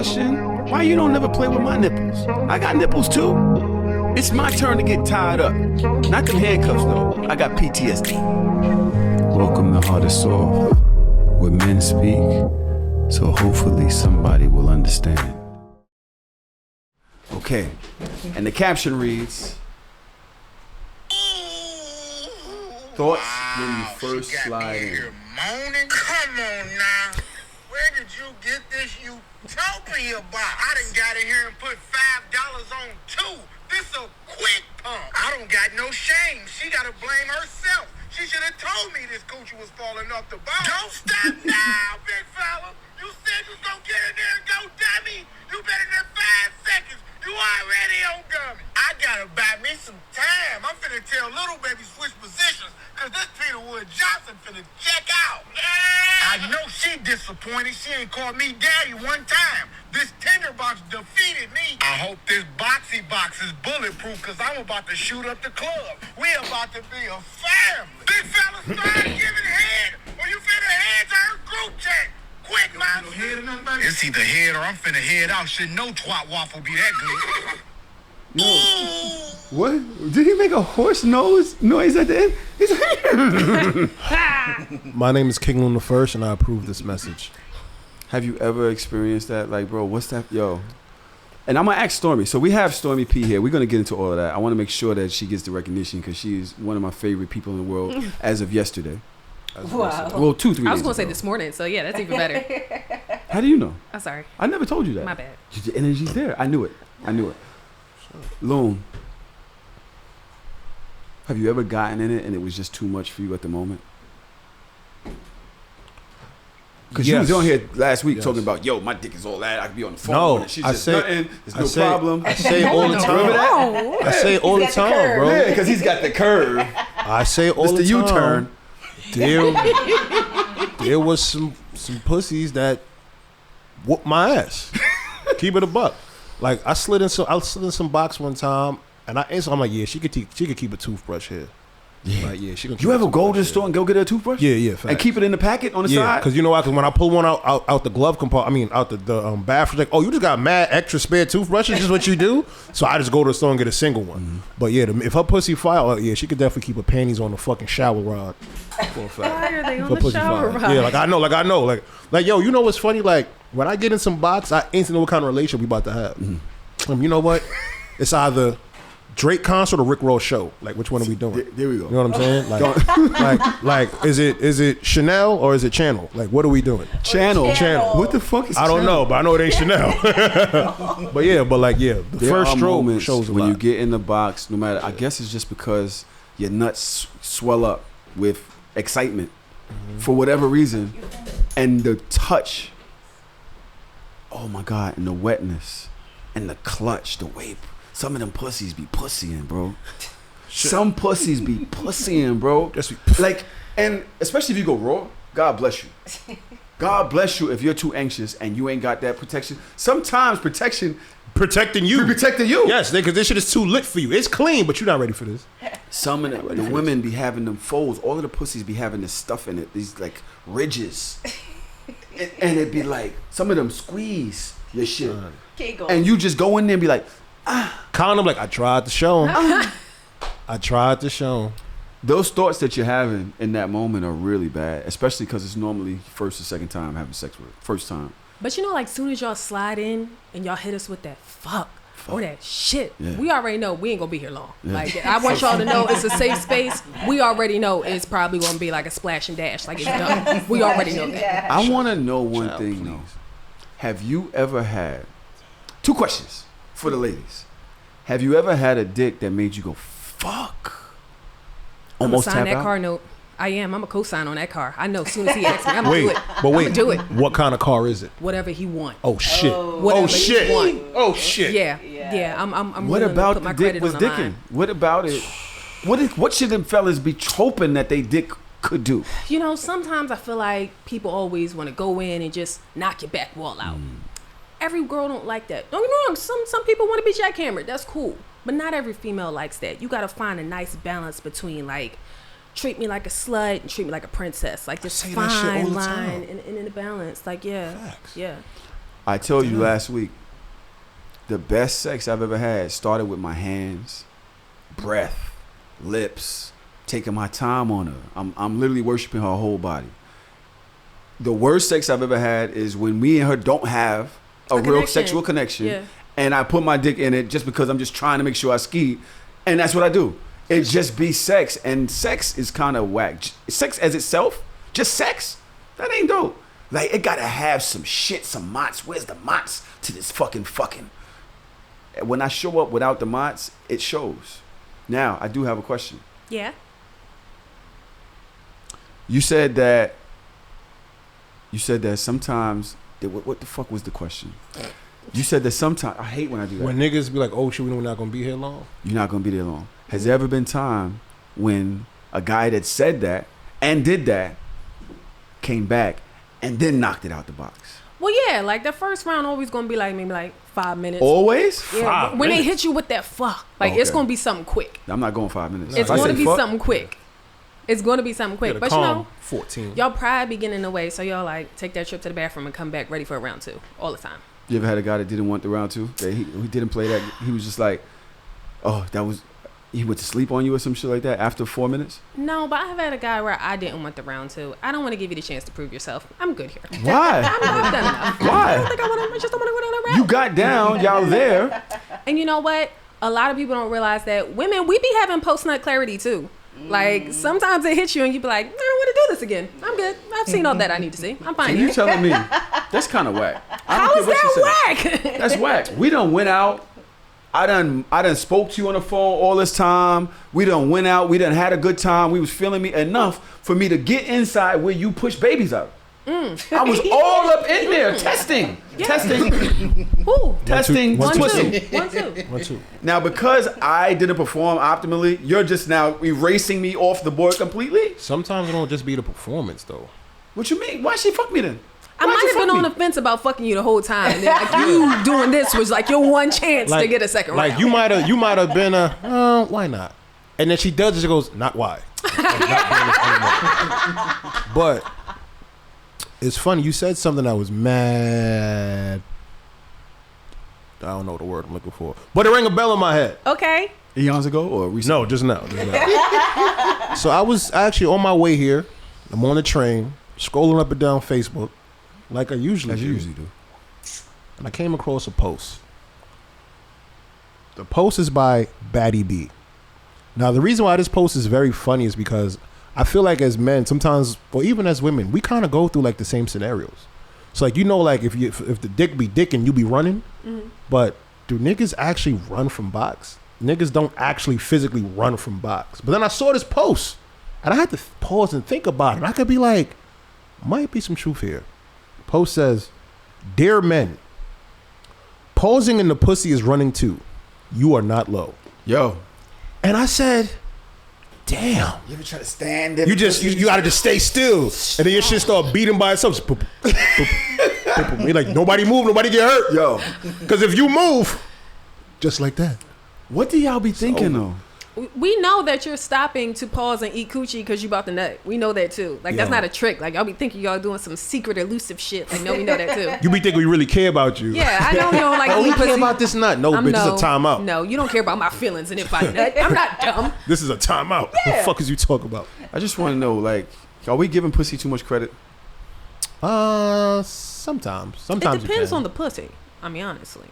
question. Why you don't never play with my nipples? I got nipples too. It's my turn to get tied up. Not them handcuffs though. I got PTSD. Welcome to Heart is Soft, where men speak, so hopefully somebody will understand. Okay, and the caption reads, thoughts when you first slide in. Moaning? Come on now. Where did you get this utopia box? I done got in here and put $5 on 2. This a quick pump. I don't got no shame. She gotta blame herself. She should have told me this coochie was falling off the boat. Don't stop now, big fella. You said you was gonna get in there and go dummy. You better than 5 seconds. You already on gummy. I gotta buy me some time. I'm finna tell little baby switch positions, cause this Peter Wood Johnson finna check out. I know she disappointed. She ain't called me daddy one time. This tinderbox defeated me. I hope this boxy box is bulletproof, cause I'm about to shoot up the club. We about to be a family. Big fella, start giving head, or you finna head to her group chat. Quick, man. It's either head or I'm finna head out. Shit, no twat waffle be that good. Yo, what? Did he make a horse noise at the end? He's like, My name is King Loon the First, and I approve this message. have you ever experienced that? Like, bro, what's that? Yo. And I'm going to ask Stormy. So we have Stormy P here. We're going to get into all of that. I want to make sure that she gets the recognition because she's one of my favorite people in the world as of yesterday. Wow. Well, 2-3 days I was going to say ago. this morning, so yeah, that's even better. How do you know? I'm sorry. I never told you that. My bad. The energy's there. I knew it. Loon, have you ever gotten in it and it was just too much for you at the moment? Because you was on here last week talking about, yo, my dick is all that. I could be on the phone. No, and she's just nothing. There's no problem. I say it all the time. Remember that? I say it all the time, bro. Yeah, because he's got the curve. I say it all Mr. the time. U-turn. There was some pussies that whooped my ass. Keep it a buck. Like I slid in some box one time, and I'm like, yeah, she could keep a toothbrush here. Yeah. Like, yeah, she can. You ever go to the store and go get her a toothbrush? Yeah, and keep it in the packet on the side? because you know why? Because when I pull one out the glove compartment, I mean out the bathroom, like, oh, you just got mad extra spare toothbrushes, just what you do. So I just go to the store and get a single one. Mm-hmm. But yeah, if her pussy fire, yeah, she could definitely keep her panties on the fucking shower rod. For a fact. Why are they on the shower rod? Yeah, like I know, like yo, you know what's funny? Like when I get in some box, I instantly know what kind of relationship we about to have. Mm-hmm. You know what? It's either Drake concert or Rick Ross show. Like, which one are we doing? There we go. You know what I'm saying? Like, is it Chanel or is it Channel? Like, what are we doing? Channel. What the fuck is? I don't know, but I know it ain't Chanel. But yeah, the there first are stroke moments shows a when lot. you get in the box. No matter, I guess it's just because your nuts swell up with excitement for whatever reason, and the touch. Oh my God! And the wetness, and the clutch, the way. Some of them pussies be pussying, bro. Some pussies be pussying, bro. Like, and especially if you go raw, God bless you. God bless you if you're too anxious and you ain't got that protection. Sometimes protecting you. Yes, because this shit is too lit for you. It's clean, but you're not ready for this. Some of the women be having them folds. All of the pussies be having this stuff in it. These like ridges. and it be like, some of them squeeze your shit. And you just go in there and be like, Condom, like, I tried to show him. Those thoughts that you're having in that moment are really bad, especially because it's normally first or second time having sex with. First time. But you know, like, soon as y'all slide in and y'all hit us with that fuck or that shit, yeah. we already know we ain't gonna be here long. Yeah. Like, I want y'all to know it's a safe space. We already know it's probably gonna be like a splash and dash. Like, it's done. We already know that. I want to know one thing, though. Have you ever had... 2 questions for the ladies. Have you ever had a dick that made you go, fuck? Almost I'm gonna sign tap that out? car note. I am. I'm a co-sign on that car. I know as soon as he asks me, I'm Wait, gonna do it. but wait, I'm gonna do it. What kind of car is it? Whatever he want. Oh shit! Whatever Oh shit! he want. Oh shit! Yeah. I'm What willing about to put my the dick credit was on the dicking? line. What about it? What should them fellas be hoping that they dick could do? You know, sometimes I feel like people always want to go in and just knock your back wall out. Every girl don't like that. Don't get me wrong. Some people want to be jackhammered. That's cool. But not every female likes that. You got to find a nice balance between, like, treat me like a slut and treat me like a princess. Like, this fine line and in the balance. Like, yeah. Facts. Yeah. I told you last week, the best sex I've ever had started with my hands, breath, lips, taking my time on her. I'm literally worshiping her whole body. The worst sex I've ever had is when me and her don't have a real connection. sexual connection, Yeah. and I put my dick in it just because I'm just trying to make sure I ski, and that's what I do. It just be sex, and sex is kind of whack. Sex as itself, just sex, that ain't dope. Like, it gotta have some shit, some mots. Where's the mots to this fucking? When I show up without the mots, it shows. Now, I do have a question. Yeah. You said that sometimes, what the fuck was the question? You said that sometimes, I hate when I do that. When niggas be like, oh shit, we're not gonna be here long. You're not gonna be there long. Has there ever been time when a guy that said that and did that came back and then knocked it out the box? Well, yeah, like the first round always gonna be like maybe like 5 minutes. Always? Yeah, 5 when they minutes? hit you with that fuck, like it's Okay. gonna be something quick. I'm not going 5 minutes. It's If I gonna say be fuck, something quick. It's gonna be something quick. Gotta But you calm know, 14. y'all pride be getting in the way, so y'all like take that trip to the bathroom and come back ready for a round 2 all the time. You ever had a guy that didn't want the round 2? That he didn't play that. He was just like, oh, he went to sleep on you or some shit like that after 4 minutes? No, but I've had a guy where I didn't want the round 2. I don't want to give you the chance to prove yourself. I'm good here. Why? I've done enough. I Why? don't think I just don't want to go down that route. You got down, y'all there. And you know what? A lot of people don't realize that women, we be having post-nut clarity too. Like, sometimes it hits you and you be like, I don't want to do this again. I'm good. I've seen all that I need to see. I'm fine And here. you telling me that's kind of whack? I don't How care is what you say. that whack? That's whack. We done went out. I done spoke to you on the phone all this time. We done went out. We done had a good time. We was feeling me enough for me to get inside where you push babies out. I was all up in there testing. Ooh. Testing One, two. pussy. 1, 2. 1, 2. Now, because I didn't perform optimally, you're just now erasing me off the board completely? Sometimes it don't just be the performance though. What you mean? Why she fuck me then? I Why'd might you have been fuck on me? the fence about fucking you the whole time. And then, like, you doing this was like your one chance to get a second round. Like you might have been why not? And then she does it. She goes, not why. I'm not doing this anymore. But it's funny. You said something that was mad. I don't know the word I'm looking for, but it rang a bell in my head. Okay. Eons ago or recently? No, just now. So I was actually on my way here. I'm on the train, scrolling up and down Facebook, like I usually As do. you usually do. And I came across a post. The post is by Batty B. Now, the reason why this post is very funny is because I feel like as men, sometimes, or even as women, we kind of go through like the same scenarios. So like, you know, like if the dick be dicking, you be running. But do niggas actually run from box? Niggas don't actually physically run from box. But then I saw this post and I had to pause and think about it. And I could be like, might be some truth here. Post says, dear men, pausing in the pussy is running too. You are not low. Yo. And I said, damn. You ever try to stand there? You gotta just stay still. And then your shit start beating by itself. Just boop, boop, boop, boop, boop. You're like, nobody move, nobody get hurt. Yo. Because if you move, just like that. What do y'all be thinking though? We know that you're stopping to pause and eat coochie because you about to nut. We know that too. Like, that's Yo. not a trick. Like, y'all be thinking y'all doing some secret elusive shit. Like, no, we know that too. You be thinking we really care about you. Yeah, I know you don't like Oh, we eat care pussy. about this nut. No, bitch, this is a timeout. No, you don't care about my feelings and if I nut. I'm not dumb. This is a timeout. What the fuck is you talking about? I just want to know, like, are we giving pussy too much credit? Sometimes. It Sometimes depends on the pussy. I mean, honestly.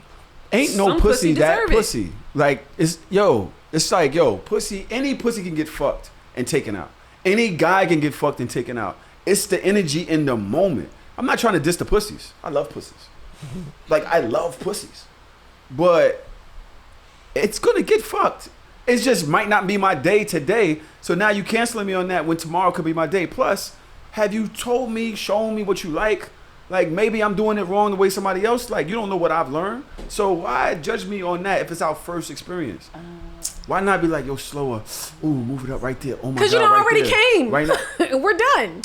Ain't no Some pussy pussy that deserve it. pussy. Like, it's like, pussy, any pussy can get fucked and taken out. Any guy can get fucked and taken out. It's the energy in the moment. I'm not trying to diss the pussies. I love pussies. Like, I love pussies. But it's going to get fucked. It just might not be my day today. So now you canceling me on that when tomorrow could be my day. Plus, have you told me, shown me what you like? Like, maybe I'm doing it wrong the way somebody else like. You don't know what I've learned. So why judge me on that if it's our first experience? Why not be like, yo, slower? Ooh, move it up right there. Oh my God, Because you done right already there. came. Right now. We're done.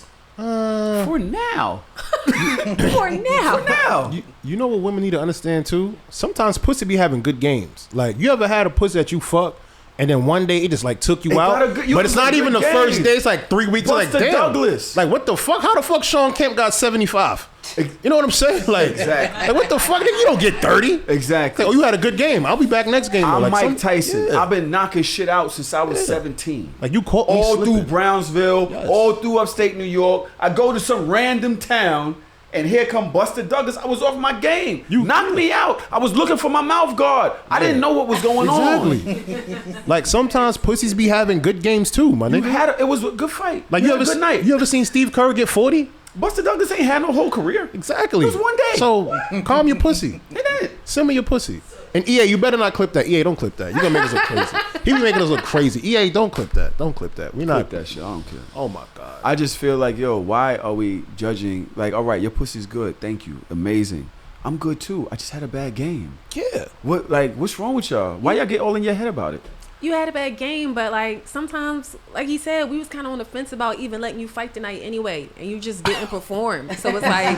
For now. For now. Now. You know what women need to understand too? Sometimes pussy be having good games. Like, you ever had a pussy that you fuck and then one day it just like took you It out? got a good- you But it's was a not even the good first game. day. It's like 3 weeks. It's like, Buster damn. Douglas. Like, what the fuck? How the fuck Sean Kemp got 75? You know what I'm saying? Like, Exactly. like what the fuck? Nigga, you don't get 30. Exactly. Oh, you had a good game. I'll be back next game. I'm like Mike Tyson. Yeah. I've been knocking shit out since I was 17. Like you caught me all slipping. through Brownsville, Yes. all through upstate New York. I go to some random town, and here come Buster Douglas. I was off my game. You knocked me out. I was looking for my mouth guard. I didn't know what was going on. Exactly. Like sometimes pussies be having good games too, my nigga. It was a good fight. Like you you had ever a good night. You ever seen Steve Kerr get 40? Buster Douglas ain't had no whole career. Exactly. It was one day. So calm your pussy. He did. Send me your pussy. And EA, you better not clip that. EA, don't clip that. You're gonna make us look crazy. He be making us look crazy. EA, don't clip that. Don't clip that. We not Clip that shit. I don't care. Oh my god. I just feel like, yo, why are we judging? Like, all right, your pussy's good. Thank you. Amazing. I'm good too. I just had a bad game. Yeah. What's wrong with y'all? Why y'all get all in your head about it? You had a bad game, but like sometimes, like he said, we was kind of on the fence about even letting you fight tonight anyway, and you just didn't perform. So it's like,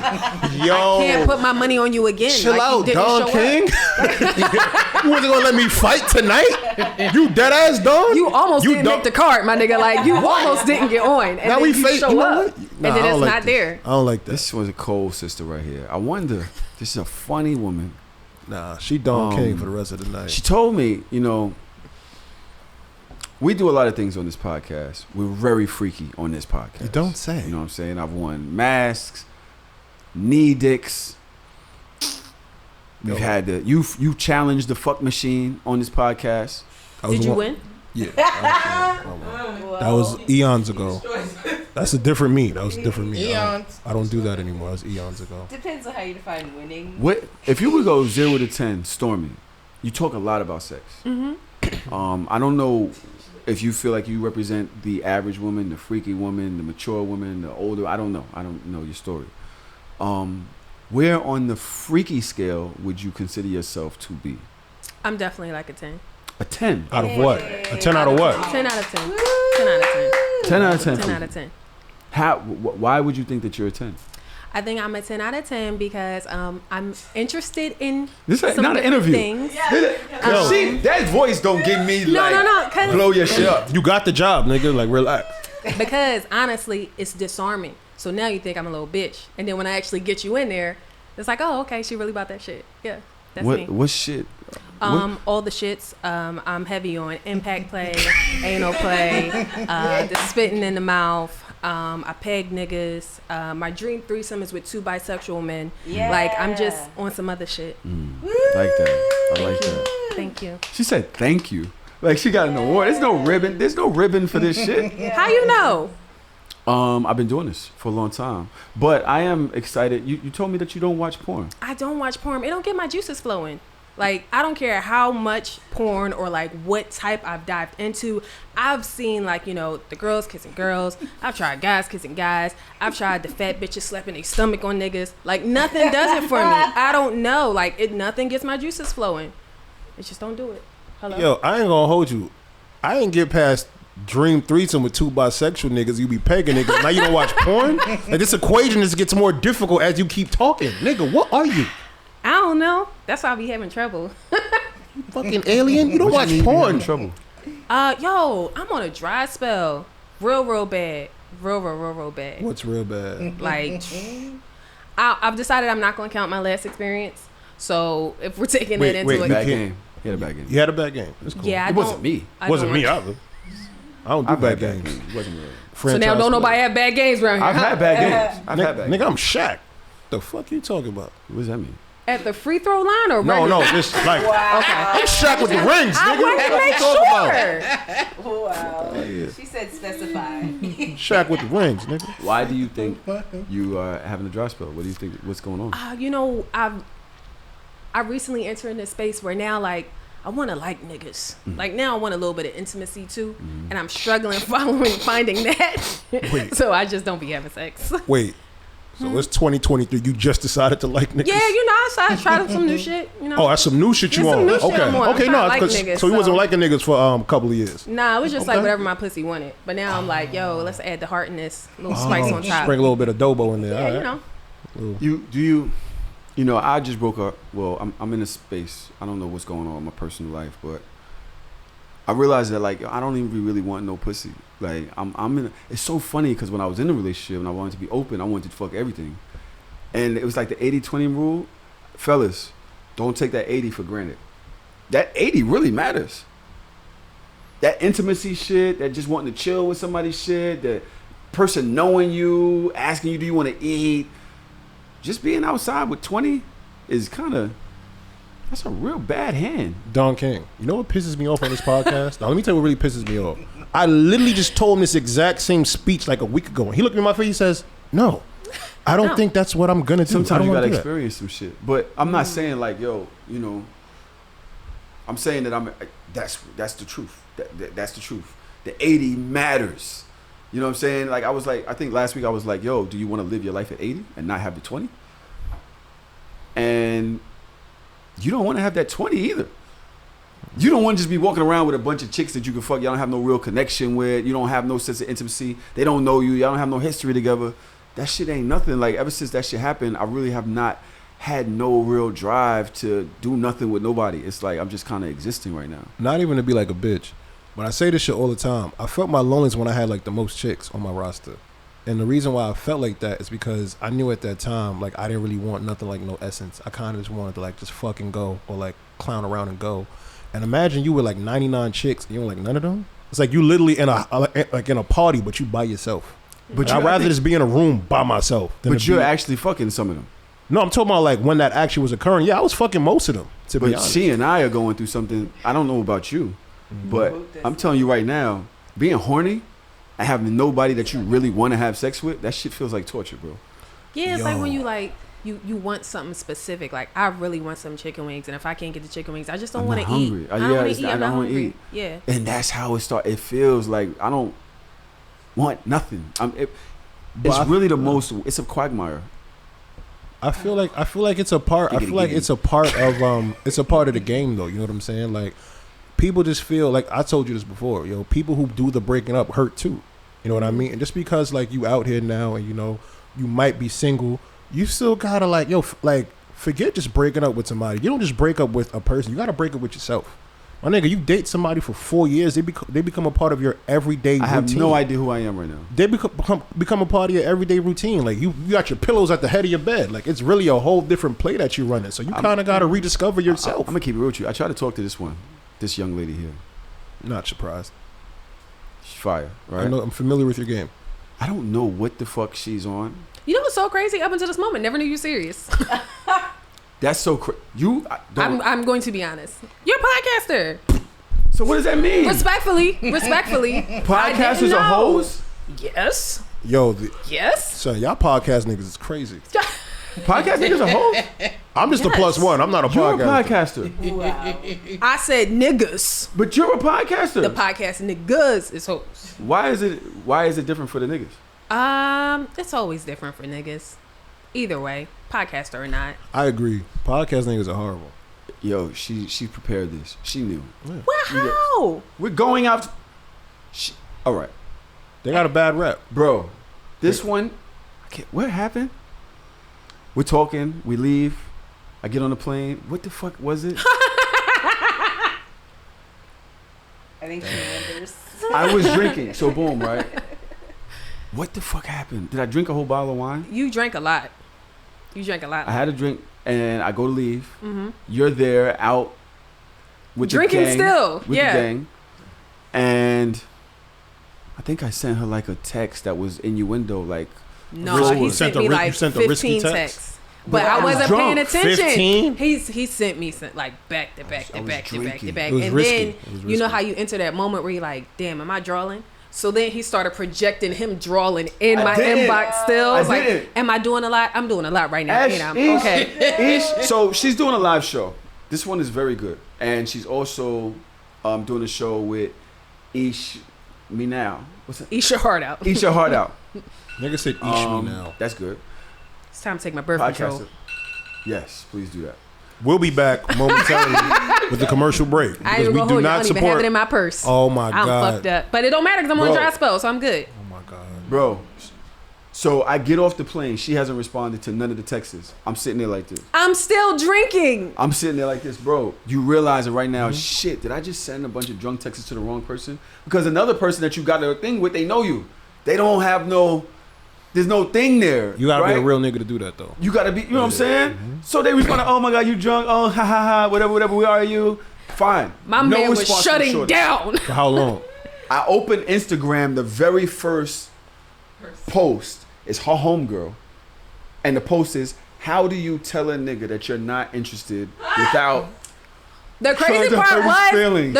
Yo. I can't put my money on you again. Chill like, out, you didn't Don show King. up. You wasn't gonna let me fight tonight? You dead ass Don? You almost didn't dumb- make the card, my nigga. Like you almost didn't get on, and Now then we you fake. show You know up, what? and Nah, then I don't it's like not this. there. I don't like this. This was a cold sister right here. I wonder. This is a funny woman. Nah, she Don King for the rest of the night. She told me, we do a lot of things on this podcast. We're very freaky on this podcast. You don't say. You know what I'm saying? I've won masks, knee dicks. We've had you challenged the fuck machine on this podcast. Did you win? Yeah. That was eons ago. That's a different me. That was a different me. I don't do that anymore. That was eons ago. Depends on how you define winning. What if you would go 0 to 10, Stormy? You talk a lot about sex. I don't know if you feel like you represent the average woman, the freaky woman, the mature woman, the older. I don't know. I don't know your story. Where on the freaky scale would you consider yourself to be? I'm definitely like a 10. A 10. Out of what? A 10 out of what? 10 out of 10. 10 out of 10. 10 out of 10. 10 out of 10. Why would you think that you're a 10? I think I'm a 10 out of 10 because I'm interested in This is some not an different interview. things. See, that voice don't give me No, 'cause- blow your shit up. You got the job, nigga. Like, relax. Because honestly, it's disarming. So now you think I'm a little bitch, and then when I actually get you in there, it's like, oh, okay, she really about that shit. Yeah, that's me. What shit? All the shits. I'm heavy on impact play, anal play, the spitting in the mouth. I peg niggas. My dream threesome is with 2 bisexual men. Yeah. Like I'm just on some other shit. Like that. I like that. Thank you. She said thank you. Like she got an award. There's no ribbon. There's no ribbon for this shit. How you know? I've been doing this for a long time. But I am excited. You told me that you don't watch porn. I don't watch porn. It don't get my juices flowing. Like, I don't care how much porn or, like, what type I've dived into. I've seen, like, the girls kissing girls. I've tried guys kissing guys. I've tried the fat bitches slapping their stomach on niggas. Like, nothing does it for me. I don't know. Like, nothing gets my juices flowing. It just don't do it. Hello? Yo, I ain't gonna hold you. I ain't get past dream threesome with 2 bisexual niggas. You be pegging niggas. Now you don't watch porn? Like, this equation just gets more difficult as you keep talking. Nigga, what are you? I don't know. That's why I be having trouble. Fucking alien? You don't What watch you mean you porn. having trouble? Yo, I'm on a dry spell. Real bad. Real bad. What's real bad? Like, I've decided I'm not going to count my last experience. So if we're taking Wait, it into wait, it, Bad can't- game. He had a bad game. You had a bad game. It's cool. yeah, I It wasn't don't- me. I Wasn't don't me want- either. I don't do I've bad had games. It wasn't real. So now don't nobody have bad games around here. I've had bad games. I've had bad Nigga, games. I'm Shaq. The fuck you talking about? What does that mean? At the free throw line or No, regular? just like Okay. I'm Shaq with the rings, I nigga. wanted What to you make talking about? sure. Wow. She said specify. Shaq with the rings, nigga. Why do you think you are having a dry spell? What do you think? What's going on? I recently entered in this space where now, like, I want to like niggas. Like, now I want a little bit of intimacy, too. And I'm struggling finding that. Wait. So I just don't be having sex. Wait. So it's 2023. You just decided to like niggas? Yeah, I tried some new shit, Oh, that's some new shit you There's some on. new shit Okay. I'm on. I'm Okay, trying no, to like 'cause- niggas, so you wasn't so- liking niggas for a couple of years. Nah, it was just like Okay. whatever my pussy wanted. But now I'm like, yo, let's add the heart in this. Little spice on top. Sprinkle a little bit of dobo in there. Yeah, All right. I just broke up. Well, I'm in a space. I don't know what's going on in my personal life, but I realized that, like, I don't even really want no pussy. Like, I'm in. It's so funny because when I was in a relationship and I wanted to be open, I wanted to fuck everything. And it was like the 80-20 rule. Fellas, don't take that 80 for granted. That 80 really matters. That intimacy shit, that just wanting to chill with somebody shit, that person knowing you, asking you, do you want to eat? Just being outside with 20 is kind of, that's a real bad hand. Don King, you know what pisses me off on this podcast? Now, let me tell you what really pisses me off. I literally just told him this exact same speech like a week ago. And he looked me in my face, he says, no, I don't think that's what I'm going to do. Sometimes you got to experience some shit. But I'm not saying like, yo, you know, I'm saying that that's the truth. That's the truth. The 80 matters. You know what I'm saying? Like I think last week I was like, yo, do you want to live your life at 80 and not have the 20? And you don't want to have that 20 either. You don't want to just be walking around with a bunch of chicks that you can fuck. Y'all don't have no real connection with. You don't have no sense of intimacy. They don't know you. Y'all don't have no history together. That shit ain't nothing. Like ever since that shit happened, I really have not had no real drive to do nothing with nobody. It's like I'm just kind of existing right now. Not even to be like a bitch. But I say this shit all the time. I felt my loneliness when I had like the most chicks on my roster. And the reason why I felt like that is because I knew at that time, like I didn't really want nothing like no essence. I kind of just wanted to like just fucking go or like clown around and go. And imagine you with like 99 chicks and you don't like none of them. It's like you literally in a party, but you by yourself. But I'd rather just be in a room by myself. But you're actually fucking some of them. No, I'm talking about like when that actually was occurring. Yeah, I was fucking most of them, to be honest. She and I are going through something. I don't know about you, but I'm telling you right now, being horny and having nobody that you really want to have sex with, that shit feels like torture, bro. Yeah, it's like when you like you want something specific. Like I really want some chicken wings, and if I can't get the chicken wings, I just don't want to eat. I don't want to eat. I'm not hungry. Yeah. And that's how it starts. It feels like I don't want nothing. It's really the most. It's a quagmire. I feel like it's a part. I feel like it's a part of it's a part of the game though. You know what I'm saying? Like people just feel like I told you this before. You know, people who do the breaking up hurt too. You know what I mean? And just because like you out here now and you know you might be single, you still gotta like like forget just breaking up with somebody. You don't just break up with a person. You gotta break up with yourself. My nigga, you date somebody for 4 years, they become a part of your everyday routine. I have no idea who I am right now. They become a part of your everyday routine. Like you got your pillows at the head of your bed. Like it's really a whole different play that you're running. So you kind of got to rediscover yourself. I'm gonna keep it real with you. I tried to talk to this young lady here. Not surprised. She's fire, right? I'm familiar with your game. I don't know what the fuck she's on. You know what's so crazy? Up until this moment, never knew you were serious. That's so crazy. I'm going to be honest. You're a podcaster. So what does that mean? Respectfully. Podcasters are hoes? Yes. Yes. Son, y'all podcast niggas is crazy. Podcast niggas are hoes? I'm just a plus one. I'm not a You're podcaster. a podcaster. Wow. I said niggas. But you're a podcaster. The podcast niggas is hoes. Why is it different for the niggas? It's always different for niggas. Either way, podcaster or not. I agree. Podcast niggas are horrible. Yo, she prepared this. She knew. Yeah. Well, how? We're going out. All right. They got a bad rep. Bro, this one, what happened? We're talking. We leave. I get on the plane. What the fuck was it? I think she remembers. I was drinking. So boom, right? What the fuck happened? Did I drink a whole bottle of wine? You drank a lot. I had a drink and I go to leave. Mm-hmm. You're there out with drinking the gang. still. With the gang. And I think I sent her like a text that was innuendo, like no, he sent me like 15 texts. But I wasn't paying attention. 15? He sent me like back to back. And risky. then you know how you enter that moment where you're like, damn, am I drawing? So then he started projecting him drawing in my inbox still. I was like, am I doing a lot? I'm doing a lot right now. Okay. So she's doing a live show. This one is very good. And she's also doing a show with Ish Me Now. What's that? Eat your heart out. Eat your heart out. Nigga said Ish Me Now. That's good. It's time to take my birth control. Yes, please do that. We'll be back momentarily with the commercial break because we do not support. I don't even have it in my purse. Oh my god, I'm fucked up. But it don't matter because I'm on a dry spell, so I'm good. Oh my god, bro. So I get off the plane. She hasn't responded to none of the texts. I'm sitting there like this. I'm still drinking. I'm sitting there like this, bro. You realize it right now. Shit, did I just send a bunch of drunk texts to the wrong person? Because another person that you got a thing with, they know you. They don't have no There's no thing there. You gotta right? be a real nigga to do that though. You gotta be, you know what I'm saying? So they respond, oh my God, you drunk, oh ha ha ha, whatever, where are you? Fine. My No man was response from shutting shorty. down. For how long? I opened Instagram, the very first post is her homegirl. And the post is, how do you tell a nigga that you're not interested without The crazy Trying to part hurt his was, feelings.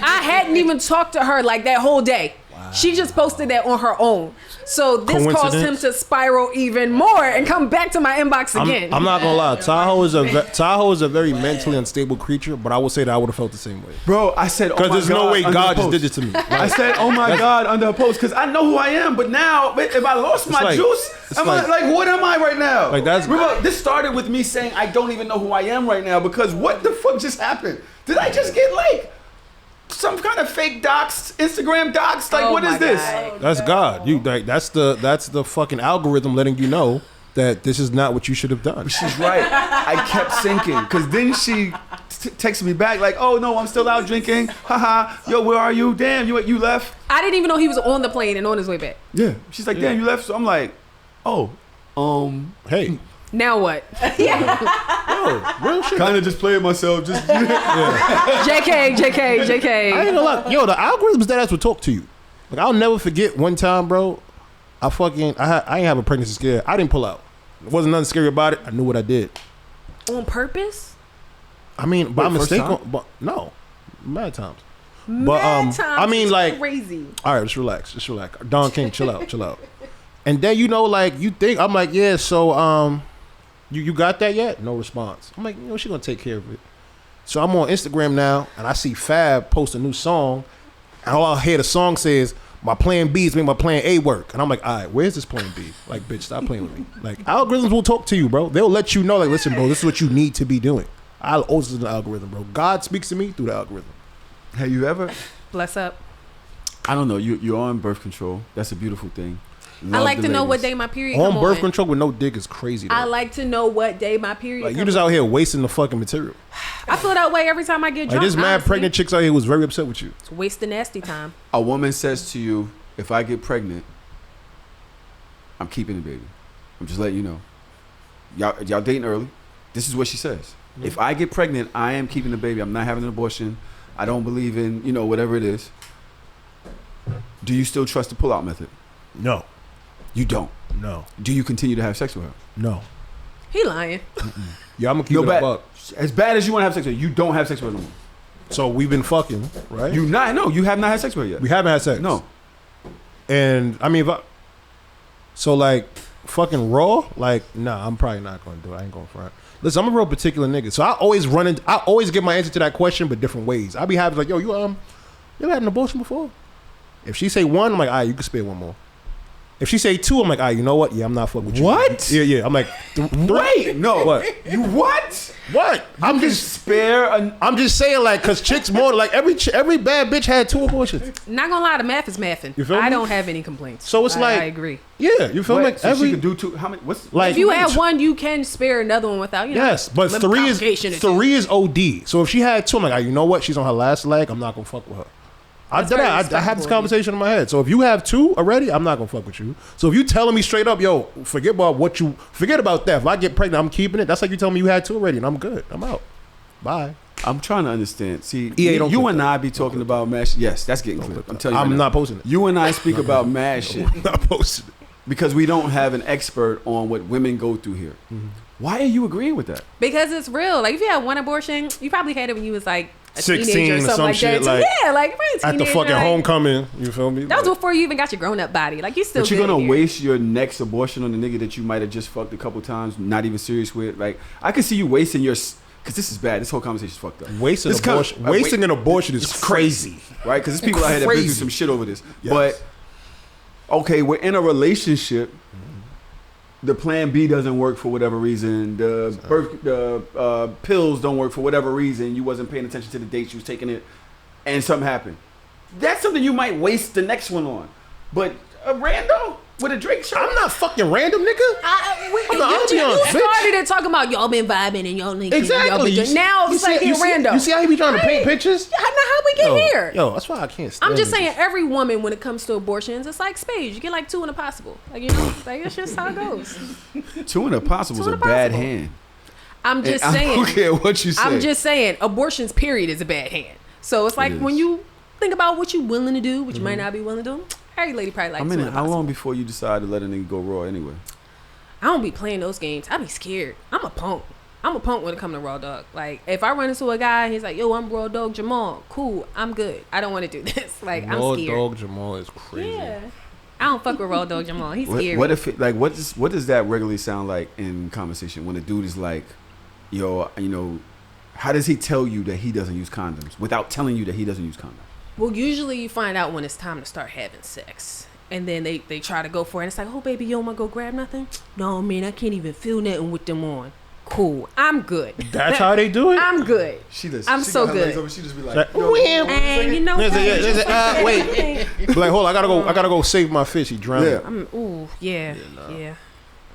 I hadn't even talked to her like that whole day. She just posted that on her own. So this caused him to spiral even more and come back to my inbox again. I'm not gonna lie. Tahoe is a very mentally unstable creature, but I would say that I would have felt the same way. Bro, I said, oh my Because there's God, no way under God the just post. did this to me. Like, I said, oh my God, under a post, because I know who I am, but now, if I lost my like- juice, it's I'm like- like, what am I right now? Like, that's- Remember, this started with me saying I don't even know who I am right now, because what the fuck just happened? Did I just get like some kind of fake docs, Instagram docs? Like, Oh what is my this? God. that's God. You like that's the fucking algorithm letting you know that this is not what you should have done. She's right. I kept sinking, because then she texted me back like, oh no, I'm still out drinking. Haha, yo, where are you? Damn, you left? I didn't even know he was on the plane and on his way back. Yeah. She's like, damn, you left? So I'm like, oh, Hey, Now what? real shit. kind of just playing myself. Just JK. I ain't gonna lie. Yo, the algorithms that will talk to you. Like I'll never forget one time, bro. I ain't have a pregnancy scare. I didn't pull out. There wasn't nothing scary about it. I knew what I did. On purpose? I mean, by Wait, first mistake. time? But no, mad times. Mad times I mean, is like, crazy. all right, just relax. Don King, chill out. And then like you think I'm like, yeah. So you got that yet? No response. I'm like, she's gonna take care of it. So I'm on Instagram now, and I see Fab post a new song, and all I hear the song says, "My plan B is make my plan A work," and I'm like, all right, where's this plan B? Like, bitch, stop playing with me. Like, algorithms will talk to you, bro. They'll let you know, like, listen, bro, this is what you need to be doing. I'll always listen to the algorithm, bro. God speaks to me through the algorithm. have you ever? Bless up. I don't know. You're on birth control. That's a beautiful thing. I Love like the to know what ladies. day my period On come birth on. control with no dick is crazy, though. I like to know what day my period Like, you come just on. out here wasting the fucking material. I feel that way every time I get Like, drunk. this mad honestly. pregnant chicks out here was very upset with you. It's wasting nasty time. A woman says to you, "If I get pregnant, I'm keeping the baby." I'm just letting you know. Y'all dating early. This is what she says. If I get pregnant, I am keeping the baby. I'm not having an abortion. I don't believe in, whatever it is. Do you still trust the pull-out method? No. You don't. No. Do you continue to have sex with her? No. He lying. Yeah, I'm gonna keep it a bad. buck. As bad as you want to have sex with her, you don't have sex with her no more. So we've been fucking, right? You have not had sex with her yet. We haven't had sex. No. And I mean, so like fucking raw, like nah, I'm probably not gonna do it. I ain't going front. Listen, I'm a real particular nigga, so I always get my answer to that question, but different ways. I be having like, yo, you ever had an abortion before? If she say one, I'm like, all right, you can spare one more. If she say two, I'm like, all right, you know what? Yeah, I'm not fucking with you. What? Yeah. I'm like, Wait, no. What? You what? What? I'm just spare. I'm just saying, like, cause chicks more like every bad bitch had 2 abortions. Not gonna lie, the math is mathing. You feel me? I don't have any complaints. So it's like, I agree. Yeah, you feel me? Like so she could do two. How many? What's like If you have one, you can spare another one without, yes, but limb complication or two. three is OD. So if she had 2, I'm like, you know what? She's on her last leg. I'm not gonna fuck with her. I That's very had this respectable. conversation in my head. So if you have 2 already, I'm not gonna fuck with you. So if you telling me straight up, yo, forget about that. If I get pregnant, I'm keeping it. That's like you telling me you had 2 already, and I'm good. I'm out. Bye. I'm trying to understand. See, EA don't you click and that. I be talking about mad shit. Yes, that's getting clipped. I'm telling you. I'm right not now. posting it. You and I speak about mad shit I'm not posting it. because we don't have an expert on what women go through here. Mm-hmm. Why are you agreeing with that? Because it's real. Like if you had one abortion, you probably had it when you was like a 16 teenager or or something some like shit, that. So, like, yeah, like if you're a At the teenager, fucking like, homecoming, you feel me? that was before you even got your grown up body. Like you still. But you're good gonna here. waste your next abortion on the nigga that you might have just fucked a couple times, not even serious with. Like I could see you wasting your. Because this is bad. This whole conversation is fucked up. Wasting This kind of- abortion. Wasting an abortion is It's crazy. right? Because there's people out here that been through Crazy. some shit over this. Yes. But okay, we're in a relationship. The plan B doesn't work for whatever reason. The pills don't work for whatever reason. You wasn't paying attention to the dates you was taking it, and something happened. That's something you might waste the next one on. But a rando, with a Drake shirt. I'm not fucking random, nigga. I'm the ambiance, You bitch. started it talking about y'all been vibing and y'all niggas. Exactly. Y'all been, now it's like you random. You see how he be trying to paint pictures? I know how we get here. Yo, that's why I can't stand I'm just niggas. saying, every woman, when it comes to abortions, it's like spades. You get like 2 in a possible. Like, you know, like it's just how it goes. 2 in a possible is Two in a a bad possible. hand. I'm just And saying. I don't care what you say. I'm just saying, abortions, period, is a bad hand. So it's like It when is. you think about what you're willing to do, what you might not be willing to do, every lady probably like 2 in a how possible. long before you decide to let a nigga go raw anyway? I don't be playing those games. I be scared. I'm a punk. I'm a punk when it comes to raw dog. Like, if I run into a guy, he's like, yo, I'm raw dog Jamal. Cool, I'm good. I don't want to do this. Like, Raw I'm scared. dog Jamal is crazy. Yeah. I don't fuck with raw dog Jamal. He's scary. What if it, like what does that regularly sound like in conversation when a dude is like, yo, you know, how does he tell you that he doesn't use condoms without telling you that he doesn't use condoms? Well, usually you find out when it's time to start having sex. And then they try to go for it. And it's like, oh, baby, you don't want to go grab nothing? No, man, I can't even feel nothing with them on. Cool. I'm good. That's how they do it? I'm good. I'm so got her legs good. over, she just be like, Like, yo, wham. And you know what? Wait. Be like, hold on, I gotta go save my fish. He drowned. Yeah. Ooh, yeah. Yeah,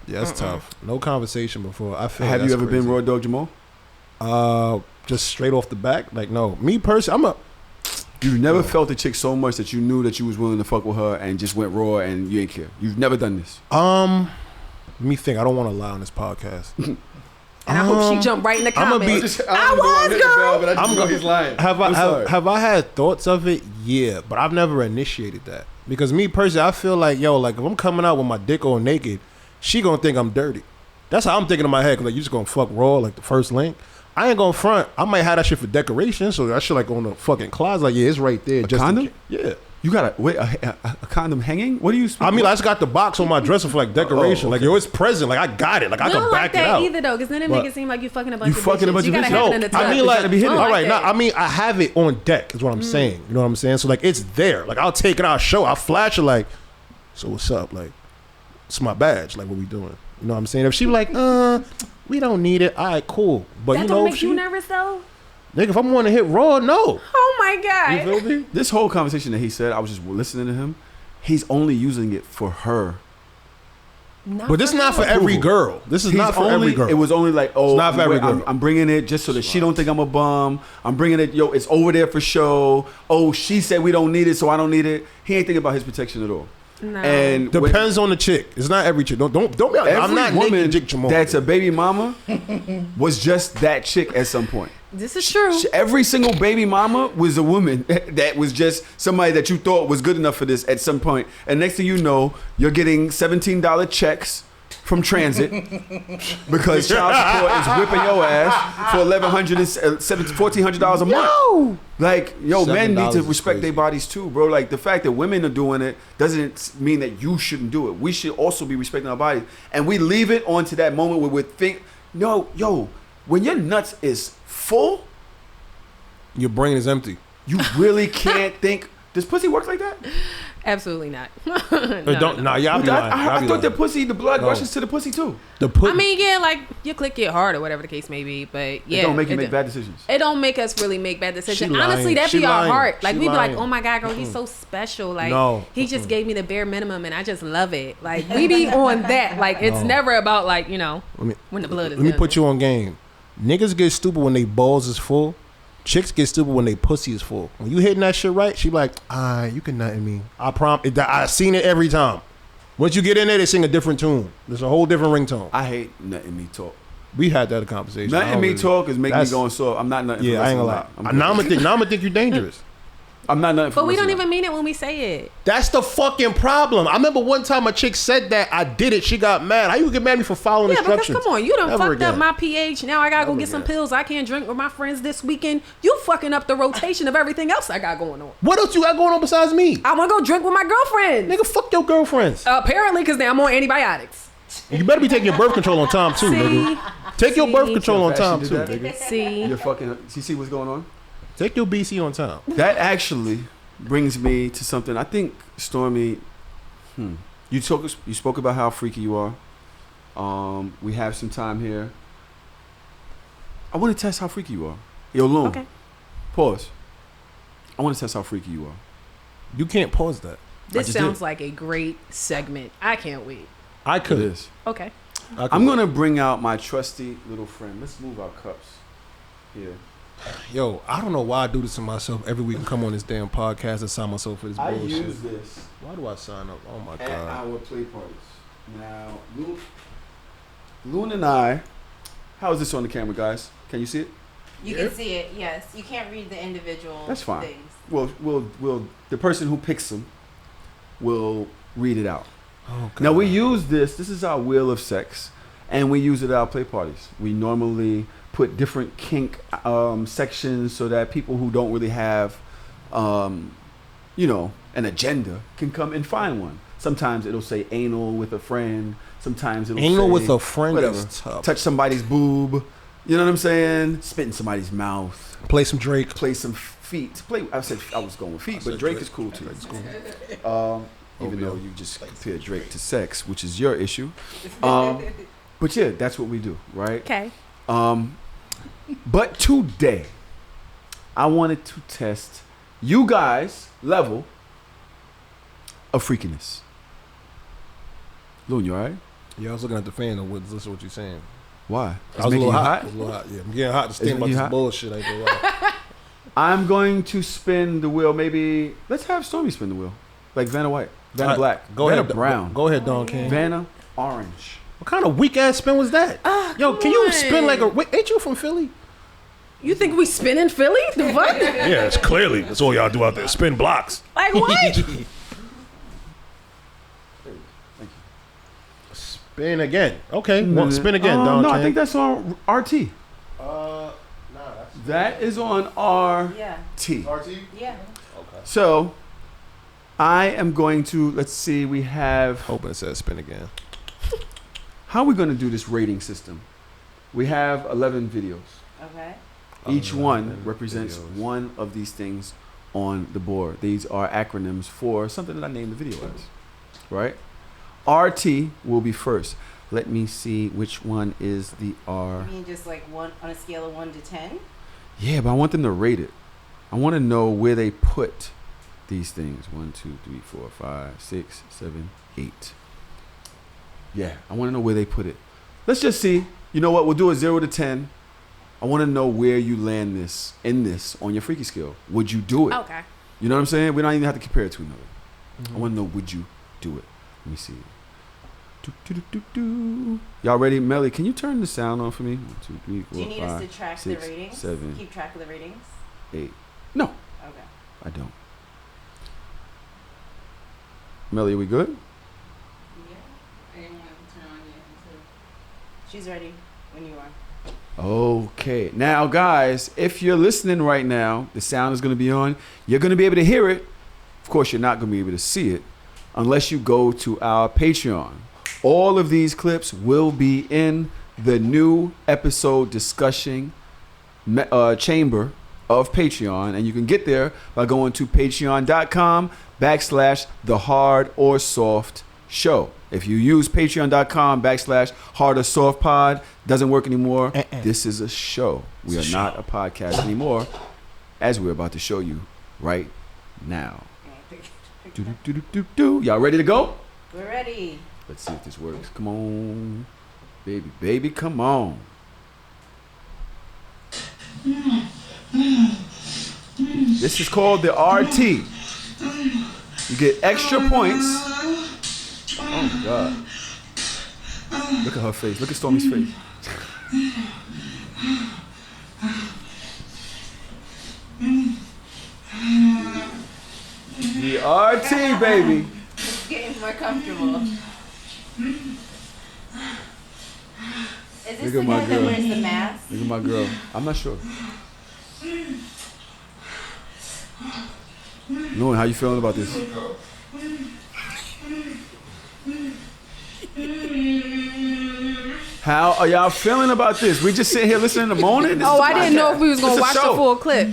that's tough. No conversation before. I feel have that's you ever crazy. been raw dog Jamal? Just straight off the back? Like, no. Me personally, You've never felt a chick so much that you knew that you was willing to fuck with her and just went raw and you ain't care. You've never done this. let me think. I don't want to lie on this podcast. And I hope she jumped right in the I'ma comments. be- I was, girl. but I just know he's lying. Have I had thoughts of it? Yeah, but I've never initiated that. Because me personally, I feel like, yo, like if I'm coming out with my dick all naked, she gonna think I'm dirty. That's how I'm thinking in my head. Cause like you just gonna fuck raw like the first link. I ain't gonna front. I might have that shit for decoration, so that shit like on the fucking closet. Like, yeah, it's right there. A condom? Yeah. You got a condom hanging? What do you? I mean, I just got the box on my dresser for like decoration. Oh, Like, okay. yo, it's present. Like, I got it. Like, I We can don't like back it that out. either, though, because then it But- make it seem like you fucking a bunch You of fucking a bitches. bunch You of gotta bitches? have No, it in the I tub. mean, It's like, gotta be hidden. all right, that. I mean, I have it on deck. Is what I'm saying. You know what I'm saying? So like, it's there. Like, I'll take it. I'll show. I'll flash it. Like, so what's up? Like, it's my badge. Like, what we doing? You know what I'm saying? If she be like, we don't need it. All right, cool. But That you don't know, make if she, you nervous, though? nigga, if I'm want to hit raw, no. Oh, my You God. feel me? This whole conversation that he said, I was just listening to him. He's only using it for her. But this is not for every girl. This is not for every girl. It was only like, oh, not for every girl. I'm bringing it just so that she don't think I'm a bum. I'm bringing it, yo, it's over there for show. Oh, she said we don't need it, so I don't need it. He ain't thinking about his protection at all. No. And Depends on the chick. It's not every chick. Don't be. every I'm not woman naked Jake Jamal. that's a baby mama was just that chick at some point. This is true. Every single baby mama was a woman that was just somebody that you thought was good enough for this at some point. And next thing you know, you're getting $17 checks from transit because child support is whipping your ass for $1,400 a month. Like, yo, men need to $7 is respect crazy. their bodies too, bro. Like, the fact that women are doing it doesn't mean that you shouldn't do it. We should also be respecting our bodies. And we leave it onto that moment where we think, no, yo, when your nuts is full, Your brain is empty. you really can't think. Does pussy work like that? Absolutely not. Don't. Nah, y'all be lying. Y'all I be thought lying. that pussy, the blood No. rushes to the pussy too. The put. I mean, yeah, like, your click get hard or whatever the case may be, but yeah. It don't make you it make do- bad decisions. It don't make us really make bad decisions. She Honestly, lying. that She be our lying. heart. Like, She we be like, lying. oh my God, girl, he's so special. Like, No. he just gave me the bare minimum and I just love it. Like, we be on that. Like, it's No. never about, like, you know, Let me, when the blood is let me done. put you on game. Niggas get stupid when they balls is full. Chicks get stupid when they pussy is full. When you hitting that shit right, she be like, you can nut in me. I seen it every time. Once you get in there, they sing a different tune. There's a whole different ringtone. I hate nothing me talk. We had that conversation. I Nothing don't me really- talk is making me that's- going soft. I'm not nothing. Yeah, for I ain't the gonna rest of lie. my Now life. I'm gonna think you're dangerous. I'm not nothing. for But the we rest don't of my even mean it when we say it. That's the fucking problem. I remember one time a chick said that I did it. She got mad. How you get mad at me for following Yeah, because instructions? come on, you done Never fucked up again. my pH. Now I gotta go Never get some again. pills. I can't drink with my friends this weekend. You fucking up the rotation of everything else I got going on. What else you got going on besides me? I wanna go drink with my girlfriend. Nigga, fuck your girlfriends. Apparently, because now I'm on antibiotics. You better be taking your birth control on time too, nigga. Take your birth See? control on See how time fast too, she did that? nigga. See? You're fucking. You see what's going on? Take your BC on time. That actually brings me to something. I think Stormy, you spoke about how freaky you are. We have some time here. I want to test how freaky you are. Yo, Loon. Okay. Pause. I want to test how freaky you are. You can't pause that. This just sounds did. like a great segment. I can't wait. I It could. is. Okay. I'm gonna bring out my trusty little friend. Let's move our cups here. Yo, I don't know why I do this to myself every week and come on this damn podcast and sign myself for this I bullshit. use this Why do I sign up? Oh my at god. our play parties. Now, Loon and I. How is this on the camera, guys? Can you see it? You can see it, yes. You can't read the individual That's fine. things. We'll the person who picks them will read it out. Oh, Now we God. use this. This is our wheel of sex, and we use it at our play parties. We normally put different kink sections so that people who don't really have, an agenda can come and find one. Sometimes it'll say anal with a friend. Sometimes it'll Anal say with a friend whatever. is tough. Touch somebody's boob. You know what I'm saying? Spit in somebody's mouth. Play some Drake. Play some feet. I said I was going with feet, but said Drake Drake. is cool too. Drake's cool. Even though you just compared Drake to sex, which is your issue. But yeah, that's what we do, right? Okay. But today, I wanted to test you guys' level of freakiness. Loon, you alright? Yeah, I was looking at the fan and listen to what you're saying. Why? I was a little hot. I was a little hot. Yeah, I'm getting hot. Just thinking about making you this hot? bullshit. I ain't gonna lie. I'm going to spin the wheel. Maybe let's have Stormy spin the wheel, like Vanna White, Vanna All right, Black, Go Vanna ahead, Brown, Go ahead, Don King. Vanna Orange. What kind of weak ass spin was that? Yo, can you spin like a? Wait, ain't you from Philly? You think we spin in Philly? The fuck? Yeah, it's clearly that's all y'all do out there. Spin blocks. Like what? Spin again. Okay, well, spin again, Don No, King. I think that's on RT. Nah, That is on RT. Yeah. RT. Yeah. So, I am going to, let's see, we have, Hoping it says spin again. how are we going to do this rating system? We have 11 videos. Okay. Each 11 one represents videos. one of these things on the board. These are acronyms for something that I named the video as, right? RT will be first. Let me see which one is the R. You mean just like one on a scale of 1 to 10? Yeah, but I want them to rate it. I want to know where they put these things. 1, 2, 3, 4, 5, 6, 7, 8. Yeah, I want to know where they put it. Let's just see. You know what? We'll do a 0 to 10. I want to know where you land this on your freaky scale. Would you do it? Okay. You know what I'm saying? We don't even have to compare it to another. I want to know, would you do it? Let me see. Y'all ready? Melly, can you turn the sound on for me? 1, 2, 3, 4, Do you need 5, us to track 6, the ratings? 7, Keep track of the ratings? 8. No, Okay. I don't. Melly, are we good? She's ready when you are. Okay. Now, guys, if you're listening right now, the sound is going to be on. You're going to be able to hear it. Of course, you're not going to be able to see it unless you go to our Patreon. All of these clips will be in the new episode discussion chamber of Patreon. And you can get there by going to patreon.com/the hard or soft show. If you use patreon.com/hard or soft pod, doesn't work anymore. This is a show. We are not a podcast anymore, as we're about to show you right now. Y'all ready to go? We're ready. Let's see if this works. Come on, baby, baby, come on. This is called the RT. You get extra points. Oh my God. Look at her face. Look at Stormy's face. The RT, baby. It's getting more comfortable. Is this Look the at my guy that girl. wears the mask? Look at my girl. I'm not sure. Loon, how you feeling about this? How are y'all feeling about this? We just sitting here listening to moaning? This is Oh, a I didn't know podcast. if we was gonna It's a watch the show. full clip.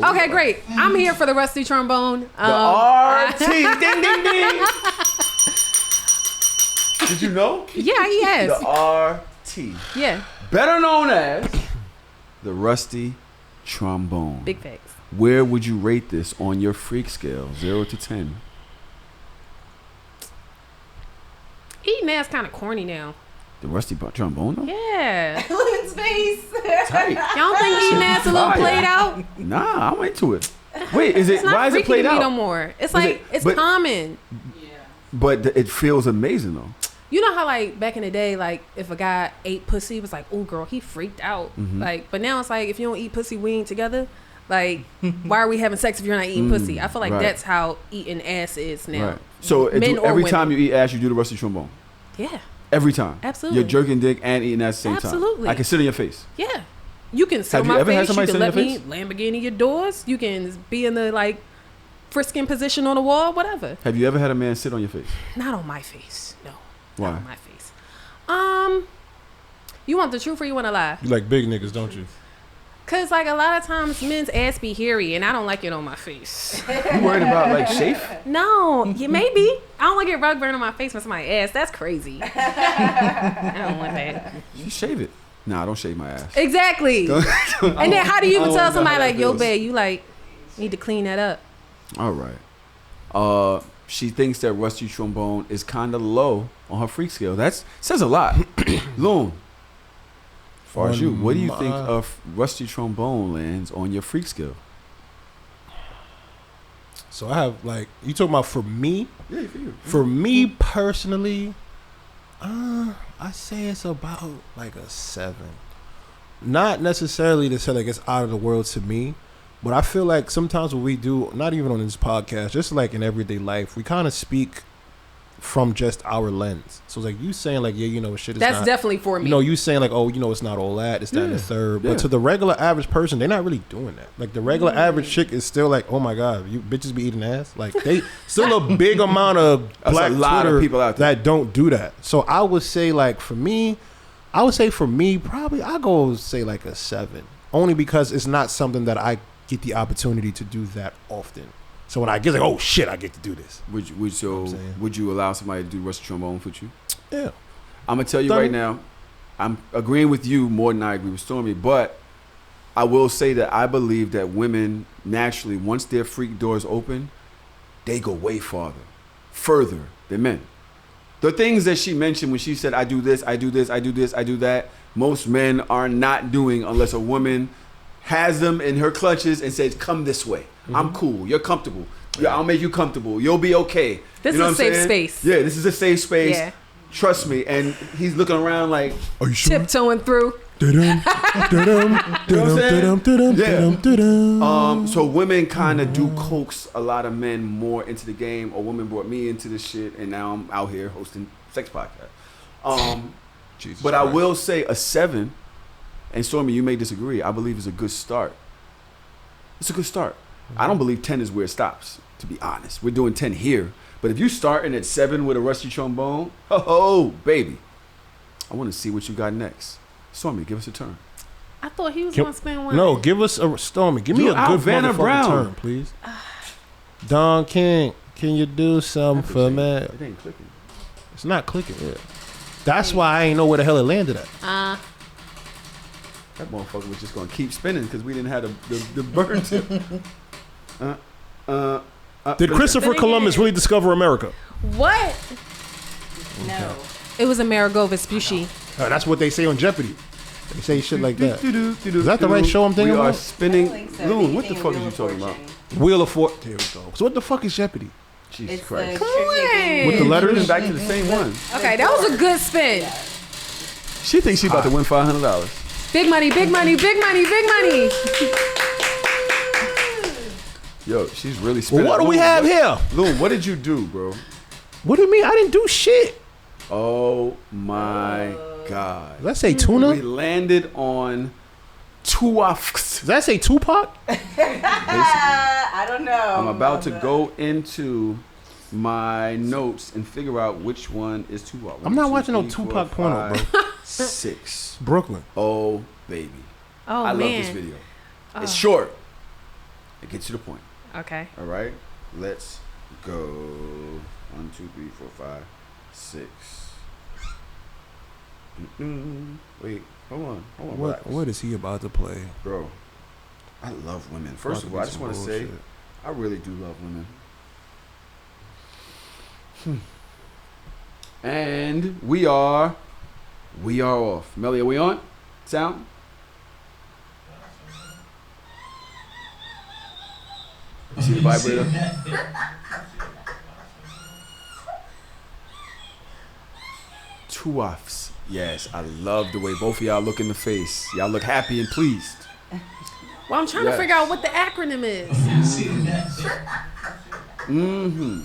Okay, great. I'm here for the rusty trombone. The RT. Ding, ding, ding. Did you know? Yeah, he has. The RT. Yeah, Better known as the rusty trombone. big facts. Where would you rate this on your freak scale, 0 to 10? eating ass kind of corny now. The rusty trombone though? Yeah. Loon's face. Tight. Y'all think eating ass a little Fire. played out? Nah, I'm into it. Wait, is it? It's not Why is it freaky played to me out? no more. It's like it's but- common. But it feels amazing though. You know how like back in the day, like if a guy ate pussy, it was like, oh girl, he freaked out. Mm-hmm. Like, but now it's like if you don't eat pussy, we ain't together. Like, why are we having sex if you're not eating pussy? I feel like right. that's how eating ass is now. Right. So Men or every women. time you eat ass, you do the rusty trombone. Yeah, Every time. Absolutely. You're jerking dick and eating ass at the same time. Absolutely. I can sit in your face. yeah. You can sit Have on you my ever had face. You somebody can sit let in your me Lamborghini your doors. You can be in the like frisking position on the wall, whatever. Have you ever had a man sit on your face? Not on my face. No. Why? Not on my face. You want the truth or you want to lie? You like big niggas, don't you? Cause like a lot of times men's ass be hairy and I don't like it on my face. You worried about like shape? No, yeah, maybe. I don't want to get rug burn on my face with somebody's ass. That's crazy. I don't want that. You shave it. Nah, I don't shave my ass. Exactly. And then how do you even I don't tell know somebody how that like, yo, feels. babe, you like need to clean that up? All right. She thinks that rusty trombone is kind of low on her freak scale. That says a lot. Loon, as far as you, what do you think of rusty trombone lands on your freak scale? So I have like you talking about for me. Yeah, for you. For me personally, I say it's about like a 7. Not necessarily to say like it's out of the world to me, but I feel like sometimes what we do, not even on this podcast, just like in everyday life, we kind of speak from just our lens. So it's like you saying like, yeah, you know, shit is That's not, definitely for me. you know, you saying like, oh, you know, it's not all that, it's that and the third. yeah. But to the regular average person, they're not really doing that. Like the regular average chick is still like, oh my God, you bitches be eating ass. Like they still a big amount of That's black a lot of Twitter people out there. that don't do that. So I would say like for me, probably I go say like a 7. Only because it's not something that I get the opportunity to do that often. So when I get like, oh shit, I get to do this. Would I'm saying. you allow somebody to do rusty trombone with you? Yeah. I'm gonna tell you Done. right now, I'm agreeing with you more than I agree with Stormy, but I will say that I believe that women naturally, once their freak doors open, they go way further than men. The things that she mentioned when she said, I do this, I do this, I do this, I do that, most men are not doing unless a woman has them in her clutches and says, come this way. I'm cool. You're comfortable. Yeah, I'll make you comfortable. You'll be okay. This You know is a what I'm safe saying? space. Yeah, this is a safe space. Yeah. Trust me. And he's looking around like, Are you sure? Tiptoeing through. So women kind of do coax a lot of men more into the game, or women brought me into this shit, and now I'm out here hosting sex podcast. Jesus But I Christ. will say a 7, and Stormy, you may disagree, I believe is a good start. It's a good start. I don't believe 10 is where it stops, to be honest. We're doing 10 here. But if you're starting at 7 with a rusty trombone, oh, baby, I want to see what you got next. Stormy, give us a turn. I thought he was Can- gonna spend one. No, give us a Stormy. Give me Do a good Vanna motherfucking Brown. turn, please. Don King, can you do something for me? It ain't clicking. It's not clicking. Yeah. That's why I ain't know where the hell it landed at. That motherfucker was just going to keep spinning because we didn't have the burn tip. Did Christopher Columbus really discover America? What? No. It was Amerigo Vespucci. That's what they say on Jeopardy. They say shit like that. Is that the right show I'm thinking We are about? spinning. I don't think so. Loon, what the Anything fuck Wheel are you of talking about? Fortune. Wheel of Fortune. There we go. So what the fuck is Jeopardy? Jesus It's Christ. the trivia game. With the Spinning letters? back to the same one. Okay, that was a good spin. She thinks she about to win $500. Big money, big money, big money, big money. Yo, she's really Well, spinning. what do we Loon, have here? Loon, what did you do, bro? What do you mean? I didn't do shit. Oh my God. Did I say We tuna? landed on Tuafs. Did that say Tupac? I don't know. I'm about to go into my notes and figure out which one is Tupac. I'm not watching no Tupac porno, bro. 6. Brooklyn. Oh, baby. Oh I man. love this video. It's short. It gets to the point. Okay. All right. Let's go. 1, 2, 3, 4, 5, 6. Wait. Hold on. Relax. What is he about to play? Bro, I love women. First of all, I just want to say, I really do love women. And we are off. Melly, are we on? Sound? You see the vibrator? Two offs. Yes, I love the way both of y'all look in the face. Y'all look happy and pleased. Well, I'm trying to figure out what the acronym is. Mm-hmm.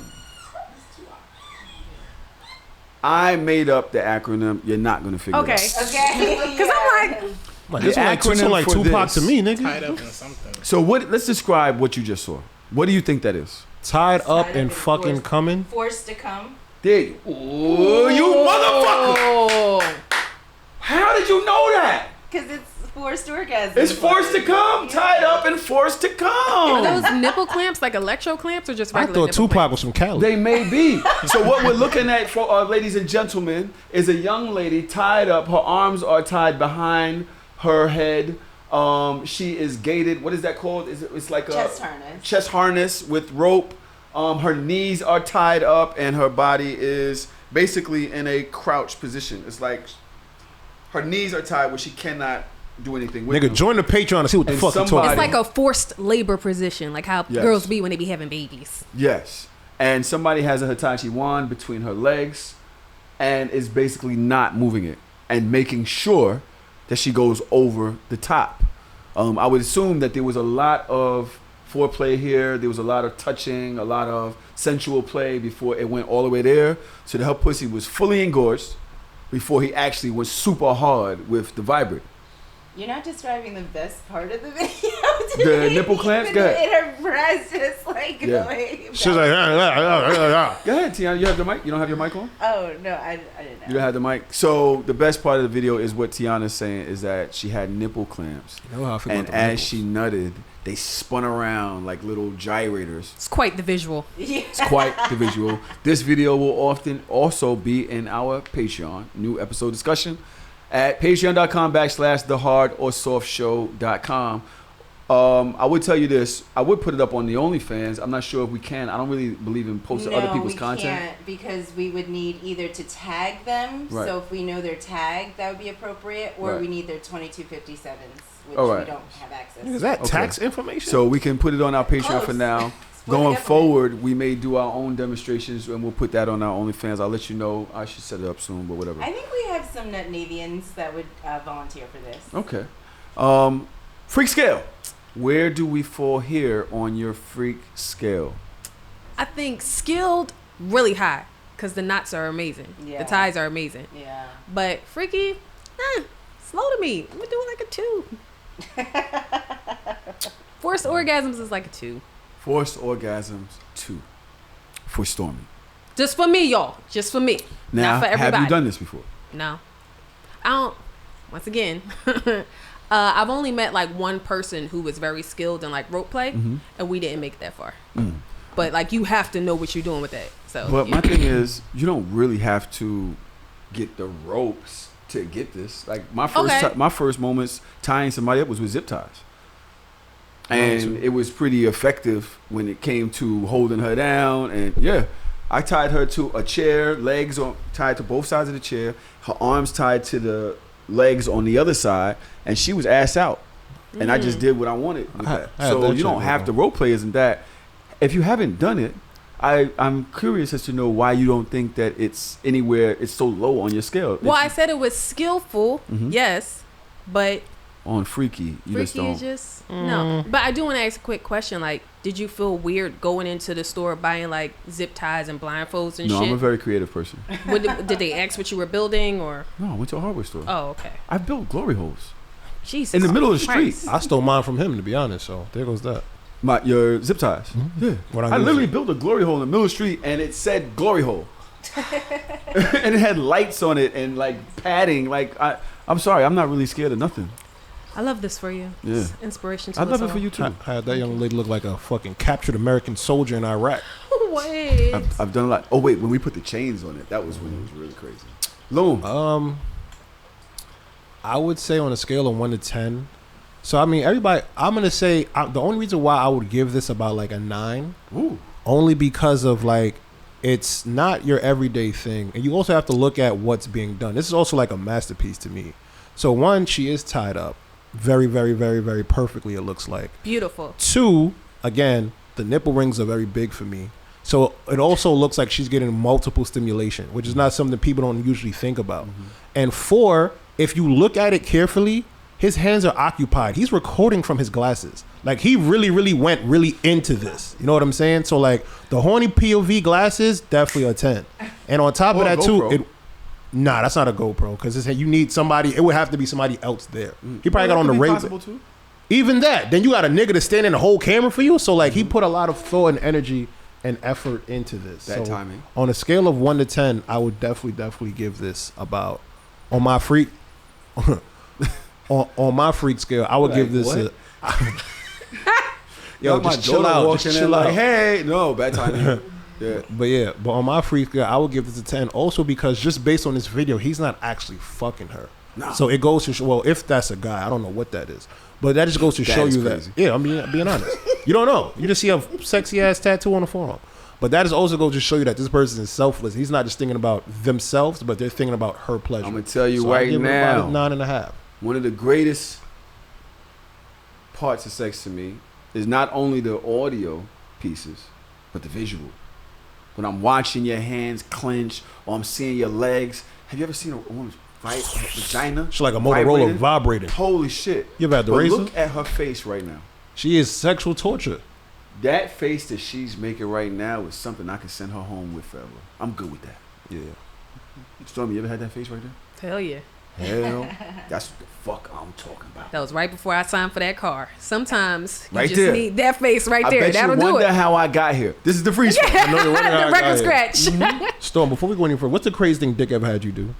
I made up the acronym. You're not going to figure it out. Okay. Because I'm like, This one acronym like for Tupac this. to me, nigga. Tied up in something. So let's describe what you just saw. What do you think that is? Tied up Tied and up fucking forced- coming. Forced to come. There you. Ooh, you motherfucker! oh, How did you know that? Because it's forced orgasm. It's forced to come, tied up and forced to are come. those nipple clamps like electro clamps or just I regular thought nipple Tupac was from Cali. They may be. So what we're looking at, for our ladies and gentlemen, is a young lady tied up. Her arms are tied behind her head. She is gated. What is that called? It's like Chest a harness. chest harness with rope. Her knees are tied up and her body is basically in a crouch position. It's like her knees are tied where she cannot do anything with Nigga, them. join the Patreon and see what the And fuck you somebody- talking It's like a forced labor position, like how Yes. girls be when they be having babies. Yes. And somebody has a Hitachi wand between her legs and is basically not moving it and making sure that she goes over the top. I would assume that there was a lot of foreplay here. There was a lot of touching, a lot of sensual play before it went all the way there. So that her pussy was fully engorged before he actually went super hard with the vibrator. You're not describing the best part of the video. The nipple clamps? Go ahead. And her breast just like Yeah. going. She's like, Go ahead, Tiana. You have the mic? You don't have your mic on? Oh, no, I didn't know. You don't have the mic. So the best part of the video is what Tiana's saying is that she had nipple clamps. You know how I feel And about the as nipples. she nutted, they spun around like little gyrators. It's quite the visual. Yeah. It's quite the visual. This video will often also be in our Patreon, new episode discussion at patreon.com/thehardorsoft.com. I would tell you this. I would put it up on the OnlyFans. I'm not sure if we can. I don't really believe in posting other people's content. No, we can't because we would need either to tag them. Right. So if we know their tag, that would be appropriate. Or Right. we need their 2257s, which All right. we don't have access Is to. that Okay. tax information? So we can put it on our Patreon for Close. now. Split Going it up. forward, we may do our own demonstrations and we'll put that on our OnlyFans. I'll let you know. I should set it up soon, but whatever. I think we have some nut Navians that would volunteer for this. Okay. Freak scale. Where do we fall here on your freak scale? I think skilled really high because the knots are amazing. Yeah. The ties are amazing. Yeah. But freaky, slow to me. I'm gonna do like a 2. Forced orgasms is like a 2. Forced orgasms 2 for Stormy. Just for me, y'all. Just for me. Now, Not for everybody. have you done this before? No. I don't. Once again, I've only met like one person who was very skilled in like rope play, Mm-hmm. and we didn't make it that far. But like you have to know what you're doing with that. So. But yeah. my thing is, you don't really have to get the ropes to get this. Like my first, Okay. my first moments tying somebody up was with zip ties, and it was pretty effective when it came to holding her down. And yeah, I tied her to a chair, legs on tied to both sides of the chair, her arms tied to the legs on the other side, and she was ass out. And I just did what I wanted with I that. had So that you don't shit, have bro. to role play isn't that. If you haven't done it, I'm curious as to know why you don't think that it's anywhere. It's so low on your scale. Well, I It's said it was skillful, Mhm. yes, but on freaky. You just freaky don't. is just no. But I do want to ask a quick question. Like, did you feel weird going into the store buying like zip ties and blindfolds and No, shit? I'm a very creative person. Did they ask what you were building or? No, I went to a hardware store. Oh, okay. I built glory holes Jesus. in the middle of the street. Christ. I stole mine from him, to be honest. So there goes that. Your zip ties. Yeah. What I use literally it. built a glory hole in the middle of the street, and it said glory hole, and it had lights on it and like padding. Like I'm sorry, I'm not really scared of nothing. I love this for you. Yeah. It's inspiration to I us love it all. for you too. I had that young lady look like a fucking captured American soldier in Iraq. Wait. I've done a lot. Oh wait, when we put the chains on it, that was when it was really crazy. Loon. I would say on a scale of 1 to 10. So I mean, everybody. I'm gonna say the only reason why I would give this about like a 9, Ooh. only because of like it's not your everyday thing. And you also have to look at what's being done. This is also like a masterpiece to me. So one, she is tied up very, very, very, very perfectly, it looks like. Beautiful. Two, again, the nipple rings are very big for me. So it also looks like she's getting multiple stimulation, which is not something people don't usually think about. And four, if you look at it carefully, his hands are occupied. He's recording from his glasses. Like, he really, really went really into this. You know what I'm saying? So, like, the horny POV glasses, definitely a 10. And on top of that, too, nah, that's not a GoPro. Because you need somebody, it would have to be somebody else there. He probably got on the radio. Even that. Then you got a nigga to stand in the whole camera for you. So, like, he put a lot of thought and energy and effort into this. That timing. On a scale of 1 to 10, I would definitely give this about, on my freak... on my freak scale, I would give this a... Yo, just chill out. Just chill out. Like, hey, no, bad timing. Yeah. But on my freak scale, I would give this a 10. Also because just based on this video, he's not actually fucking her. No. So it goes to show, well, if that's a guy, I don't know what that is. But that just goes to show you crazy. that. Yeah, I'm being honest. You don't know. You just see a sexy ass tattoo on the forearm. But that is also going to show you that this person is selfless. He's not just thinking about themselves, but they're thinking about her pleasure. I'm going to tell you so right now. 9.5. One of the greatest parts of sex to me is not only the audio pieces, but the visual. When I'm watching your hands clench or I'm seeing your legs. Have you ever seen a woman's vagina? She's like a Motorola vibrating. Holy shit. You ever had the razor? Look at her face right now. She is sexual torture. That face that she's making right now is something I can send her home with forever. I'm good with that. Yeah. Stormy, you ever had that face right there? Hell yeah. Hell, that's what the fuck I'm talking about. That was right before I signed for that car. Sometimes you right just there. need that face right there. That'll you do wonder it. how I got here. This is the free spot. I know you're wondering how I The got record here. scratch. Storm, before we go any further, what's the craziest thing Dick ever had you do?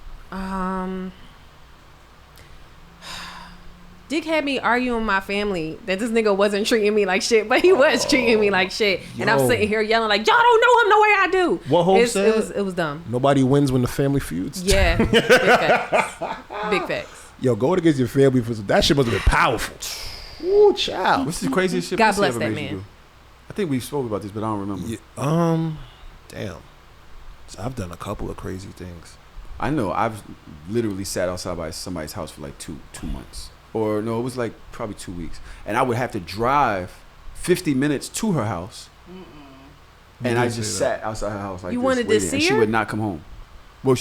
Dick had me arguing with my family that this nigga wasn't treating me like shit, but he was treating me like shit. And I'm sitting here yelling like, y'all don't know him the way I do. What Hope said? It was dumb. Nobody wins when the family feuds. Yeah. Big facts. Big facts. Yo, going against your family, for that shit must have been powerful. Ooh, child. What's the craziest shit God pussy bless ever that made you man. do? I think we spoke about this, but I don't remember. Yeah, damn. So I've done a couple of crazy things. I know. I've literally sat outside by somebody's house for like two months. Or no, it was like probably 2 weeks. And I would have to drive 50 minutes to her house. And I just sat outside her house like You this, wanted to waiting, see and she her? would not come home. Well,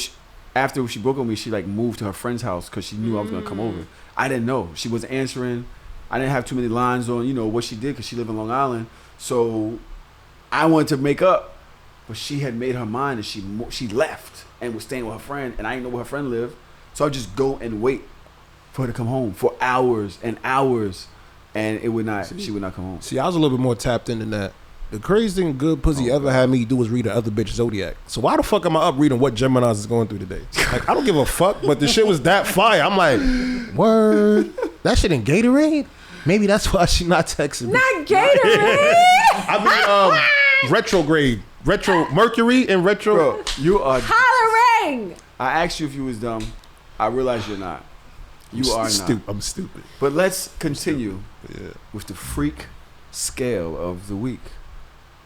after she broke up with me, she like moved to her friend's house because she knew I was going to come over. I didn't know. She wasn't answering. I didn't have too many lines on, what she did because she lived in Long Island. So I wanted to make up. But she had made her mind and she left and was staying with her friend. And I didn't know where her friend lived. So I would just go and wait for her to come home for hours and hours. And she would not come home. See, I was a little bit more tapped in than that. The craziest thing good pussy ever had me do was read the other bitch Zodiac. So why the fuck am I up reading what Geminis is going through today? Like, I don't give a fuck, but the shit was that fire. I'm like, word. That shit in Gatorade? Maybe that's why she not texting me. Not Gatorade. I mean, retrograde. Retro Mercury and retro. Bro, you are... Hollering. I asked you if you was dumb. I realize you're not. You are not. I'm stupid. But let's continue Yeah. with the freak scale of the week.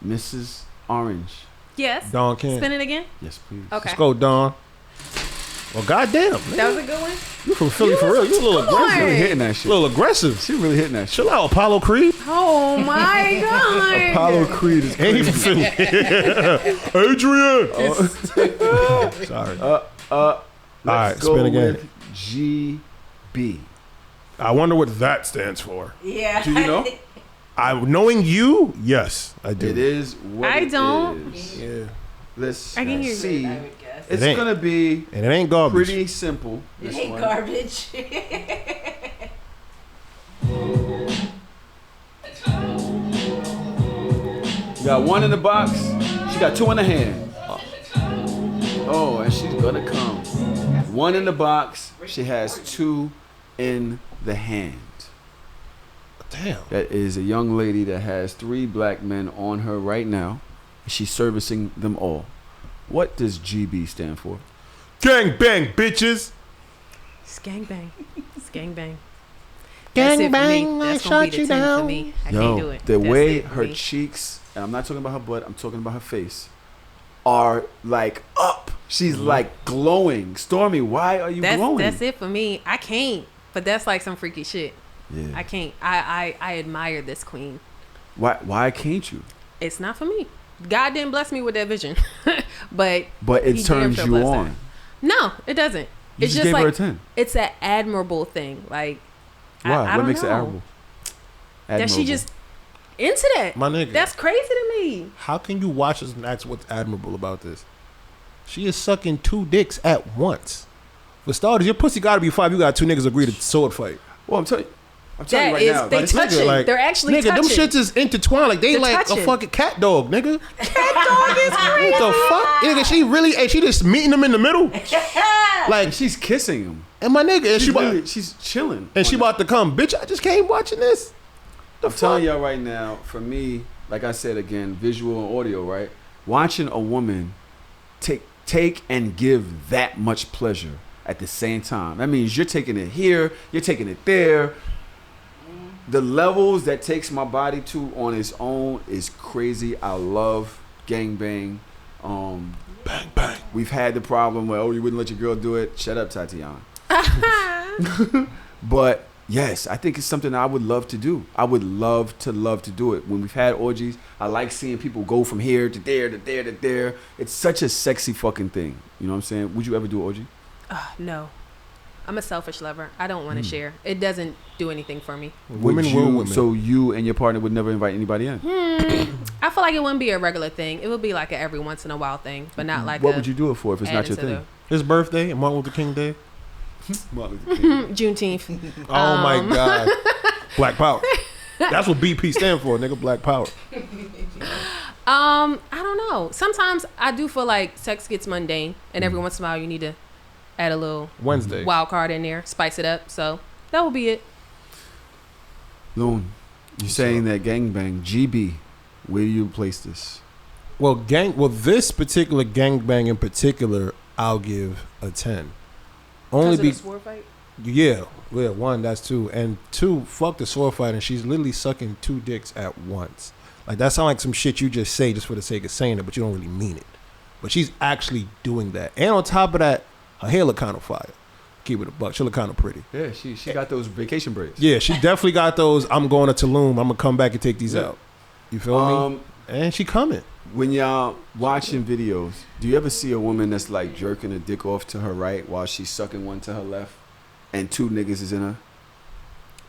Mrs. Orange. Yes. Dawn King. Spin it again. Yes, please. Okay. Let's go, Dawn. Well, goddamn. Man. That was a good one. You from Philly for real. You a little Come on. aggressive. Really hitting that A shit. little aggressive. She really hitting that shit. Chill out, Apollo Creed. Oh my god. Apollo Creed is Ain't he crazy. from Philly? Adrian. Sorry. All right, Let's go spin again. with GB. I wonder what that stands for. Yeah. Do you know? Knowing you, yes, I do. It is what I it don't. is. Yeah. Let's I can hear you. see. I would guess. It's It ain't. gonna be And it ain't garbage. pretty simple. It This ain't one. garbage. You got one in the box. She got two in the hand. Oh, and she's gonna come. One in the box. She has two in the hand. Damn. That is a young lady that has 3 black men on her right now. She's servicing them all. What does GB stand for? Gang bang, bitches. Skang bang. Skang bang. Gang bang, I That's gonna shot be you the 10 down. for me. I can't do Yo, it. the That's way it for her me. cheeks, and I'm not talking about her butt, I'm talking about her face, are like up. She's like glowing. Stormy, why are you glowing? That's it for me. I can't. But that's like some freaky shit. Yeah. I can't. I admire this queen. Why can't you? It's not for me. God didn't bless me with that vision. but it he turns damn sure you blessed on. her. No, it doesn't. You It's just gave like her a 10. it's an admirable thing. Like Why? I What don't makes it know. admirable? That she just into that. My nigga. That's crazy to me. How can you watch this and ask what's admirable about this? She is sucking 2 dicks at once. For starters, your pussy gotta be 5. You got 2 niggas agree to sword fight. Well, I'm telling you That right is, now. they like, touching. like, They're actually nigga, touching. them shits is intertwined. Like they They're like touching. a fucking cat dog, nigga. Cat dog is crazy. What the fuck? Nigga, she really, and she just meeting them in the middle. Like, she's kissing him. and my nigga, and She's chilling. and she about to come. Bitch, I just came watching this. I'm telling y'all right now, for me, like I said again, visual and audio, right? Watching a woman take and give that much pleasure at the same time. That means you're taking it here, you're taking it there. The levels that takes my body to on its own is crazy. I love gangbang. Bang, bang. We've had the problem where, oh, you wouldn't let your girl do it. Shut up, Tatiana. But yes, I think it's something I would love to do. I would love to do it. When we've had orgies, I like seeing people go from here to there to there to there. It's such a sexy fucking thing. You know what I'm saying? Would you ever do an orgy? No. I'm a selfish lover. I don't want to share. It doesn't do anything for me. Women Would will you, women. So you and your partner would never invite anybody in? I feel like it wouldn't be a regular thing. It would be like a every once in a while thing, but not like What would you do it for if it's not add your into thing? His birthday and Martin Luther King Day. Martin Luther King. Juneteenth. Oh my God. Black Power. That's what BP stand for, nigga. Black Power. I don't know. Sometimes I do feel like sex gets mundane, and every once in a while you need to add a little Wednesday. wild card in there, spice it up. So that will be it. Loon, you're saying that gangbang, GB, where do you place this? Well, this particular gangbang in particular, I'll give a 10. Only Because of the be sword fight? yeah, 1, that's 2, and 2, fuck the sword fight, and she's literally sucking 2 dicks at once. Like that sounds like some shit you just say just for the sake of saying it, but you don't really mean it. But she's actually doing that, and on top of that, her hair look kind of fire. Keep it a buck. She look kind of pretty. Yeah, she got those vacation braids. Yeah, she definitely got those. I'm going to Tulum. I'm gonna come back and take these out. You feel me? And she coming. When y'all watching videos, do you ever see a woman that's like jerking a dick off to her right while she's sucking one to her left, and 2 niggas is in her?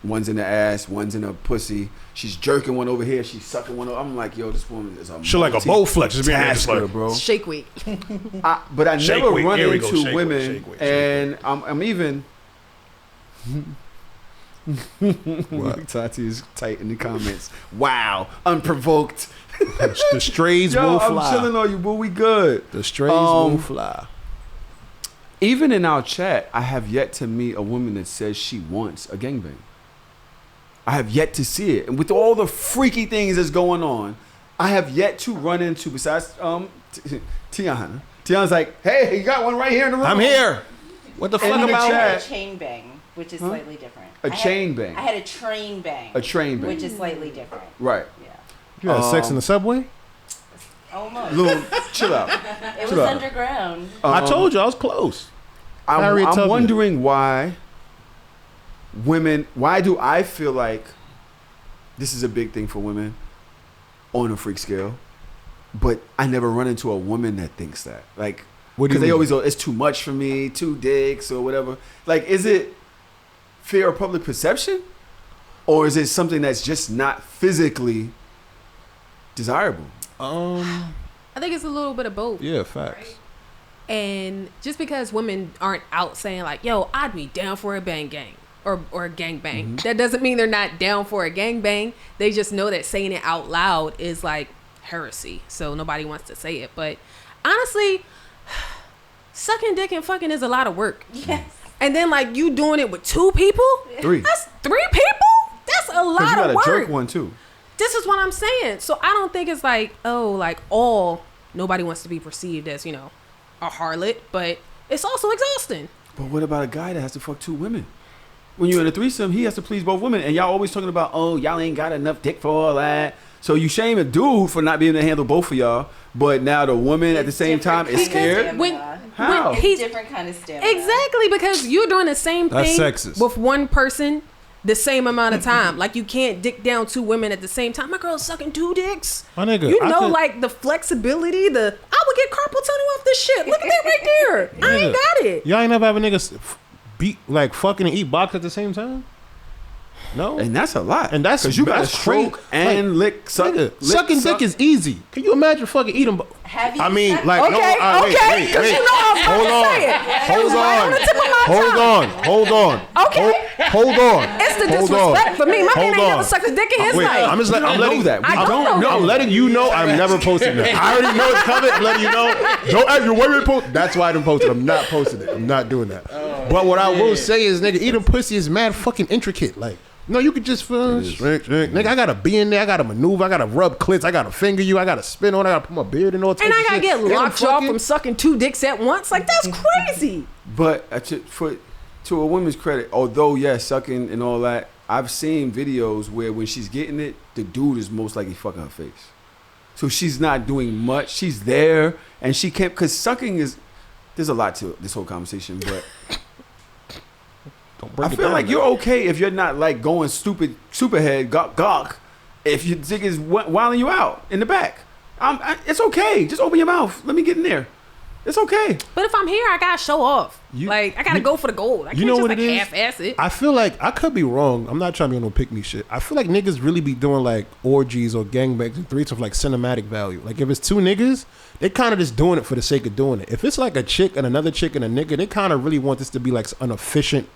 One's in the ass, one's in her pussy. She's jerking one over here, she's sucking one over. I'm like, yo, this woman is a She like a Bowflex. Just being there, just like, bro. Shake weight. But I Shake never weight. run Here we go. into Shake women, weight, shake weight, and I'm even. What? Tati is tight in the comments. Wow, unprovoked. The strays Yo, will I'm fly. chilling on you, boo. We good. The strays will fly. Even in our chat, I have yet to meet a woman that says she wants a gangbang. I have yet to see it. And with all the freaky things that's going on, I have yet to run into, besides Tiana. Tiana's like, hey, you got one right here in the room. I'm here. What the And fuck in the about chat- I had a chain bang, which is slightly different. A chain bang. I had a train bang. A train bang. Which is slightly different. Right. Yeah. You had sex in the subway? Almost. Loon, chill out. It was chill out. underground. I told you I was close. I'm Harriet Tubman. wondering why do I feel like this is a big thing for women on a freak scale, but I never run into a woman that thinks that. Like, What do you because they mean? always go, it's too much for me, 2 dicks or whatever. Like, is it fear of public perception? Or is it something that's just not physically desirable? I think it's a little bit of both. Yeah, facts. And just because women aren't out saying like, yo, I'd be down for a bang gang or a gang bang, that doesn't mean they're not down for a gang bang. They just know that saying it out loud is like heresy. So nobody wants to say it. But honestly, sucking dick and fucking is a lot of work. Yes. And then like you doing it with 2 people? 3. That's 3 people? That's a Because lot you got of to jerk work. one too. This is what I'm saying. So I don't think it's like, oh, like nobody wants to be perceived as, you know, a harlot, but it's also exhausting. But what about a guy that has to fuck 2 women? when you're in a threesome, he has to please both women, and y'all always talking about, oh, y'all ain't got enough dick for all that. So you shame a dude for not being able to handle both of y'all, but now the woman at the same time is scared. How? It's different kind of stamina. Exactly, because you're doing the same That's thing sexist. with one person the same amount of time. Like, you can't dick down 2 women at the same time. My girl's sucking 2 dicks. My nigga, You I know, could- like, the flexibility, I would get carpal tunnel off this shit. Look at that right there. I ain't got it. Y'all ain't never have a nigga beat, like, fucking and eat box at the same time? No. And that's a lot. And that's because you got to that's stroke crazy. and lick, suck. Nigga, sucking dick is easy. Can you imagine fucking eating? Have you I mean, sucked- like, no, Okay, okay, wait, 'cause wait. you know I was about Hold to on, say it. hold Right on the tip of my hold tongue. on, hold on. Okay. Hold on. It's the Hold disrespect on. for me. My man Hold ain't on. never sucked a dick in his Wait, life. I'm just letting, I'm don't letting know that. We I don't know that. I'm letting you know I'm never posting that. I already know it's coming. I'm letting you know. Don't ask you where we post. That's why I didn't post it. I'm not posting it. I'm not doing that. But what I will say is, nigga, eating pussy is mad fucking intricate. Like, no, you could just nigga, I gotta be in there. I gotta maneuver. I gotta rub clits. I gotta finger you. I gotta spin on. I gotta put my beard in all types And I of gotta shit. get And I'm locked jaw fucking- from sucking 2 dicks at once. Like, that's crazy. But to a woman's credit, although yes, sucking and all that, I've seen videos where when she's getting it, the dude is most likely fucking her face. So she's not doing much. She's there, and she can't, because sucking is. There's a lot to this whole conversation, but Don't break I it feel down, like man. you're okay if you're not like going superhead gawk. If your dick is wilding you out in the back, it's okay. Just open your mouth. Let me get in there. It's okay. But if I'm here, I gotta show off. I gotta go for the gold. I can't know just what like it is? half-ass it. I feel like I could be wrong. I'm not trying to be on no pick me shit. I feel like niggas really be doing like orgies or gangbangs and threes of like cinematic value. Like if it's 2 niggas, they kind of just doing it for the sake of doing it. If it's like a chick and another chick and a nigga, they kind of really want this to be like an efficient,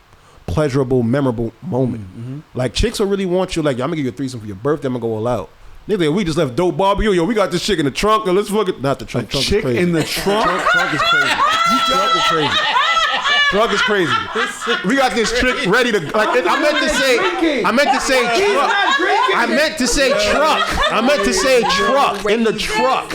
pleasurable, memorable moment. Mm-hmm. Like chicks will really want you like, yo, I'm gonna give you a threesome for your birthday. I'm gonna go all out. Nigga, we just left dope barbecue. Yo, we got this chick in the trunk. And let's fuck it. Not the trunk. Trunk Chick is crazy. in the trunk. Trunk is crazy. Trunk is crazy. Trunk is crazy. We got this chick ready to like. I meant to say truck. I meant to say truck. I meant to say truck in the truck.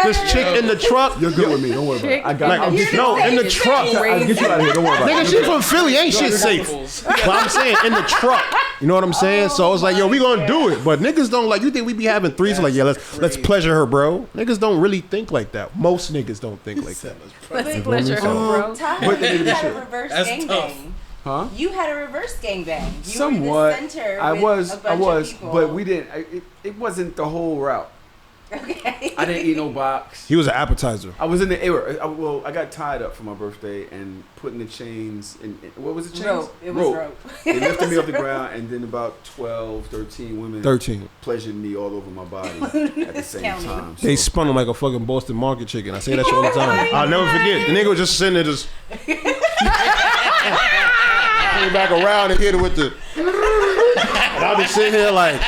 This chick in the truck. You're good with me. Don't worry about it. I got Like, no, in the truck. I'll get you out of here. Don't worry about Nigga, it. she from Philly. Ain't shit safe. But I'm saying in the truck. You know what I'm saying? So I was like, yo, we gonna do it. But niggas don't like. You think we be having threes? Like, yeah, let's pleasure her, bro. Niggas don't really think like that. Most niggas don't think like that. Let's pleasure her, bro. Tahoe, you had a reverse gangbang. Huh? You had a reverse gangbang. You Somewhat. were the center I with was, a bunch of people. but we didn't. It wasn't the whole route. Okay. I didn't eat no box. He was an appetizer. I was in the air. I got tied up for my birthday and putting the chains in. What was the chains? Rope. It was rope. They lifted me off the ground, and then about 12, 13 women 13. pleasured me all over my body at the same Counting. time. They So, spun him like a fucking Boston market chicken. I say that shit all the time. I'll never forget. The nigga was just sitting there just came back around and hit it with the and I'll be sitting here like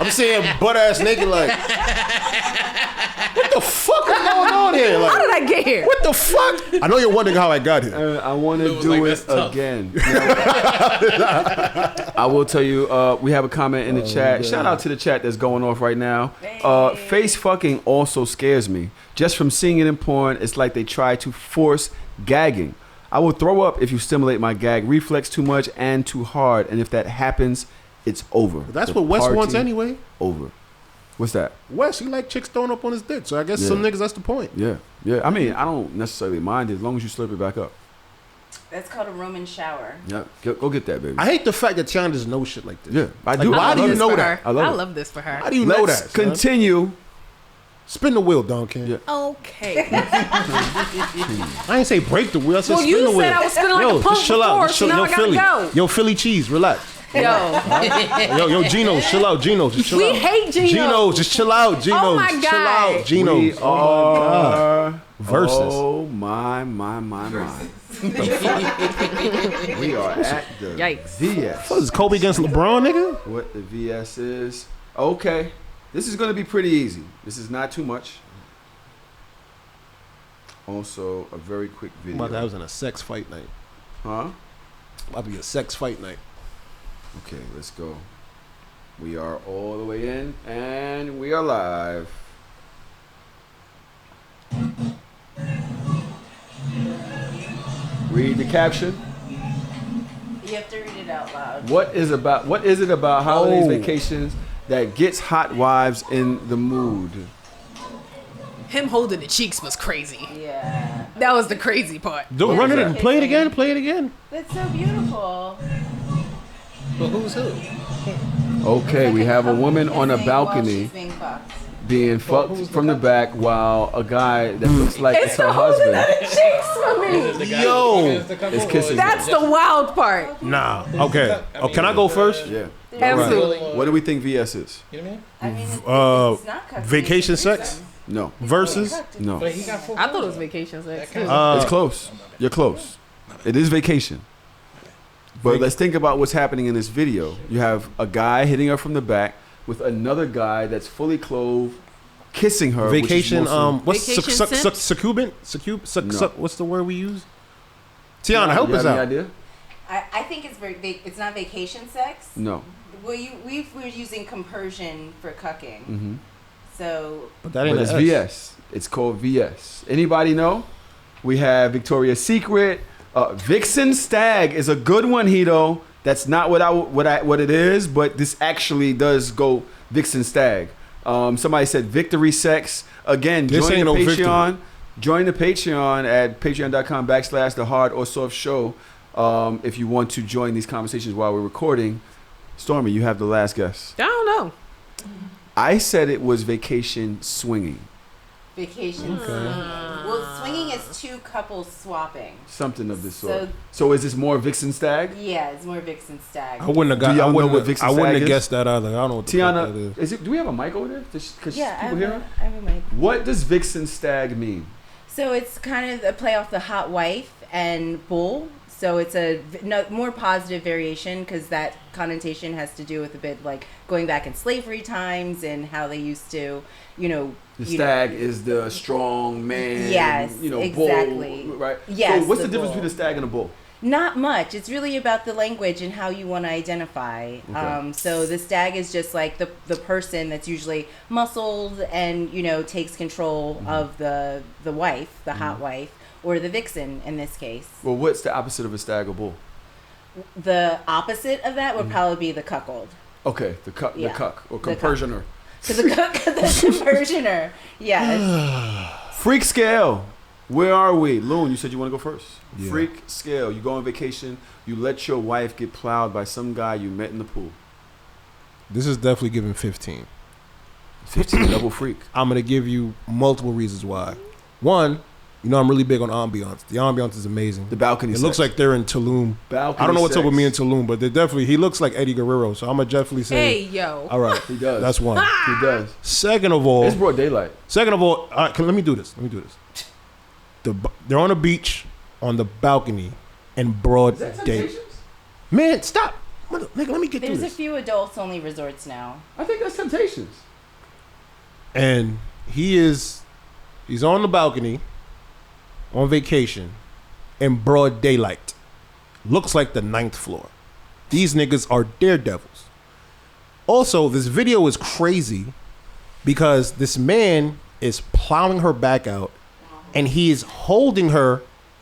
I'm sitting here butt ass naked like what the fuck is going on here? Like How did I get here? what the fuck? I know you're wondering how I got here. I want to was do like, it that's tough. again. I will tell you, we have a comment in the chat. Shout out to the chat that's going off right now. Face fucking also scares me. Just from seeing it in porn, it's like they try to force gagging. I will throw up if you stimulate my gag reflex too much and too hard. And if that happens, it's over. That's The what Wes wants party anyway. Over. What's that? Wes, he like chicks throwing up on his dick. So I guess some niggas that's the point. Yeah. Yeah. I mean, I don't necessarily mind it as long as you slurp it back up. That's called a Roman shower. Yeah. Go get that, baby. I hate the fact that Tiana just knows shit like this. Yeah. I Like, do. why I do love you this know for that? her. I love I it. love this for her. How do you know Let's that? son? continue. Spin the wheel, Don King. Yeah. Okay. I ain't say break the wheel. I said Well, spin you the wheel. said I was spinning like a Yo, pump just chill out. before, Just so chill. now Yo, I gotta Philly. go. Yo, Philly cheese. Relax. Yo. Yo, Gino, chill out. Gino, just chill We out. hate Gino. Gino, just chill out. Gino, Oh my just chill God. out. Gino. We Oh my God. are Versus. Oh my. We are at the Yikes. VS. What is Kobe against LeBron, nigga? What the VS is? Okay, this is gonna be pretty easy. This is not too much. Also, a very quick video. That was in a sex fight night. Huh? About to be a sex fight night. Okay, let's go. We are all the way in, and we are live. Read the caption. You have to read it out loud. What is it about holidays, Oh. vacations that gets hot wives in the mood? Him holding the cheeks was crazy. Yeah. That was the crazy part. Don't run it and play it again. Play it again. That's so beautiful. But who's who? Okay, we have a woman on a Kissing while balcony she's being fucked. being fucked from the back while a guy that looks like it's her the holding husband of the cheeks for me. Yo. is kissing her. That's the wild part. Nah. Okay. Oh, can I go first? Yeah. Absolutely. What do we think VS is? You know what I mean, it's not cucking, Vacation it's sex? threesome. No. Versus. No. I mean? But he got full I thought it was vacation sex too. It's close. You're close. It is vacation. But let's think about what's happening in this video. You have a guy hitting her from the back with another guy that's fully clothed, kissing her. which is Vacation. mostly- What's Vacation succubant? No. What's the word we use? Tiana, help You us have any out. idea? I think it's not vacation sex. No. We're using compersion for cucking. Mm-hmm. So But that ain't But it's an S. VS. It's called VS. Anybody know? We have Victoria's Secret. Vixen Stag is a good one, Hito. That's not what it is, but this actually does go Vixen Stag. Somebody said Victory Sex. Again, This join ain't the no victory. Patreon. Join the Patreon at patreon.com/the hard or soft show. If you want to join these conversations while we're recording. Stormy, you have the last guess. I don't know. I said it was vacation swinging. vacation swinging. Well, swinging is two couples swapping. Something of this So- sort. So is this more Vixen Stag? Yeah, it's more Vixen Stag. I wouldn't have Do got. y'all I know wouldn't what have, Vixen I wouldn't Stag have is? guessed that either. I don't know what the fuck that Tiana, is. do we have a mic over there? Because Yeah, I people hear her? have a mic. What does Vixen Stag mean? So it's kind of a play off the hot wife and bull. So it's a more positive variation because that connotation has to do with a bit like going back in slavery times and how they used to, The stag is the strong man. Yes, exactly. Bull, right? Yes, So what's the the difference bull. between a stag and a bull? Not much. It's really about the language and how you want to identify. Okay. So the stag is just like the person that's usually muscled and takes control of the wife, the hot wife, or the vixen in this case. Well, what's the opposite of a stag or bull? The opposite of that would probably be the cuckold. Okay, the cuck or The cuck. compersioner. So the conversioner. Yes. Freak scale. Where are we? Loon, you said you want to go first. Yeah. Freak scale. You go on vacation. You let your wife get plowed by some guy you met in the pool. This is definitely giving 15. 15 double freak. I'm gonna give you multiple reasons why. One, I'm really big on ambiance. The ambiance is amazing. The balcony. It looks sex. like they're in Tulum. balcony. I don't know what's up with sex. me in Tulum, but he looks like Eddie Guerrero, so I'm gonna definitely say. Hey, yo. All right, He does. that's one. He does. Second of all, It's broad daylight. all right, let me do this. They're on a beach on the balcony in broad day. Man, stop. Nigga, let me get through There's a this. few adults-only resorts now. I think that's Temptations. And he's on the balcony on vacation in broad daylight. Looks like the 9th floor. These niggas are daredevils. Also, this video is crazy because this man is plowing her back out and he is holding her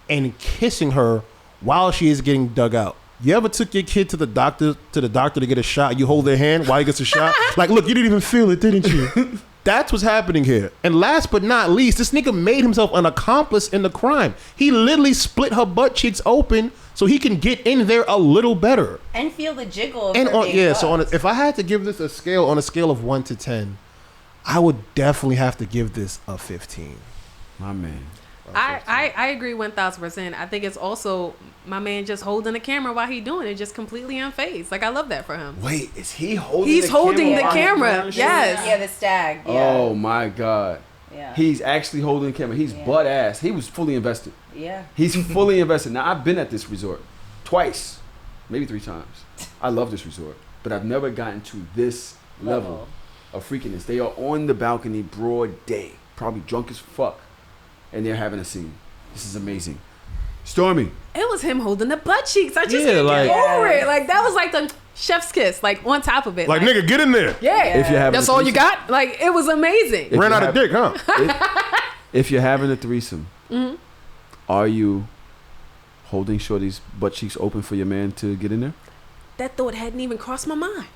and kissing her while she is getting dug out. You ever took your kid to the doctor to get a shot? You hold their hand while he gets a shot? Like, look, you didn't even feel it, didn't you? That's what's happening here. And last but not least, this nigga made himself an accomplice in the crime. He literally split her butt cheeks open so he can get in there a little better. And feel the jiggle of And her being fucked. if I had to give this a scale of 1 to 10, I would definitely have to give this a 15. My man. I agree 1,000%. I think it's also my man just holding the camera while he doing it, just completely unfazed. Like, I love that for him. Wait, is he holding He's the holding camera? the while he's camera. doing shit? Yes. Yeah, the stag. Yeah. Oh my God. Yeah. He's actually holding the camera. He's Yeah. butt ass. He was fully invested. Yeah. He's fully invested. Now, I've been at this resort twice, maybe 3 times. I love this resort, but I've never gotten to this level of freakiness. They are on the balcony broad day, probably drunk as fuck, and they're having a scene. This is amazing. Stormy. It was him holding the butt cheeks. I just Yeah, can't like- get over it. Like, that was like the chef's kiss, like on top of it. Like, nigga, get in there. Yeah. If you're having That's a all you threesome- got? Like, it was amazing. If Ran you out of have- dick, huh? If you're having a threesome, are you holding shorty's butt cheeks open for your man to get in there? That thought hadn't even crossed my mind.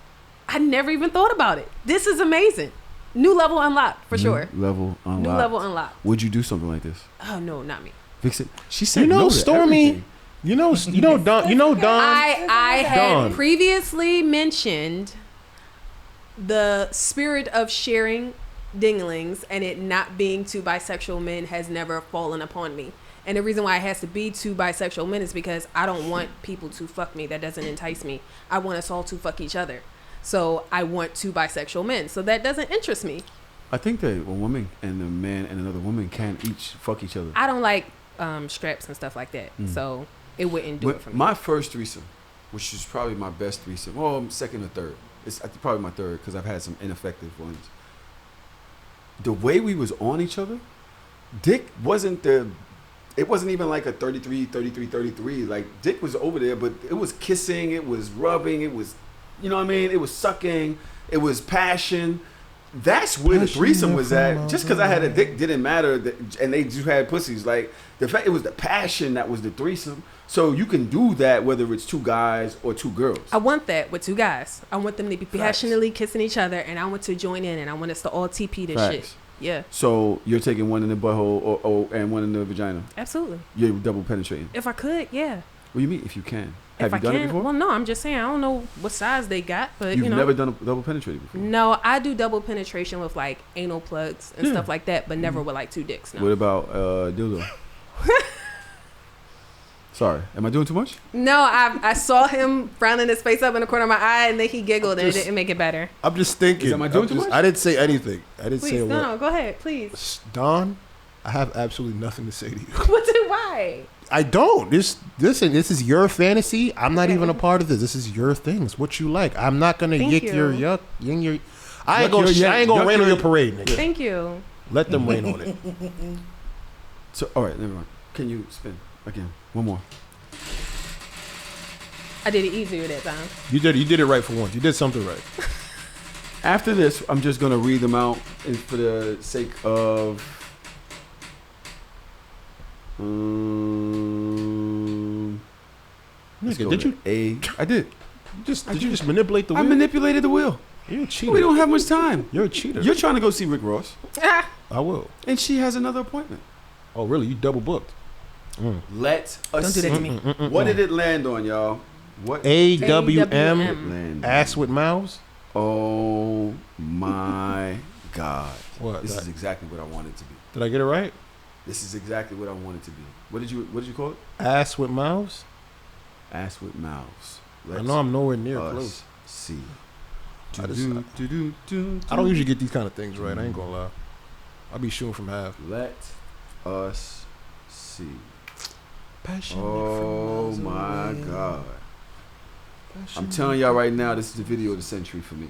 I never even thought about it. This is amazing. New level unlocked for sure. Level unlocked. New level unlocked. Would you do something like this? Oh no, not me. Vixen, she said You know, no to Stormy. everything. You know Don. You know Don. I had Dawn. previously mentioned the spirit of sharing dinglings and it not being two bisexual men has never fallen upon me. And the reason why it has to be two bisexual men is because I don't want people to fuck me. That doesn't entice me. I want us all to fuck each other. So I want two bisexual men. So that doesn't interest me. I think that a woman and a man and another woman can each fuck each other. I don't like straps and stuff like that. So it wouldn't do it for me. My first threesome, which is probably my best threesome, well, second or third. It's probably my third because I've had some ineffective ones. The way we was on each other, dick wasn't it wasn't even like a 33, 33, 33. Like, dick was over there, but it was kissing, it was rubbing, it was, you know what I mean? It was sucking, it was passion. That's where the threesome was at. Just because I had a dick didn't matter, and they just had pussies. Like, the fact it was the passion that was the threesome. So you can do that whether it's two guys or two girls. I want that with two guys. I want them to be passionately kissing each other, and I want to join in, and I want us to all TP this shit. Yeah. So you're taking one in the butthole and one in the vagina. Absolutely. You're double penetrating. If I could, yeah. What do you mean if you can? If Have you done it before? Well, no, I'm just saying I don't know what size they got, but You've you know. never done a double penetrating before? No, I do double penetration with like anal plugs and stuff like that, but never with like two dicks. No. What about dildo? Sorry, am I doing too much? No, I saw him frowning his face up in the corner of my eye, and then he giggled, and it didn't make it better. I'm just thinking. Am I doing too much? I didn't say anything. I didn't say Please, a word. no, go ahead, please. Don, I have absolutely nothing to say to you. Why? I don't. Listen, this is your fantasy. I'm not even a part of this. This is your thing. It's what you like. I'm not gonna Thank yick you. your yuck. Yin your. I ain't gonna rain on your parade, nigga. Thank you. Let them rain on it. So, all right, never mind. Can you spin again? One more. I did it easier that time. You did it right for once. You did something right. After this, I'm just gonna read them out for the sake of. Nigga, did you? I did. Did you just manipulate the wheel? I manipulated the wheel. You're a cheater. We don't have much time. You're a cheater. You're trying to go see Rick Ross, I will. and she has another appointment. Oh, really? You double booked. Let us Don't do that to see. me. What did it land on, y'all? What? AWM Land. ass with mouths. Oh my God! What? This is exactly what I wanted to be. Did I get it right? This is exactly what I wanted to be. What did you call it? Ass with mouths. Ass with mouths. I know I'm nowhere near us close. see. I don't usually get these kind of things right. I ain't gonna lie. I'll be shooting from half. Let us see. Passionate Oh from my miles away. God! I'm telling y'all right now, this is the video of the century for me.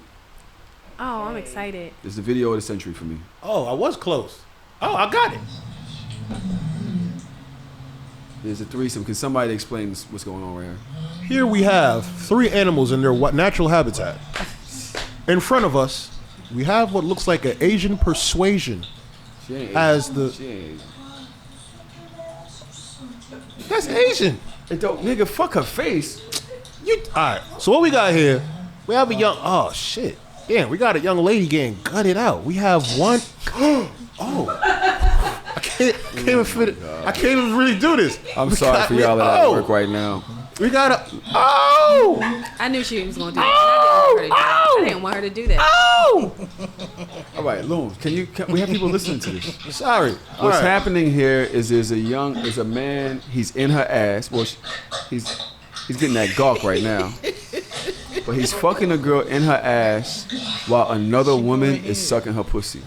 Oh, I'm excited. This is the video of the century for me. Oh, I was close. Oh, I got it. There's a threesome. Can somebody explain what's going on right here? Here we have three animals in their natural habitat. In front of us, we have what looks like an Asian persuasion. She ain't As Asian. the- She ain't Asian. That's Asian. It don't, nigga, fuck her face. All right. So what we got here? We have a young. Oh shit. Damn, we got a young lady getting gutted out. We have one. Oh. I can't even fit it. I can't even really do this. I'm sorry for y'all that at work right now. We got a. Oh. I knew she was gonna do that. I didn't want her to do that. Oh. All right, Loon, we have people listening to this. Sorry. What's happening here is there's a man, he's in her ass. Well, he's getting that gawk right now. But he's fucking a girl in her ass while another woman is sucking her pussy.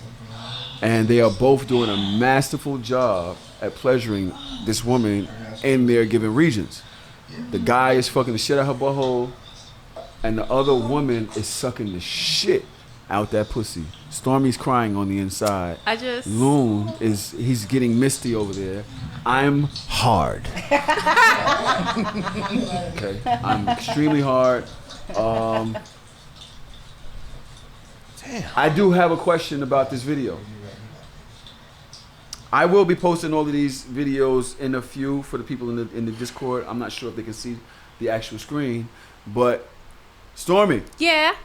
And they are both doing a masterful job at pleasuring this woman in their given regions. The guy is fucking the shit out of her butthole, and the other woman is sucking the shit out that pussy. Stormy's crying on the inside. Loon he's getting misty over there. I'm hard. Okay, I'm extremely hard. Damn. I do have a question about this video. I will be posting all of these videos in a few for the people in the Discord. I'm not sure if they can see the actual screen, but Stormy. Yeah.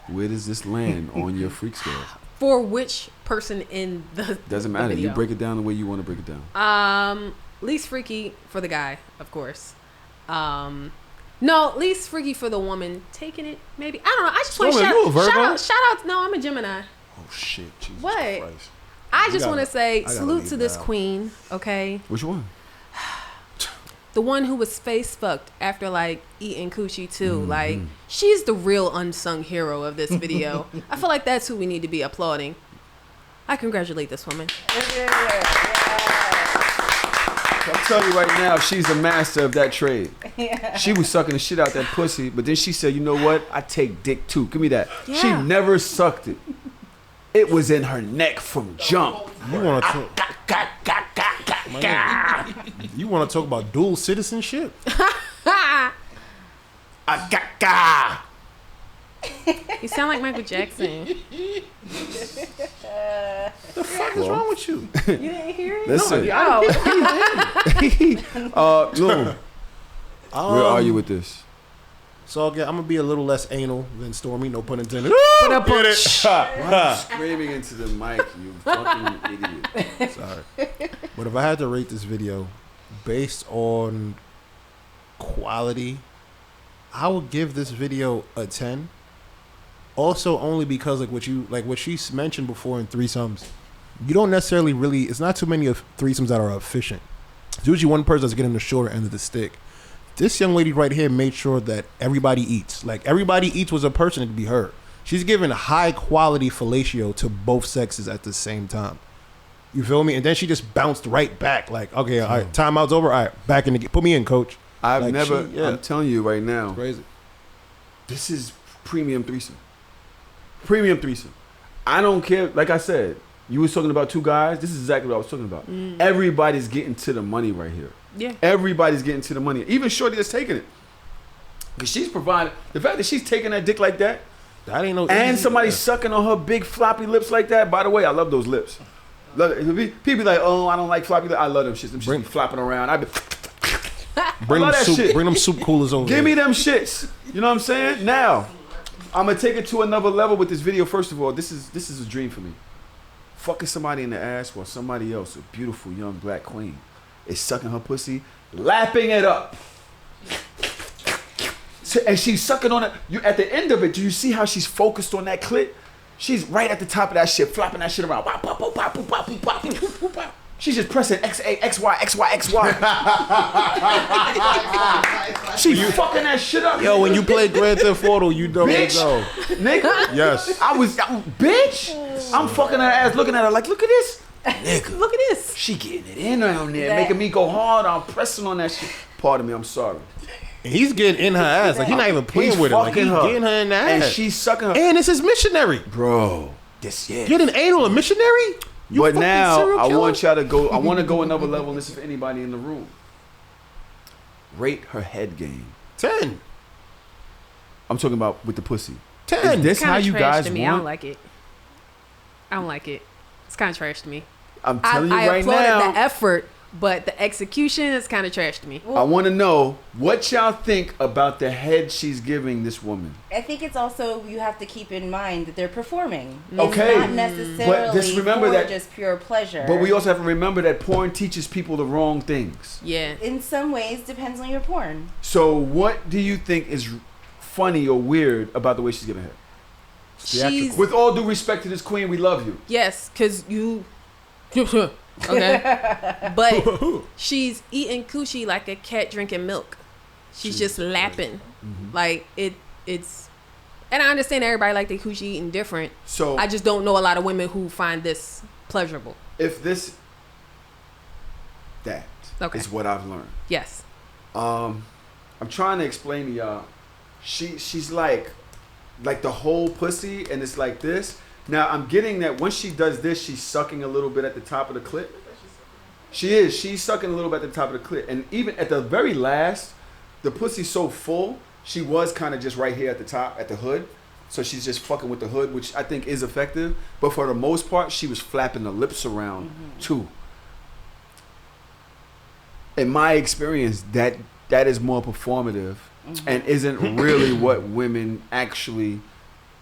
Where does this land on your freak scale? For which person in the Doesn't the matter. You video? break it down the way you want to break it down. Least freaky for the guy, of course. No, least freaky for the woman. Taking it, maybe. I don't know. I just want to Stormy, you a Virgo? shout out. No, I'm a Gemini. Oh shit! Jesus What? Christ. I You just want to gotta- say gotta salute leave to this now. queen. Okay, Which one? the one who was face fucked after like eating coochie too. Like she's the real unsung hero of this video. I feel like that's who we need to be applauding. I congratulate this woman. I'm telling you right now, she's the master of that trade. She was sucking the shit out that pussy, but then she said, "You know what? I take dick too. Give me that." She Yeah. never sucked it. It was in her neck from jump. You want to talk? You want to talk about dual citizenship? You sound like Michael Jackson. The fuck is wrong with you? You didn't hear it? Listen, Oh, Loon, where are you with this? So again, I'm gonna be a little less anal than Stormy. No pun intended. Put Get it? Screaming into the mic, you fucking idiot. Sorry. But if I had to rate this video based on quality, I would give this video a 10. Also, only because like what she mentioned before in threesomes, you don't necessarily really. It's not too many of threesomes that are efficient. It's usually one person that's getting the shorter end of the stick. This young lady right here made sure that everybody eats. Like everybody eats was a person to be her. She's giving high quality fellatio to both sexes at the same time. You feel me? And then she just bounced right back. Like, okay, all right, timeout's over. All right, back in the put me in, coach. I've Like, never. she- yeah. I'm telling you right now, Crazy. this is premium threesome. Premium threesome. I don't care. Like I said, you was talking about two guys. This is exactly what I was talking about. Everybody's getting to the money right here. yeah. Everybody's getting to the money. Even Shorty that's taking it. Because she's providing. The fact that she's taking that dick like that, That ain't no. and easy- somebody's sucking on her big floppy lips like that. By the way, I love those lips. People be like, "Oh, I don't like floppy lips." I love them shits. Them shits be flopping around. I be Bring love them that soup. shit. Bring them soup coolers over. Give me here. them shits. You know what I'm saying? Now, I'm gonna take it to another level with this video. First of all, this is a dream for me. Fucking somebody in the ass while somebody else, a beautiful young black queen, is sucking her pussy, lapping it up. And she's sucking on it. You at the end of it, do you see how she's focused on that clit? She's right at the top of that shit, flopping that shit around. She's just pressing XA, XY, XY, XY. She fucking that shit up. Yo, when you play Grand Theft Auto, you don't Bitch. know. Nigga. Yes. Bitch. I'm fucking her ass, looking at her like, look at this. Nigga. Look at this. She getting it in down there, making me go hard. I'm pressing on that shit. Pardon me, I'm sorry. And he's getting in her ass. Like, he's not even playing He's with her. Like, he's fucking her. getting her in the ass. And she's sucking her. And this is missionary. Bro, this yeah. Getting anal a missionary? You But fucking now serial I killer? want y'all to go. I want to go another level. This is for anybody in the room. Rate her head game. 10. I'm talking about with the pussy. 10. Is this Kinda how you trash guys to want? me. I don't like it. I don't like it. It's kind of trash to me. I'm telling you I right applauded now. the effort, but the execution is kind of trash to me. I want to know what y'all think about the head she's giving this woman. I think it's also you have to keep in mind that they're performing. Okay. It's not necessarily But just remember for that- just pure pleasure. But we also have to remember that porn teaches people the wrong things. Yeah. in some ways depends on your porn. So what do you think is funny or weird about the way she's giving head? She's With all due respect to this queen, we love you. yes, cause you. Okay. But she's eating coochie like a cat drinking milk. She's just lapping. Like it's and I understand everybody like their coochie eating different. So I just don't know a lot of women who find this pleasurable. if this that Okay. is what I've learned. Yes. I'm trying to explain to y'all. She's like the whole pussy, and it's like this. Now I'm getting that when she does this, she's sucking a little bit at the top of the clit. She is. She's sucking a little bit at the top of the clit, and even at the very last, the pussy's so full. She was kind of just right here at the top, at the hood. So she's just fucking with the hood, which I think is effective. But for the most part, she was flapping the lips around too. In my experience, that that is more performative and isn't really what women actually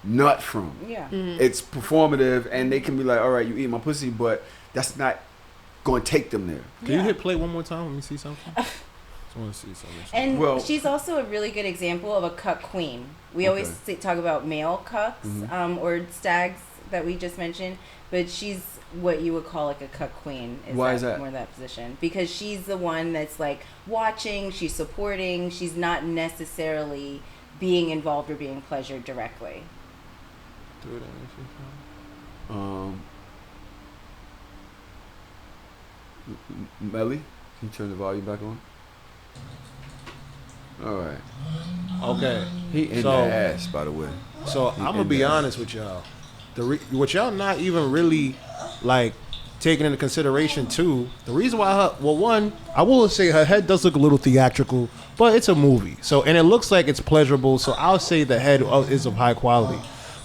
nut from. Yeah. It's performative, and they can be like, all right, you eat my pussy, but that's not going to take them there. Can you hit play one more time? Let me see something. I just want to see something. And Well- she's also a really good example of a cuck queen. We always talk about male cucks or stags that we just mentioned, but she's what you would call like a cuck queen. Why is that? More that position? Because she's the one that's like watching, she's supporting, she's not necessarily being involved or being pleasured directly. Do it. Melly, can you turn the volume back on? All right. Okay. He in So- the ass, by the way. So I'm gonna be honest with y'all. What y'all not even really like taking into consideration too. The reason why one, I will say her head does look a little theatrical, but it's a movie. So and it looks like it's pleasurable. So I'll say the head is of high quality.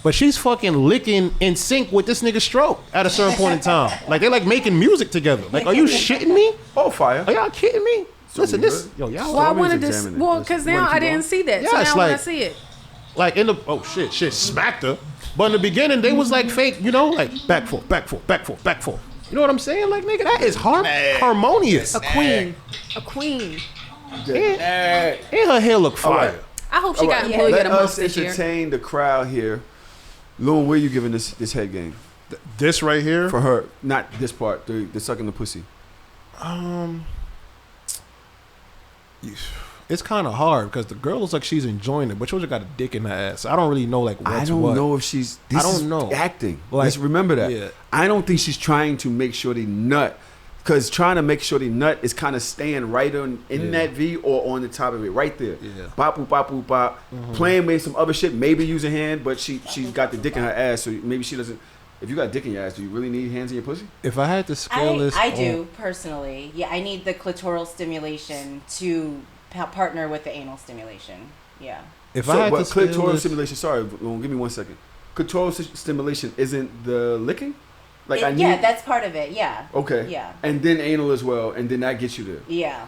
But she's fucking licking in sync with this nigga's stroke at a certain point in time. Like they're like making music together. Like, are you shitting me? Oh, fire. Are y'all kidding me? Listen, we this, good? yo, y'all. Well, I let me wanted just to. examine it. Well, Let's- because you wanna now I keep didn't going? see that. Yeah, So it's now I want like- to see it. Like in the shit smacked her. But in the beginning they was like fake, you know, like back forth. You know what I'm saying? Like nigga, that is harmonious. A queen. A queen. And her hair look fire. All right. I hope she All got right. employed Let at a month us this year. entertain the crowd here. Loon, where you giving this head game? This right here. For her, not this part, the sucking the pussy. It's kind of hard because the girl looks like she's enjoying it, but she also got a dick in her ass. I don't really know like what's I don't what. know if she's. This I don't is know. acting. Like, Let's remember that. yeah. I don't think she's trying to make sure they nut, because trying to make sure they nut is kind of staying right in that V or on the top of it, right there. Yeah. Bop boop bop boop bop. Playing with some other shit, maybe use a hand, but she's got the dick in her ass, so maybe she doesn't. If you got dick in your ass, do you really need hands in your pussy? If I had to scale this, I do personally. Yeah, I need the clitoral stimulation to partner with the anal stimulation. Yeah. If I had to scale clitoral this, stimulation. Sorry, Loon, give me 1 second. Clitoral stimulation isn't the licking. Like Yeah, that's part of it. Yeah. Okay. Yeah. And then anal as well, and then that gets you there. Yeah.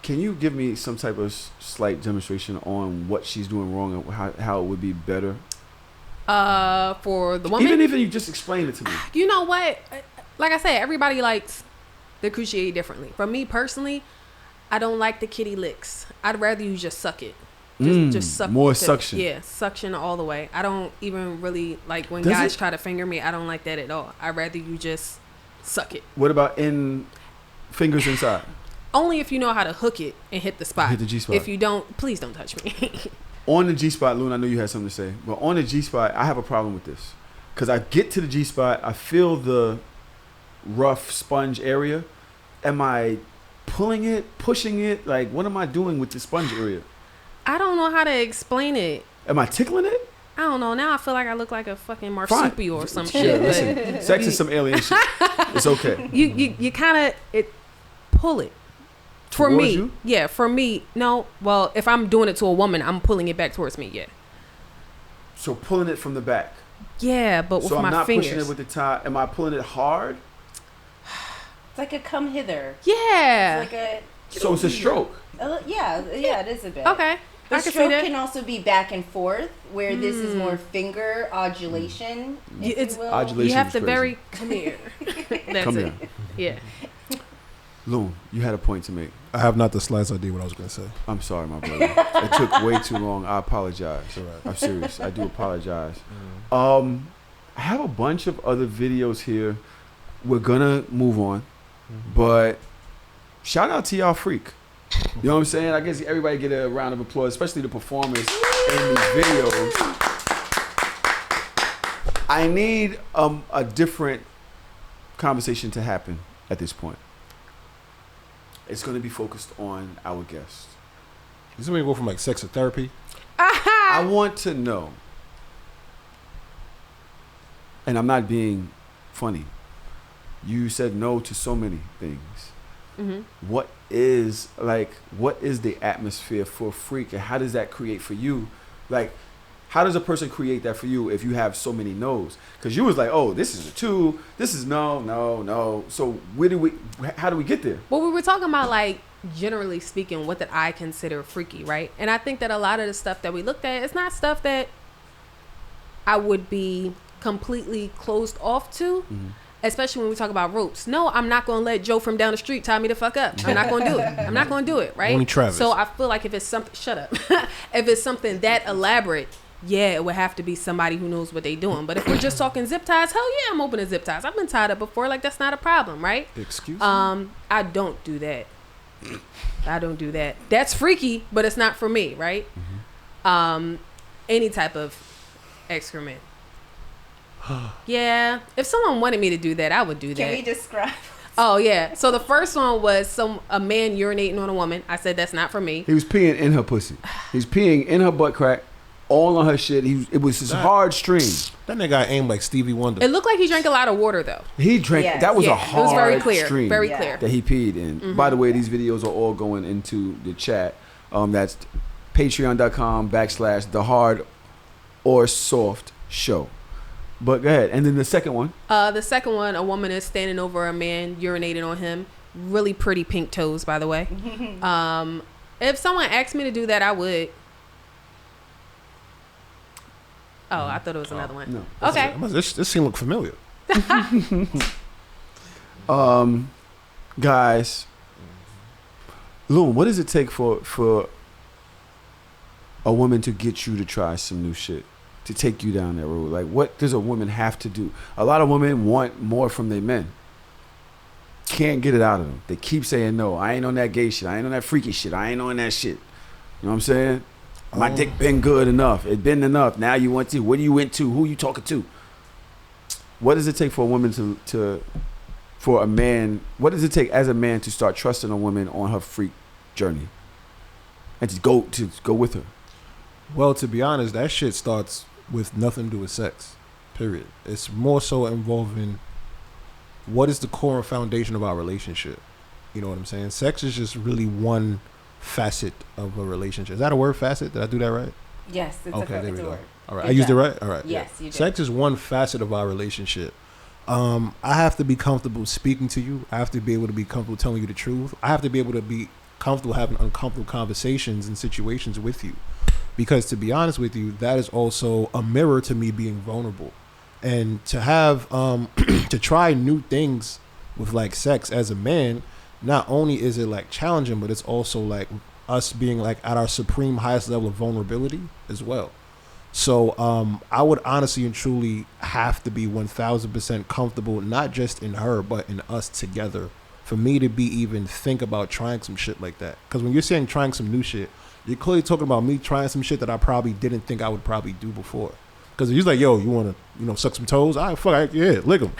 Can you give me some type of slight demonstration on what she's doing wrong and how it would be better? For the woman. Even if you just explain it to me. You know what? Like I said, everybody likes the cruciate differently. For me personally, I don't like the kitty licks. I'd rather you just suck it. Just suck. More suction. Yeah, suction all the way. I don't even really like when Does guys it? try to finger me. I don't like that at all. I'd rather you just suck it. What about fingers inside? Only if you know how to hook it and hit the spot. Hit the G spot. If you don't, please don't touch me. On the G spot, Loon, I know you had something to say, but on the G spot, I have a problem with this. Because I get to the G spot, I feel the rough sponge area. Am I pulling it, pushing it? Like, what am I doing with the sponge area? I don't know how to explain it. Am I tickling it? I don't know. Now I feel like I look like a fucking marsupial or some Yeah, shit. listen, sex is some alien shit. It's okay. You kind of pull it. For Towards me, you? yeah. For me, no. Well, if I'm doing it to a woman, I'm pulling it back towards me. Yeah. So pulling it from the back. Yeah, but with So I'm my not fingers. pushing it with the top. Am I pulling it hard? It's like a come hither. Yeah. It's like a. So it's a stroke. Yeah, it is a bit. Okay. The I can see stroke that. can also be back and forth, where this is more finger odulation. If It's- you will. Odulation. You have is to crazy. very come here. That's Come it. here. Yeah. Loon, you had a point to make. I have not the slightest idea what I was gonna say. I'm sorry, my brother. It took way too long. I apologize. It's all right. I'm serious. I do apologize. I have a bunch of other videos here. We're gonna move on, but shout out to y'all freak. You know what I'm saying? I guess everybody get a round of applause, especially the performers in these videos. I need a different conversation to happen at this point. It's going to be focused on our guest. This is when you go from like sex to therapy. I want to know, and I'm not being funny, you said no to so many things. What is the atmosphere for a freak, and how does that create for you? Like, how does a person create that for you if you have so many no's? Because you was like, oh, this is a 2, this is no. So how do we get there? Well, we were talking about like generally speaking, what that I consider freaky, right? And I think that a lot of the stuff that we looked at is not stuff that I would be completely closed off to, especially when we talk about ropes. No, I'm not going to let Joe from down the street tie me the fuck up. I'm not going to do it. I'm not going to do it, right? Only Travis. So I feel like if it's something, shut up. If it's something that elaborate, yeah, it would have to be somebody who knows what they doing. But if we're just talking zip ties, hell yeah, I'm open to zip ties. I've been tied up before. Like, that's not a problem, right? Excuse me? I don't do that. I don't do that. That's freaky, but it's not for me, right? Any type of excrement. Yeah, if someone wanted me to do that, I would do that. Can we describe? Oh yeah. So the first one was a man urinating on a woman. I said that's not for me. He was peeing in her pussy. He's peeing in her butt crack, all on her shit. It was his hard stream. That nigga aimed like Stevie Wonder. It looked like he drank a lot of water though. He drank. Yes. That was Yeah, a it hard was very clear. stream. Very Yeah. clear. That he peed in. By the way, these videos are all going into the chat. That's patreon.com/the hard or soft show. But go ahead. And then the second one. The second one, a woman is standing over a man urinating on him. Really pretty pink toes, by the way. If someone asked me to do that, I would. Oh, I thought it was another one. No. Okay. This scene look familiar. Guys, Loon, what does it take for a woman to get you to try some new shit, to take you down that road? Like, what does a woman have to do? A lot of women want more from their men. Can't get it out of them. They keep saying no. I ain't on that gay shit. I ain't on that freaky shit. I ain't on that shit. You know what I'm saying? My dick been good enough. It been enough. Now you want to. What are you into? Who you talking to? What does it take for a woman for a man? What does it take as a man to start trusting a woman on her freak journey, and to go with her? Well, to be honest, that shit starts with nothing to do with sex. Period. It's more so involving what is the core and foundation of our relationship. You know what I'm saying? Sex is just really one facet of a relationship. Is that a word, facet? Did I do that right? Yes, it's Okay, a, there it's we a go. word. All right, Good I used it job. right? All right. Yes, you did. Sex is one facet of our relationship. I have to be comfortable speaking to you. I have to be able to be comfortable telling you the truth. I have to be able to be comfortable having uncomfortable conversations and situations with you. Because to be honest with you, that is also a mirror to me being vulnerable. And to have, to try new things with like sex as a man, not only is it like challenging, but it's also like us being like at our supreme highest level of vulnerability as well. So I would honestly and truly have to be 1000% comfortable, not just in her, but in us together, for me to be even think about trying some shit like that. Because when you're saying trying some new shit, you're clearly talking about me trying some shit that I probably didn't think I would probably do before. Because he's like, yo, you want to, suck some toes? All right, fuck, yeah, lick them.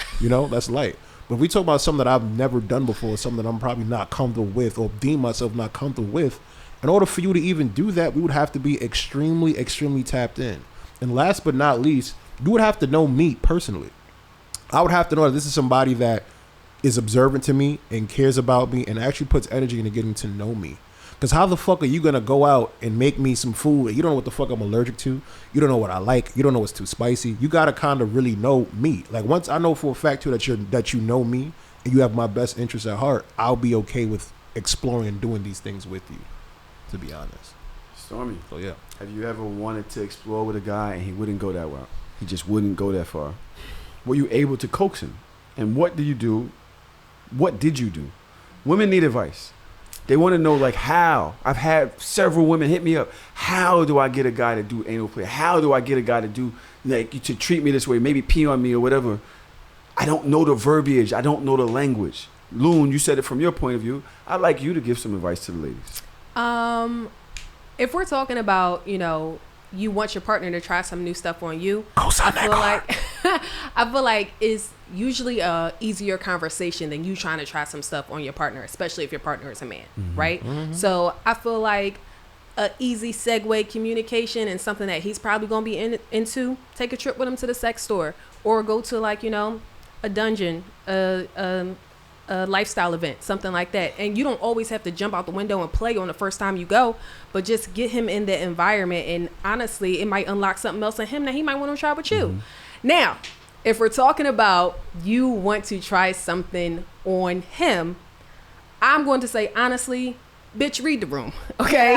That's light. But if we talk about something that I've never done before, something that I'm probably not comfortable with or deem myself not comfortable with, in order for you to even do that, we would have to be extremely, extremely tapped in. And last but not least, you would have to know me personally. I would have to know that this is somebody that is observant to me and cares about me and actually puts energy into getting to know me. Because how the fuck are you going to go out and make me some food and you don't know what the fuck I'm allergic to? You don't know what I like. You don't know what's too spicy. You got to kind of really know me. Like once I know for a fact too that you know me and you have my best interests at heart, I'll be okay with exploring and doing these things with you, to be honest. Stormy. So yeah. Have you ever wanted to explore with a guy and he wouldn't go that route? He just wouldn't go that far. Were you able to coax him? And what do you do? What did you do? Women need advice. They want to know, like, how. I've had several women hit me up. How do I get a guy to do anal play? How do I get a guy to do, like, to treat me this way? Maybe pee on me or whatever. I don't know the verbiage. I don't know the language. Loon, you said it from your point of view. I'd like you to give some advice to the ladies. If we're talking about, you want your partner to try some new stuff on you, I feel like it's usually a easier conversation than you trying to try some stuff on your partner, especially if your partner is a man, right? Mm-hmm. So I feel like a easy segue communication and something that he's probably going to be into, take a trip with him to the sex store or go to a dungeon, a lifestyle event, something like that. And you don't always have to jump out the window and play on the first time you go, but just get him in the environment. And honestly, it might unlock something else in him that he might want to try with you. Mm-hmm. Now, if we're talking about you want to try something on him, I'm going to say, honestly, bitch, read the room, okay?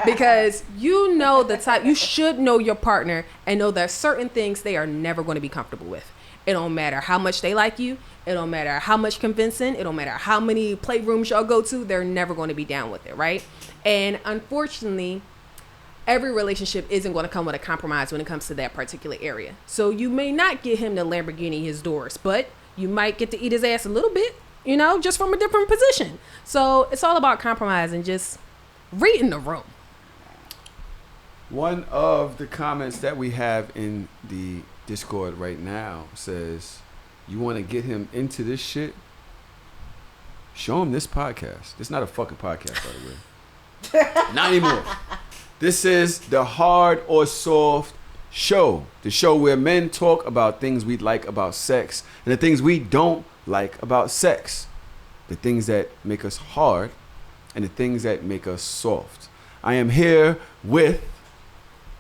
Because you know the type, you should know your partner and know there's certain things they are never going to be comfortable with. It don't matter how much they like you. It don't matter how much convincing. It don't matter how many playrooms y'all go to. They're never going to be down with it, right? And unfortunately, every relationship isn't going to come with a compromise when it comes to that particular area. So you may not get him to Lamborghini his doors, but you might get to eat his ass a little bit, you know, just from a different position. So it's all about compromise and just reading the room. One of the comments that we have in the Discord right now says, you want to get him into this shit? Show him this podcast. It's not a fucking podcast, by the way. Not anymore. This is the Hard or Soft Show. The show where men talk about things we like about sex and the things we don't like about sex. The things that make us hard and the things that make us soft. I am here with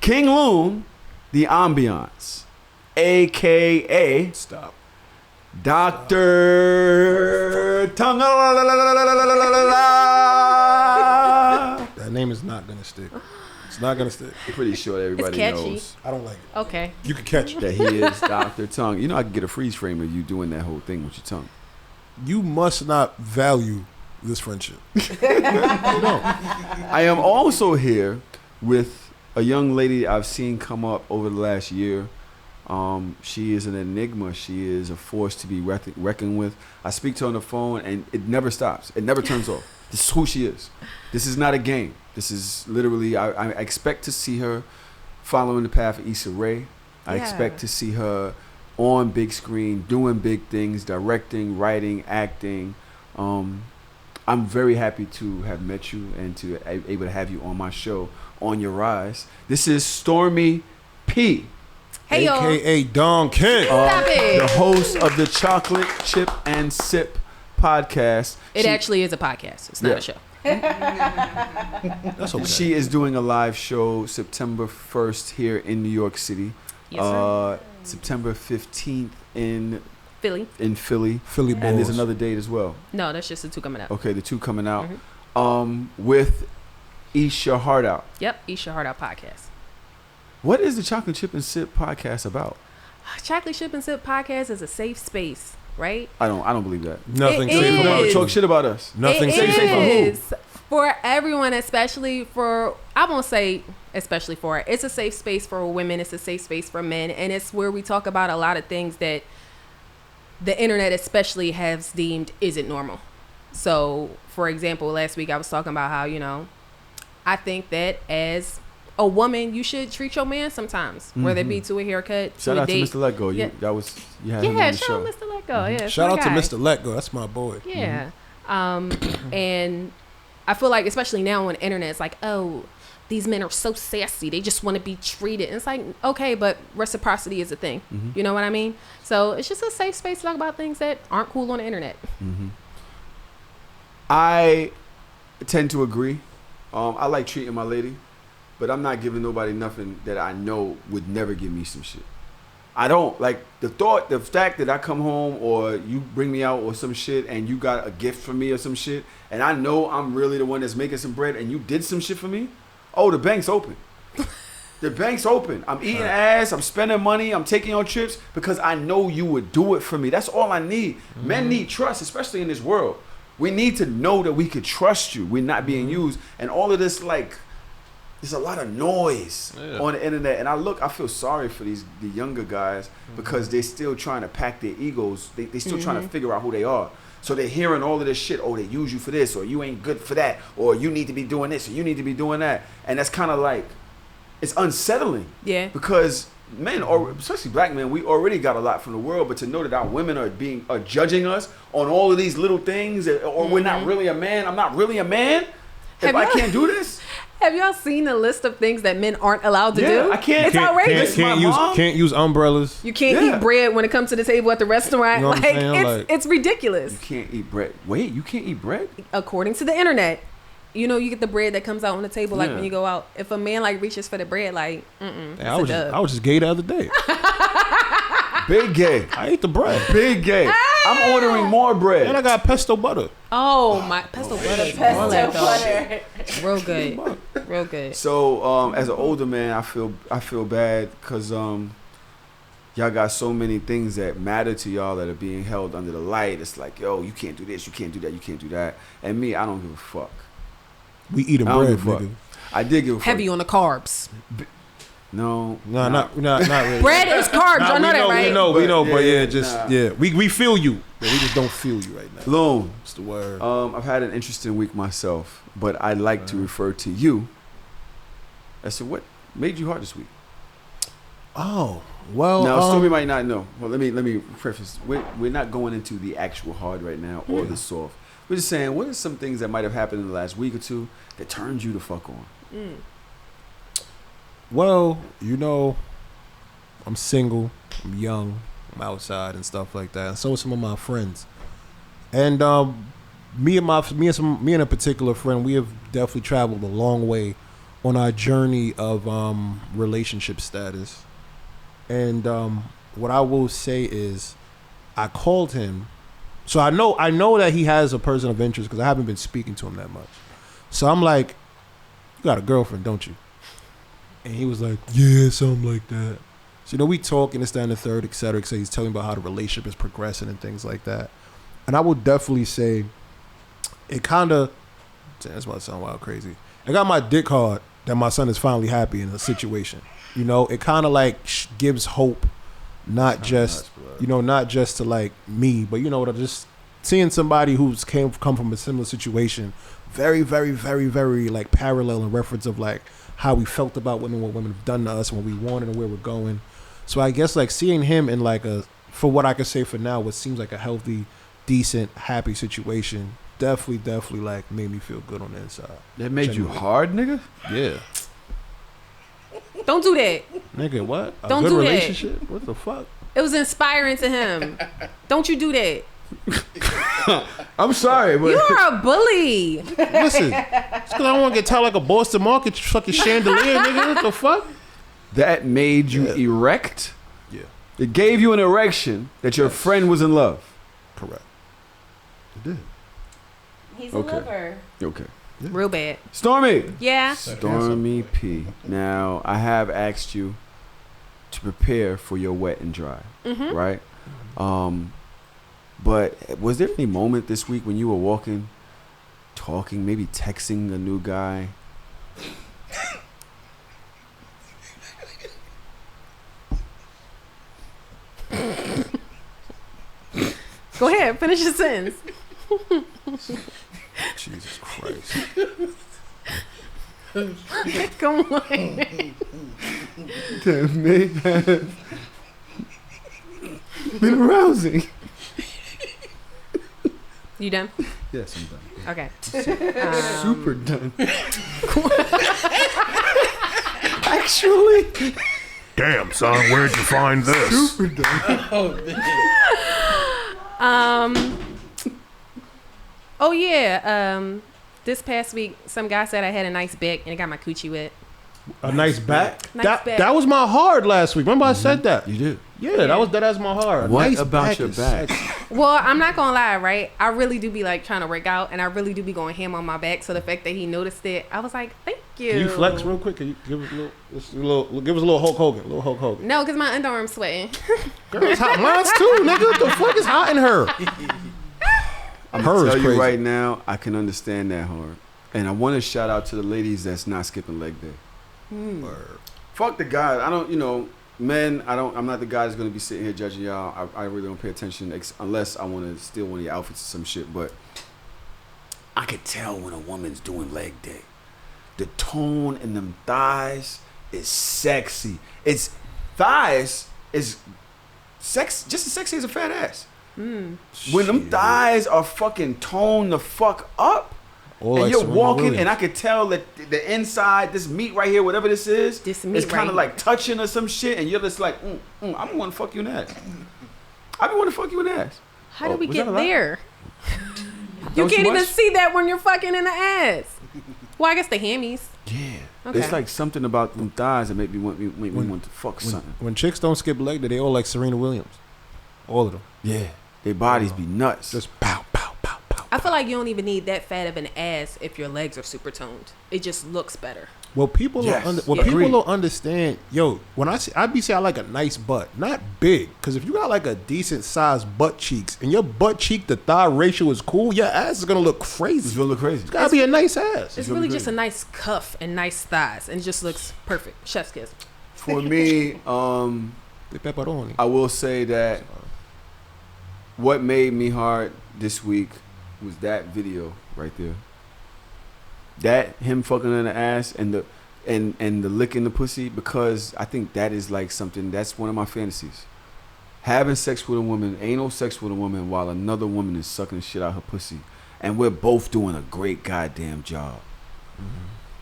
King Loon, the ambiance, a.k.a. Stop. Dr. Tongue. That name is not gonna stick. It's not gonna stick. I'm pretty sure everybody It's catchy. knows I don't like it. Okay. You can catch it. that he is Dr. Tongue. You know, I could get a freeze frame of you doing that whole thing with your tongue. You must not value this friendship. I am also here with a young lady I've seen come up over the last year. She is an enigma. She is a force to be reckoned with. I speak to her on the phone, and it never stops. It never turns off. This is who she is. This is not a game. This is literally, I expect to see her following the path of Issa Rae. I expect to see her on big screen, doing big things, directing, writing, acting. I'm very happy to have met you and to able to have you on my show, On Your Rise. This is Stormy P. Hey, y'all. AKA Don Kent. Stop it. The host of the Chocolate Chip and Sip podcast. It actually is a podcast. It's not a show. That's okay. She is doing a live show September 1st here in New York City. Yes, sir. September 15th in Philly. Philly. Philly And there's balls. another date as well. No, that's just the two coming up. Okay, the two coming out. Mhm. With Eat Your Heart Out. Yep. Eat Your Heart Out podcast. What is the Chocolate Chip and Sip podcast about? Chocolate Chip and Sip podcast is a safe space, right? I don't believe that. Nothing It safe is. about No, it. talk shit about us. Nothing It safe for who? is for everyone, especially for, I won't say especially for, it's a safe space for women. It's a safe space for men. And it's where we talk about a lot of things that the internet especially has deemed isn't normal. So, for example, last week I was talking about how, you know, I think that as a woman, you should treat your man sometimes, whether it be to a haircut, Shout to a out to date. Mr. Let Go. Yeah. You had him on Yeah, the shout show. out Mr. Let Go. Yeah, Shout out to my guy. Mr. Let Go. That's my boy. Yeah. And I feel like, especially now on the internet, it's like, oh, these men are so sassy. They just want to be treated. And it's like, okay, but reciprocity is a thing. You know what I mean? So it's just a safe space to talk about things that aren't cool on the internet. I tend to agree. I like treating my lady, but I'm not giving nobody nothing that I know would never give me some shit. I don't like the fact that I come home or you bring me out or some shit and you got a gift for me or some shit, and I know I'm really the one that's making some bread and you did some shit for me. Oh, the bank's open. The bank's open. I'm eating ass. I'm spending money. I'm taking on trips because I know you would do it for me. That's all I need. Men need trust, especially in this world. We need to know that we could trust you. We're not being used. And all of this, like, there's a lot of noise on the internet. And I feel sorry for the younger guys because they're still trying to pack their egos. They still trying to figure out who they are. So they're hearing all of this shit. Oh, they use you for this, or you ain't good for that, or you need to be doing this, or you need to be doing that. And that's kind of like, it's unsettling. Yeah. Because men, or especially black men, we already got a lot from the world, but to know that our women are judging us on all of these little things, or we're not really a man, I'm not really a man, if I can't do this. Have y'all seen the list of things that men aren't allowed to do? I can't. It's outrageous. Can't use umbrellas. You can't eat bread when it comes to the table at the restaurant. You know what I'm like, saying? it's ridiculous. You can't eat bread. Wait, you can't eat bread? According to the internet, you know, you get the bread that comes out on the table like Yeah. when you go out. If a man like reaches for the bread, like, I was just gay the other day. Big gay. I ate the bread. Big gay. I'm ordering more bread. And I got pesto butter. Oh my pesto butter. Pesto butter. Real good. Real good. So as an older man, I feel bad because y'all got so many things that matter to y'all that are being held under the light. It's like, yo, you can't do this, you can't do that, you can't do that. And me, I don't give a fuck. We eating I don't bread, give a fuck. nigga. I did give a fuck. Heavy on the carbs. No, Not really. Bread is carbs. I know that, right? We know, but Nah. we feel you. But we just don't feel you right now. Loon. What's the word? I've had an interesting week myself, but I like to refer to you as to what made you hard this week. Oh, well. Now, Stormy might not know. Well, let me preface. We're not going into the actual hard right now or the soft. We're just saying, what are some things that might have happened in the last week or two that turned you the fuck on? Well, you know, I'm single, I'm young, I'm outside and stuff like that. And so are some of my friends. And me and a particular friend, we have definitely traveled a long way on our journey of relationship status. And what I will say is, I called him. So I know that he has a person of interest because I haven't been speaking to him that much. So I'm like, you got a girlfriend, don't you? And he was like, yeah, something like that. So, you know, we talk and it's down the third, et cetera, et cetera. He's telling me about how the relationship is progressing and things like that. And I would definitely say it kind of, that's might sound wild crazy. I got my dick hard that my son is finally happy in a situation. You know, it kind of like gives hope, not just, you know, not just to like me, but you know what, just seeing somebody who's come from a similar situation, very, very, very, very like parallel in reference of like how we felt about women, what women have done to us, what we wanted and where we're going. So I guess like seeing him in like for what I could say for now, what seems like a healthy, decent, happy situation, definitely like made me feel good on the inside. That made you hard, nigga? Yeah. Don't do that. Nigga, what? A Don't good do that. relationship? What the fuck? It was inspiring to him. Don't you do that. I'm sorry, but You are a bully. Listen, it's because I don't want to get tied like a Boston Market fucking chandelier, nigga. What the fuck? that made you erect? Yeah. It gave you an erection that your friend was in love. Correct. It did. He's a Okay. lover. Okay. Real bad. Stormy. Yeah. Stormy P. Now, I have asked you to prepare for your wet and dry, right? But was there any moment this week when you were walking, talking, maybe texting a new guy? Go ahead. Finish your sentence. Jesus Christ. Come on. That may have been arousing. You done? Yes, I'm done. Okay. Super done. Actually, Damn, son, where'd you find this? super done. Oh yeah. This past week, some guy said I had a nice back and it got my coochie wet. A nice back? Nice that, back. that was my hard last week. Remember I said that? You did. Yeah, that's my hard. What Nice about your is back? sexy. Well, I'm not gonna lie, right? I really do be like trying to work out, and I really do be going ham on my back. So the fact that he noticed it, I was like, "Thank you." Can you flex real quick? Can you give us a little, give us a little Hulk Hogan, a little Hulk Hogan. No, because my underarm's sweating. Girl, it's hot. Mine's too, nigga. What the fuck is hot in her? I'm Her gonna is tell you crazy. right now, I can understand that hard, and I want to shout out to the ladies that's not skipping leg day. Fuck the guys. I don't, men. I'm not the guy that's gonna be sitting here judging y'all. I really don't pay attention unless I want to steal one of your outfits or some shit. But I could tell when a woman's doing leg day. The tone in them thighs is sexy. It's thighs is sex, just as sexy as a fat ass. When them thighs are fucking toned the fuck up, Or and like you're Serena walking, Williams. and I could tell that the inside, this meat right here, whatever this is, This meat is kind of right like touching or some shit, and you're just like, I'm gonna fuck you in the ass. I be want to fuck you in the ass. How did we was get that a lot? there? That You was can't too even much? see that when you're fucking in the ass. Well, I guess the hammies. Yeah. Okay. It's like something about them thighs that make me want to fuck something. When chicks don't skip leg day, they all like Serena Williams. All of them. Yeah. Their bodies be nuts. Just pow, pow, pow, pow. I feel like you don't even need that fat of an ass if your legs are super toned. It just looks better. Well, people Yes. people don't understand. Yo, when I be saying I like a nice butt, not big, because if you got like a decent sized butt cheeks and your butt cheek to thigh ratio is cool, your ass is gonna look It's crazy. gonna look crazy. It's gotta be a nice ass. It's gonna really be just a great. nice cuff and nice thighs, and it just looks perfect. Chef's kiss. For me, The pepperoni. I will say that what made me hard this week was that video right there. That him fucking in the ass and the licking the pussy, because I think that is like something that's one of my fantasies. Having sex with a woman, anal sex with a woman, while another woman is sucking the shit out her pussy, and we're both doing a great goddamn job.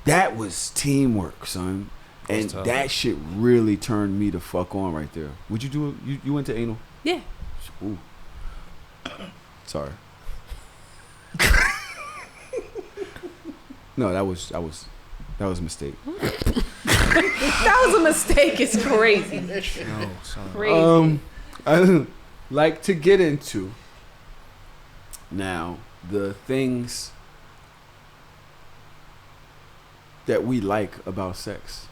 That was teamwork, son. And tough. that shit really turned me the fuck on right there. Would you do it? You went to anal? Yeah. Ooh. Sorry. No, that was a mistake. That was a mistake. It's crazy. No, son. Crazy. I like to get into now the things that we like about sex.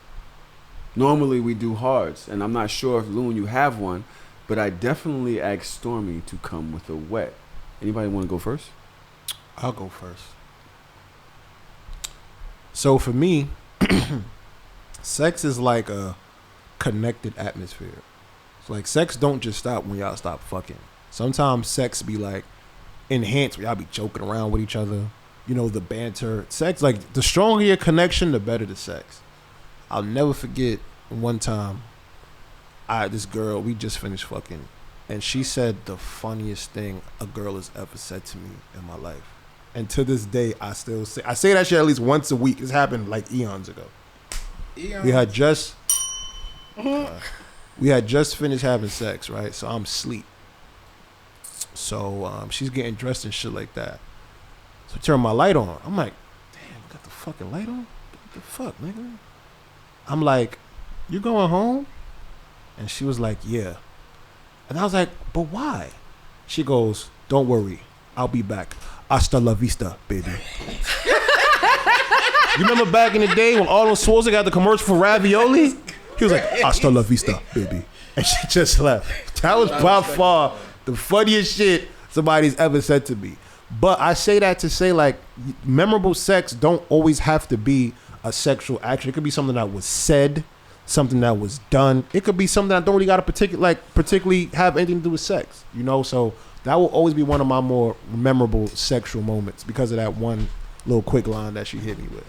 Normally we do hards, and I'm not sure if Loon you have one, but I definitely asked Stormy to come with a wet. Anybody want to go first? I'll go first. So for me, sex is like a connected atmosphere. It's like sex don't just stop when y'all stop fucking. Sometimes sex be like enhanced where y'all be joking around with each other. You know, the banter. Sex, like the stronger your connection, the better the sex. I'll never forget one time this girl, we just finished fucking, and she said the funniest thing a girl has ever said to me in my life. And to this day, I say that shit at least once a week. This happened like eons ago. We had just finished having sex, right? So I'm asleep. So she's getting dressed and shit like that. So I turn my light on. I'm like, damn, you got the fucking light on? What the fuck, nigga? I'm like, you going home? And she was like, yeah. And I was like, but why? She goes, don't worry, I'll be back. Hasta la vista, baby. You remember back in the day when Arnold Schwarzenegger got the commercial for ravioli? He was like, hasta la vista, baby. And she just left. That was by far the funniest shit somebody's ever said to me. But I say that to say, like, memorable sex don't always have to be a sexual action. It could be something that was said, something that was done. It could be something that don't really got to particularly have anything to do with sex, you know? So that will always be one of my more memorable sexual moments because of that one little quick line that she hit me with.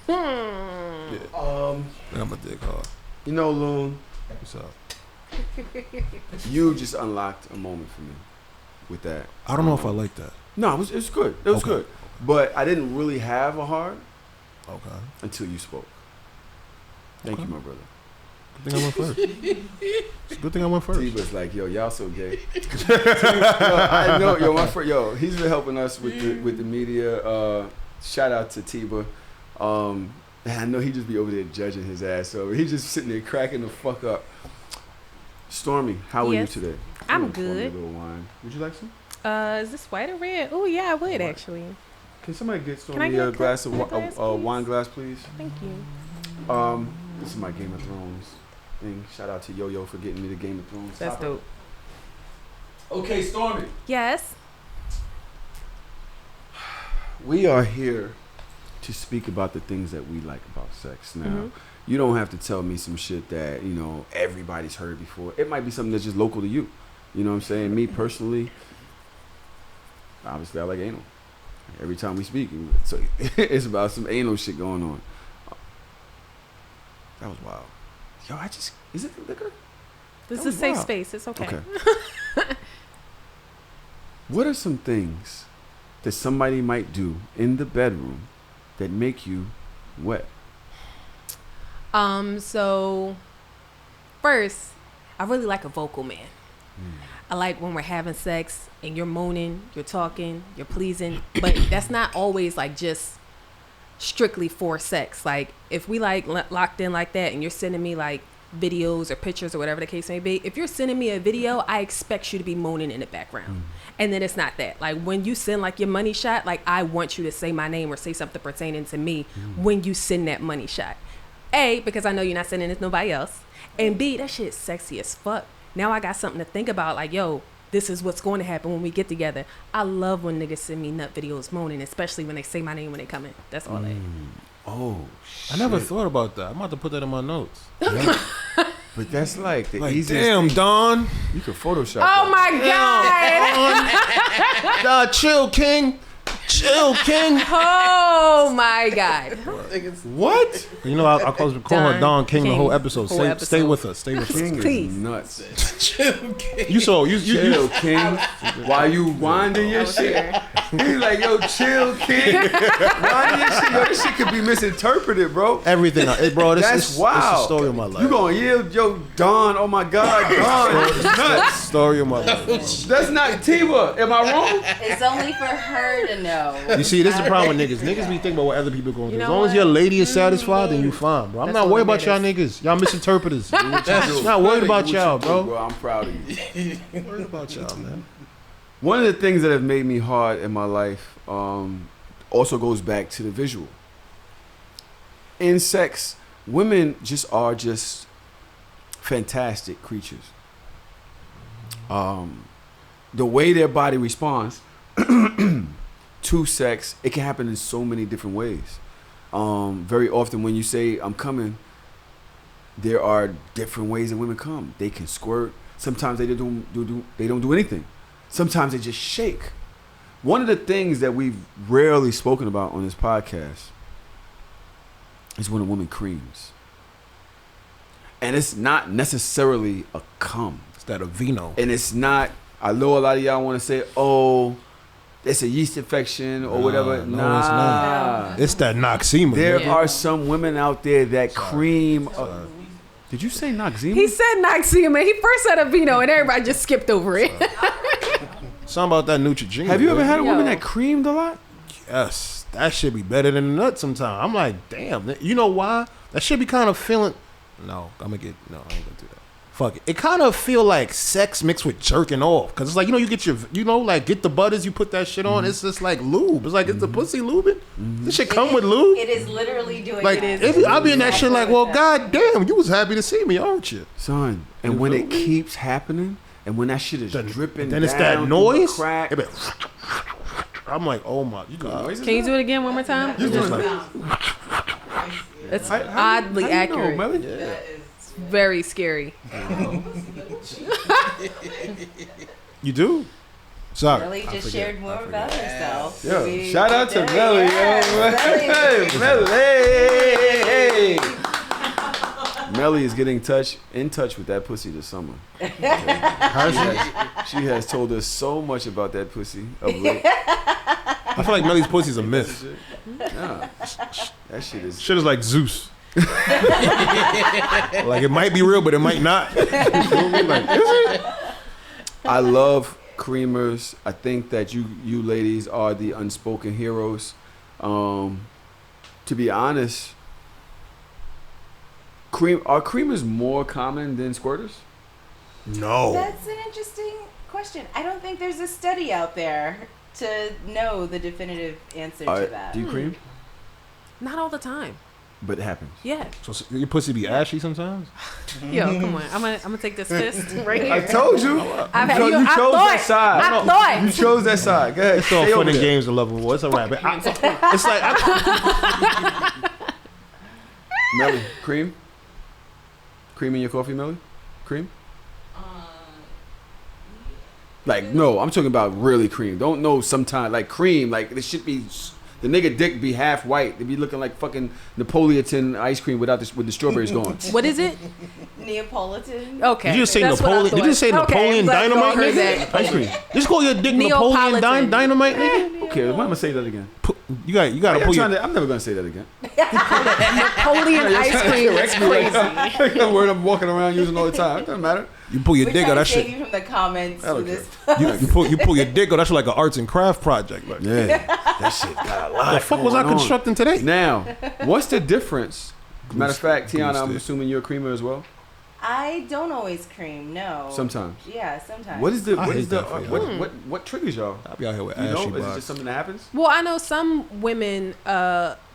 Yeah. I'm a dick hard. You know, Loon, What's up? you just unlocked a moment for me with that. I don't know if I like that. No, it was good. It was Okay. good. But I didn't really have a hard Okay. until you spoke. Thank you, my brother. Good thing I went first. It's a good thing I went first. T-Ba's like, yo, y'all so gay. I know, yo, my friend, yo, he's been helping us with the media. Shout out to T-Ba. And I know he just be over there judging his ass. So he's just sitting there cracking the fuck up. Stormy, how are Yes. you today? I'm Pour me good. a little wine. Would you like some? Is this white or red? Oh yeah, I would White. actually. Can somebody get I Stormy get a a glass of glass, please? wine glass, please? Thank you. This is my Game of Thrones thing. Shout out to Yo-Yo for getting me the Game of Thrones. That's topper. dope. Okay, Stormy. Yes. We are here to speak about the things that we like about sex. Now, Mhm. you don't have to tell me some shit that, you know, everybody's heard before. It might be something that's just local to you. You know what I'm saying? Me personally, obviously I like anal. Every time we speak, so it's about some anal shit going on. That was wild. Yo, is it the liquor? This That is was a safe wild. space. It's okay. What are some things that somebody might do in the bedroom that make you wet? So first, I really like a vocal man. I like when we're having sex and you're moaning, you're talking, you're pleasing, but that's not always like just strictly for sex. Like if we like locked in like that and you're sending me like videos or pictures or whatever the case may be, if you're sending me a video, I expect you to be moaning in the background. And then it's not that. Like when you send like your money shot, like I want you to say my name or say something pertaining to me when you send that money shot. A, because I know you're not sending it to nobody else. And B, that shit's sexy as fuck. Now I got something to think about, like, yo, this is what's going to happen when we get together. I love when niggas send me nut videos moaning, especially when they say my name when they come in. That's all that. Oh, shit. I never thought about that. I'm about to put that in my notes. But that's like the Like, easiest damn, thing. Don. You can Photoshop Oh that. my God. Nah, chill, King. Chill, King. Oh my God. What? You know, I'll call her Don King the whole episode. Whole Stay episode. with us. Stay with us. King Please. is nuts. You saw you Chill, King. While you winding your shit. He's like, yo, chill, King. Winding your shit. Yo, this shit could be misinterpreted, bro. everything, bro. This That's is wild. This is the story of my life. You gonna yell, yo, Don, oh my God, Don. It's nuts. Story of my life. That's not Tiva. Am I wrong? It's only for her to know. You see, this is the problem with niggas. Niggas be thinking about what other people going through. You As know long as what? your lady is satisfied, then you fine, bro. I'm That's not what worried it about y'all is. niggas. Y'all misinterpreters. Not Not worried about y'all, bro. I'm proud of you. Worried about y'all, man. One of the things that have made me hard in my life also goes back to the visual. In sex, women are just fantastic creatures. The way their body responds to sex, it can happen in so many different ways. Very often when you say, I'm coming, there are different ways that women come. They can squirt. Sometimes they don't do anything. Sometimes they just shake. One of the things that we've rarely spoken about on this podcast is when a woman creams. And it's not necessarily a cum. It's that Avino. And it's not, I know a lot of y'all want to say, oh, it's a yeast infection or whatever. No, it's not. It's that Noxema. There Yeah. are some women out there that cream. Did you say Noxema? He said Noxema. He first said Avino, and everybody just skipped over it. Something about that Neutrogena. Have you ever had a woman Yo. that creamed a lot? Yes. That should be better than a nut sometimes. I'm like, damn. You know why? That should be kind of feeling. No, I ain't gonna do that. Fuck it. It kind of feel like sex mixed with jerking off. Cause it's like, you get your, like get the butters, you put that shit on. It's just like lube. It's like, it's the pussy lubing. This shit come with lube. It is literally doing Like, it. I'll be in that shit like, well, god damn, you was happy to see me, aren't you? Son, and when it keeps happening, and when that shit is dripping Then it's down that through the noise. crack. It be- I'm like, oh my god. Can you do it again one more time? Just like, It's How oddly you know, accurate. Melly? It's very scary. you do? Sorry. Melly just shared more about herself. Yo, We- shout out to Yeah, Melly, yes, yo. Melly. Melly. Melly is getting in touch with that pussy this summer. She has told us so much about that pussy of late. I feel like Melly's pussy's a myth. Nah, that shit is. Shit is like Zeus. Like it might be real, but it might not. You feel me? Like, is it? I love creamers. I think that you ladies are the unspoken heroes. To be honest, are creamers more common than squirters? No. That's an interesting question. I don't think there's a study out there to know the definitive answer to that. Do you cream? Not all the time. But it happens. Yeah. So your pussy be ashy sometimes? Yo, come on. I'm gonna take this fist right here. I told you. I've had- you I chose thought- that side. I thought. You chose that side. Go ahead. It's all Stay fun over and there. games of love and war. It's a rabbit. It's like Melly, cream? Cream in your coffee, Melly? Cream? Like, no, I'm talking about really cream. Don't know sometimes, like cream, like this should be, the nigga dick be half white. They be looking like fucking Napolitan ice cream with the strawberries going. What is it? Neapolitan. Okay. Did you just say That's what I Napoleon? Did you just say thought. Okay, Napoleon I'm glad we all Dynamite, heard nigga? that. Ice cream. Just call your dick Napoleon Neapolitan. Dynamite, nigga. Okay, I'm gonna say that again. You got to pull your. I'm never gonna say that again. Napoleon ice cream is crazy. The word I'm walking around using all the time. It doesn't matter. You pull your We're dick trying out, to that save shit. you from the comments for this. You pull your dick out. That's like an arts and craft project. Like, Yeah, that shit got a lot. the fuck was I going on. constructing today? Now, what's the difference? Matter of fact, Goose Tiana, I'm stick. assuming you're a creamer as well. I don't always cream. No. Sometimes. Yeah, sometimes. What is the I what hate is the that for y'all. what triggers y'all? I'll be out here with You know, ashy is it box. just something that happens? Well, I know some women,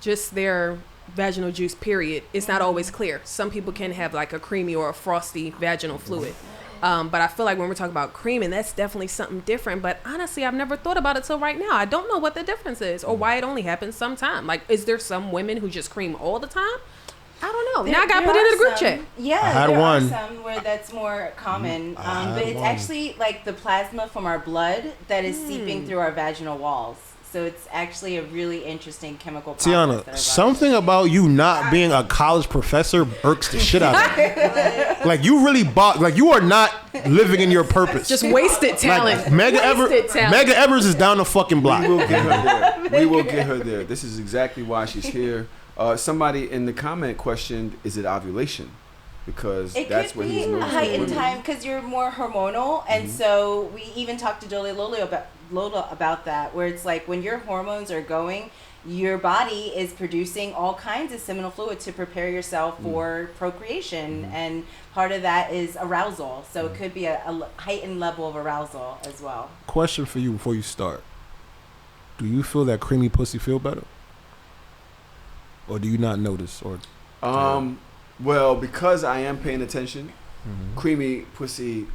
just their vaginal juice, period, it's not always clear. Some people can have like a creamy or a frosty vaginal fluid. But I feel like when we're talking about creaming, that's definitely something different. But honestly, I've never thought about it till right now. I don't know what the difference is or why it only happens sometime. Like, is there some women who just cream all the time? I don't know. Now I got to put it in the group chat. Yeah, I had there one. are some where that's more common. I had But it's one. actually like the plasma from our blood that is seeping through our vaginal walls. So it's actually a really interesting chemical process. that our Tiana, body- something about you not being a college professor irks the shit out of me. Like you really like you are not living in your purpose. Just wasted talent. Like Mega Evers is down the fucking block. We will get her there. We will get her there. This is exactly why she's here. Somebody in the comment questioned, "Is it ovulation?" Because It that's could what be he's a noticing. heightened with women. time because you're more hormonal, and so we even talked to Lola about that, where it's like when your hormones are going, your body is producing all kinds of seminal fluid to prepare yourself for procreation, and part of that is arousal. So it could be a heightened level of arousal as well. Question for you before you start: do you feel that creamy pussy feel better, or do you not notice? Or Well, because I am paying attention, creamy pussy,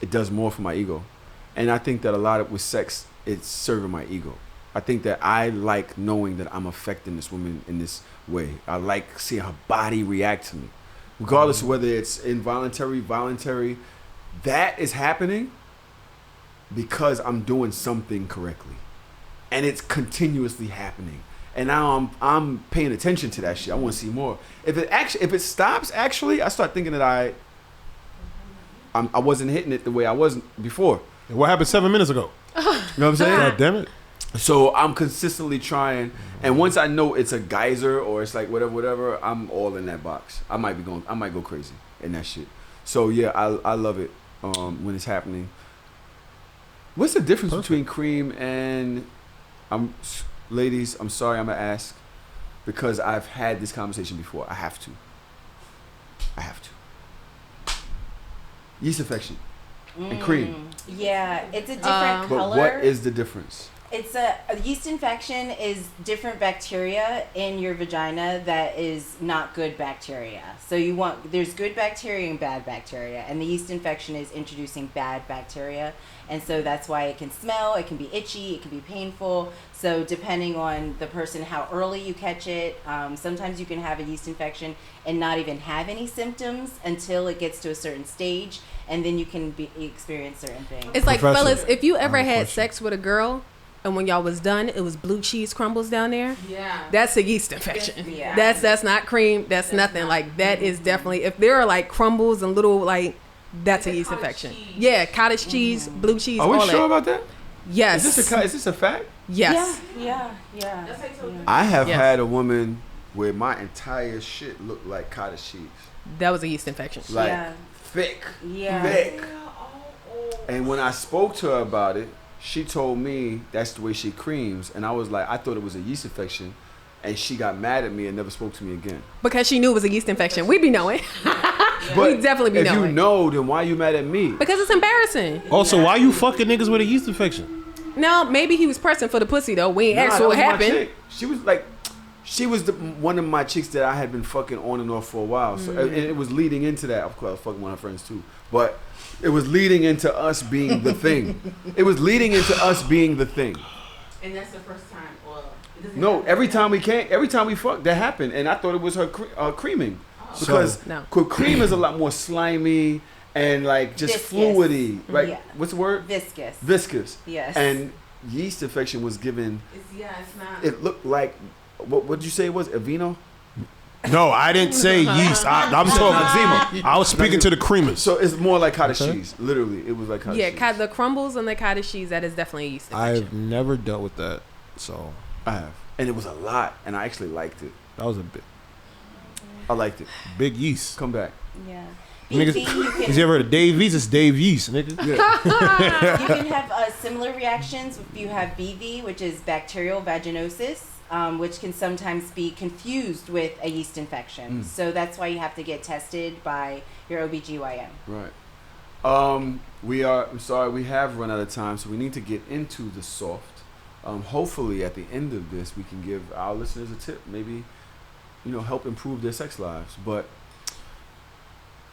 it does more for my ego. And I think that a lot of with sex, it's serving my ego. I think that I like knowing that I'm affecting this woman in this way. I like seeing her body react to me. Regardless of whether it's involuntary, voluntary, that is happening because I'm doing something correctly. And it's continuously happening. And now I'm paying attention to that shit. I want to see more. If it stops, actually, I start thinking that I wasn't hitting it the way I was before. what happened 7 minutes ago? You know what I'm saying? God damn it! So I'm consistently trying, and once I know it's a geyser or it's like whatever, I'm all in that box. I might go crazy in that shit. So yeah, I love it when it's happening. What's the difference between cream and ladies? I'm sorry, I'm gonna ask because I've had this conversation before. I have to. Yeast infection and cream. Yeah, it's a different But color. what is the difference? It's a yeast infection is different bacteria in your vagina that is not good bacteria. So there's good bacteria and bad bacteria, and the yeast infection is introducing bad bacteria, and so that's why it can smell, it can be itchy, it can be painful. So depending on the person, how early you catch it, sometimes you can have a yeast infection and not even have any symptoms until it gets to a certain stage, and then you can experience certain things. It's like, Professor, fellas, if you I ever have a had question. sex with a girl and when y'all was done, it was blue cheese crumbles down there. Yeah. That's a yeast infection. Yeah. That's not cream. That's nothing. Like that is definitely, if there are like crumbles and little like, that's a yeast infection. Yeah, cottage cheese, blue cheese, Are we all sure that. about that? Yes. Is this a fact? Yes. Yeah. I have Yes. had a woman where my entire shit looked like cottage cheese. That was a yeast infection. Like Yeah. thick. Yeah. Thick. And when I spoke to her about it, she told me that's the way she creams. And I was like, I thought it was a yeast infection. And she got mad at me and never spoke to me again. Because she knew it was a yeast infection. We be knowing. But We definitely be if knowing. you know, then why you mad at me? Because it's embarrassing. Also, why you fucking niggas with a yeast infection? Now, maybe he was pressing for the pussy though. We ain't Nah, asked that what was my happened. chick. She was one of my chicks that I had been fucking on and off for a while. So and it was leading into that. Of course, I was fucking one of her friends too. But it was leading into us being the thing. It was leading into us being the thing. And that's the first time. Well, it doesn't No, happen. every time we fucked, that happened, and I thought it was her creaming because No. cream is a lot more slimy and like just Viscous. fluidy, right? Yeah. What's the word? Viscous. Viscous. Yes. And yeast infection was given. It's not. It looked like what did you say it was? Aveeno? No, I didn't say yeast. I'm talking Eczema. I was speaking to the creamers. So it's more like cottage cheese. Literally, it was like cottage cheese. Yeah, the crumbles and the cottage cheese, that is definitely a yeast infection. I've never dealt with that, so I have. and it was a lot, and I actually liked it. That was a bit I liked it. big yeast. Come back. Yeah. Niggas, BV, you ever heard of Dave Yeast? It's Dave Yeast, nigga. you can have similar reactions if you have BV, which is bacterial vaginosis, which can sometimes be confused with a yeast infection. So that's why you have to get tested by your OBGYN. Right. I'm sorry, we have run out of time, so we need to get into the soft. Hopefully at the end of this, we can give our listeners a tip, maybe, help improve their sex lives. But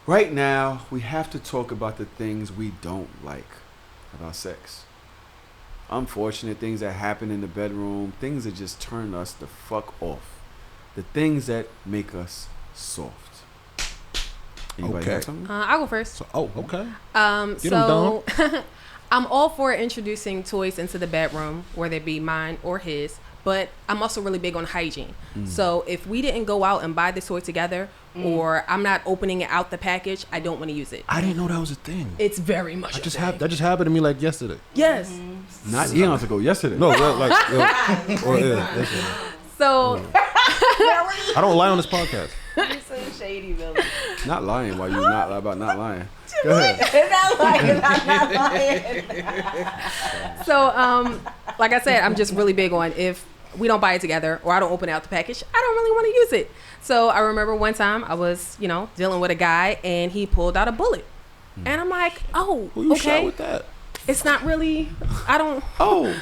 right now, we have to talk about the things we don't like about sex. Unfortunate things that happen in the bedroom, things that just turn us the fuck off. The things that make us soft. Anybody Okay. have something? I'll go first. So, okay. Get 'em, So I'm all for introducing toys into the bedroom, whether it be mine or his, but I'm also really big on hygiene. So if we didn't go out and buy the toy together, or I'm not opening it out the package, I don't want to use it. I didn't know that was a thing. It's very much That a just thing. happened. That just happened to me like yesterday. Yes. Not eons ago, yesterday. No, yesterday. So I don't lie on this podcast. You're so shady, Billy. Not lying while you're not about not lying. Go ahead. I'm not lying. So, like I said, I'm just really big on if we don't buy it together or I don't open out the package, I don't really want to use it. So I remember one time I was, dealing with a guy and he pulled out a bullet. And I'm like, oh, Who you shot okay. with that? It's not really, Oh,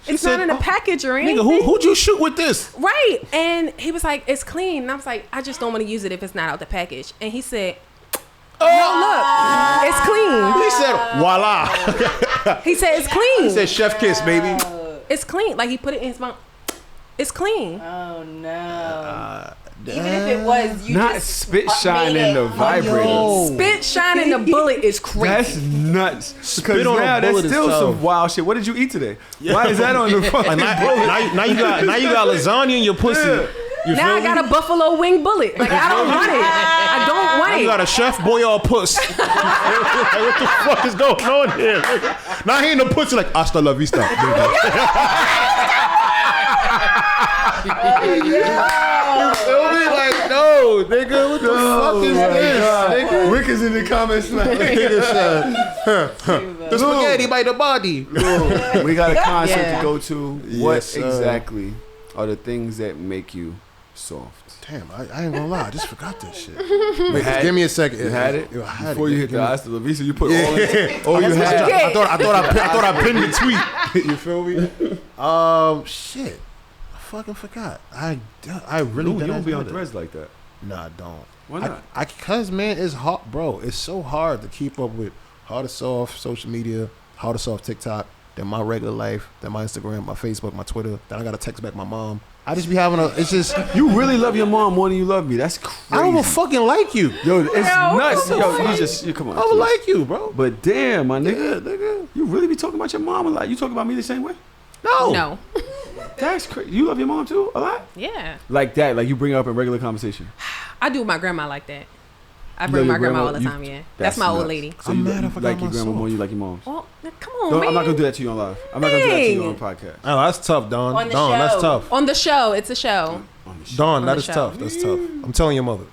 it's said, not in a package or anything. Nigga, who'd you shoot with this? Right. And he was like, it's clean. And I was like, I just don't want to use it if it's not out the package. And he said, no, look, it's clean. He said, voila. He said, it's clean. He said, chef kiss, baby. It's clean. Like he put it in his mouth. It's clean. Oh no. Even if it was, you not just spit made shining it. the vibrator. Spit shining the bullet is crazy. That's nuts. Because Spit on a now that's bullet is still some tough. wild shit. What did you eat today? Why is that on the fucking Like, bullet? now you got lasagna in your pussy. Yeah. You Now I feel got me? a buffalo wing bullet. Like I don't want it. I don't want Now it. you got a Chef Boyardee puss. Like, what the fuck is going on here? Nigga? Now he in the pussy like hasta la vista. You feel me? Like, no, nigga, what the fuck is this? Nigga? Rick is in the comments now. The spaghetti by the body. We got a concert Yeah. to go to. What Yes, sir. exactly are the things that make you soft? Damn, I ain't gonna lie, I just forgot this shit. Wait, Wait, give me a second. You had it? Yo, I had Before it. you hit Give the me- hasta la vista, you put all in. Oh, you had it. I thought I pinned the tweet. You feel me? Shit. I fucking forgot. I really You didn't don't be on do that. threads like that. Nah, I don't. Why not? Cause man, it's hard, bro. It's so hard to keep up with hard to soft social media, hard to soft TikTok, then my regular life, then my Instagram, my Facebook, my Twitter. Then I gotta text back my mom. I just be having it's just You really love your mom more than you love me. That's crazy. I don't even fucking like you. Yo, it's No. nuts. Yo, you come on. I don't like you, bro. But damn, my nigga, Nigga. you really be talking about your mom a lot. You talk about me the same way? No. No. That's crazy. You love your mom too a lot? Yeah. Like that, like you bring her up in regular conversation. I do with my grandma like that. I You bring love my your grandma grandma? all the You- time, yeah. That's my old nuts. lady. So I'm you, mad you if I got like your my grandma soul. more than you like your mom's. Well, come on, No, man. I'm not gonna do that to you on live. I'm not gonna do that to you on Dang. podcast. Oh, that's tough, Dawn. On the Dawn, that's show. tough. On the show. It's a show. Dawn, that the is show. tough. That's tough. I'm telling your mother.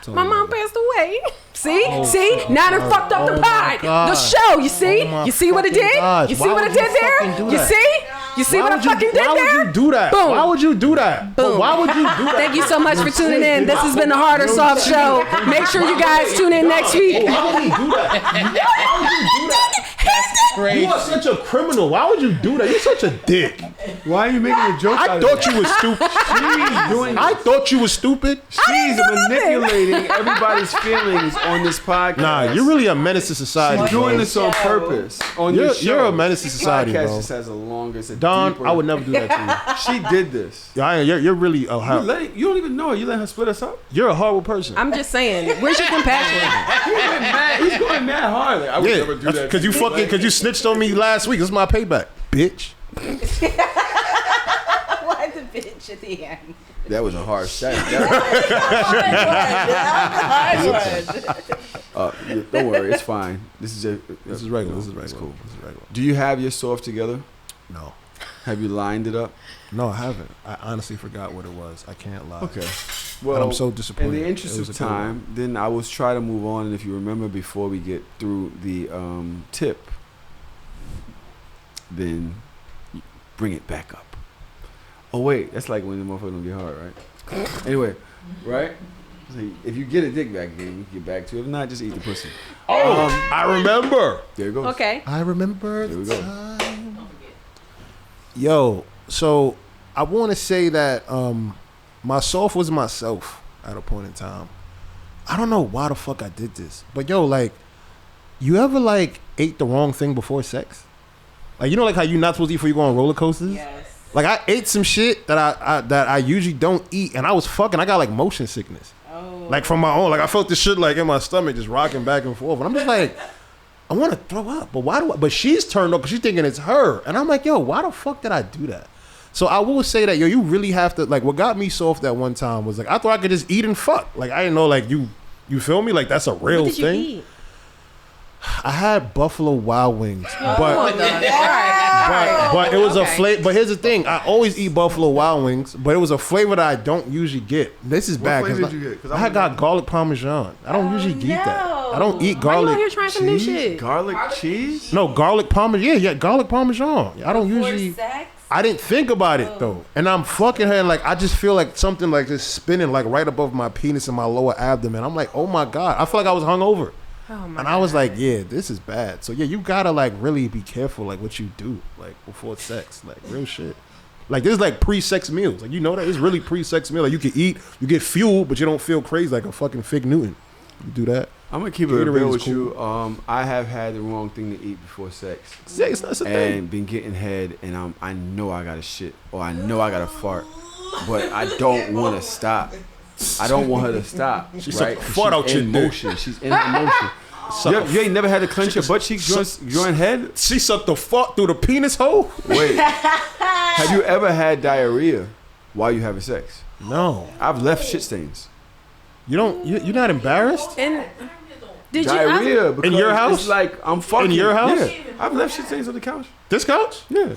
Telling My your mom mother. passed away. See? Oh, See? Now they fucked up oh the my pod. God. The show, you see? Oh my You see what it fucking did? gosh. You see Why what would it did you fucking there? do You that? see? You see what I fucking did Why there? would you do that? Boom. Why would you do that? Boom. Why would you do that? Thank you so much for tuning in. This has been the Hard or Soft Show. Make sure you guys tune in next week. Why would you do that? Great. You are such a criminal. Why would you do that? You're such a dick. Why are you making a joke? I thought you was stupid. I thought you was stupid. She's manipulating everybody's feelings on this podcast. Nah, you're really a menace to society. She's bro. doing this on purpose. On You're- this show. you're a menace to society, Podcast bro. just has a longer, it's a Don, deeper- I would never do that to She did this. you. You're really a You don't even know her. You let her split us up. you're a horrible person. I'm just saying, where's your compassion? He's going mad hard. Like, I would never do that. because you fucking because you snitched on me last week. This is my payback, bitch. Why the bitch at the end? That was a hard shot. Don't worry, it's fine. This is This is regular. This is regular. It's cool. This is regular. Do you have your soft together? No. Have you lined it up? No, I haven't. I honestly forgot what it was. I can't lie. Okay. And Well, I'm so disappointed. in the interest It was of a good one. time, then I will try to move on. And if you remember, before we get through the tip, then bring it back up. Oh wait, that's like when the motherfucker don't get hard, right? Anyway, right? So if you get a dick back again, you can get back to it. If not, just eat the pussy. I remember. There it goes. Okay. I remember There we the go. time. Yo, so I want to say that myself was myself at a point in time. I don't know why the fuck I did this, but yo, like, you ever like ate the wrong thing before sex? Like, you know, like how you're not supposed to eat before you go on roller coasters. Yes. Like, I ate some shit that I usually don't eat, and I was fucking. I got like motion sickness. Oh. Like from my own, like I felt this shit like in my stomach just rocking back and forth. And I'm just like, I want to throw up, but why do I? But she's turned up because she's thinking it's her. And I'm like, yo, why the fuck did I do that? So I will say that, yo, you really have to, like, what got me soft that one time was like, I thought I could just eat and fuck. Like, I didn't know, like, you feel me? Like, that's a real What did thing. you eat? I had Buffalo Wild Wings, Oh, but all right. but it was a Okay. flavor. But here's the thing: I always eat Buffalo Wild Wings, but it was a flavor that I don't usually get. This is bad flavor because did you get? 'Cause I had got garlic parmesan. I don't usually eat that. no. I don't eat Why you garlic. out here trying some new Cheese? shit? Garlic cheese? No, garlic parmesan. Yeah, garlic parmesan. I don't Before usually. sex? I didn't think about it though, and I'm fucking her, and like I just feel like something like just spinning like right above my penis and my lower abdomen. I'm like, oh my god, I feel like I was hungover, Oh my and I was like, yeah, this is bad. So yeah, you gotta like really be careful like what you do like before sex, like real shit. Like there's like pre-sex meals, like you know that it's really pre-sex meal. Like you can eat, you get fueled, but you don't feel crazy like a fucking Fig Newton. You do that. I'm gonna keep it Gatorade real is with cool. you. I have had the wrong thing to eat before sex, Sex, that's a thing. and been getting head, and I know I gotta shit or I know I gotta fart, but I don't want to stop. I don't want her to stop. She's right? sucking fart out in your dick. motion. She's in her motion. You ain't never had to clench your butt cheeks during head? She sucked the fart through the penis hole. Wait. Have you ever had diarrhea while you having sex? No, I've left shit stains. you don't. You're not embarrassed. And did Diarrhea because In your house? It's like I'm fucking. In your house? Yeah. I've left shit stains on the couch. This couch? Yeah.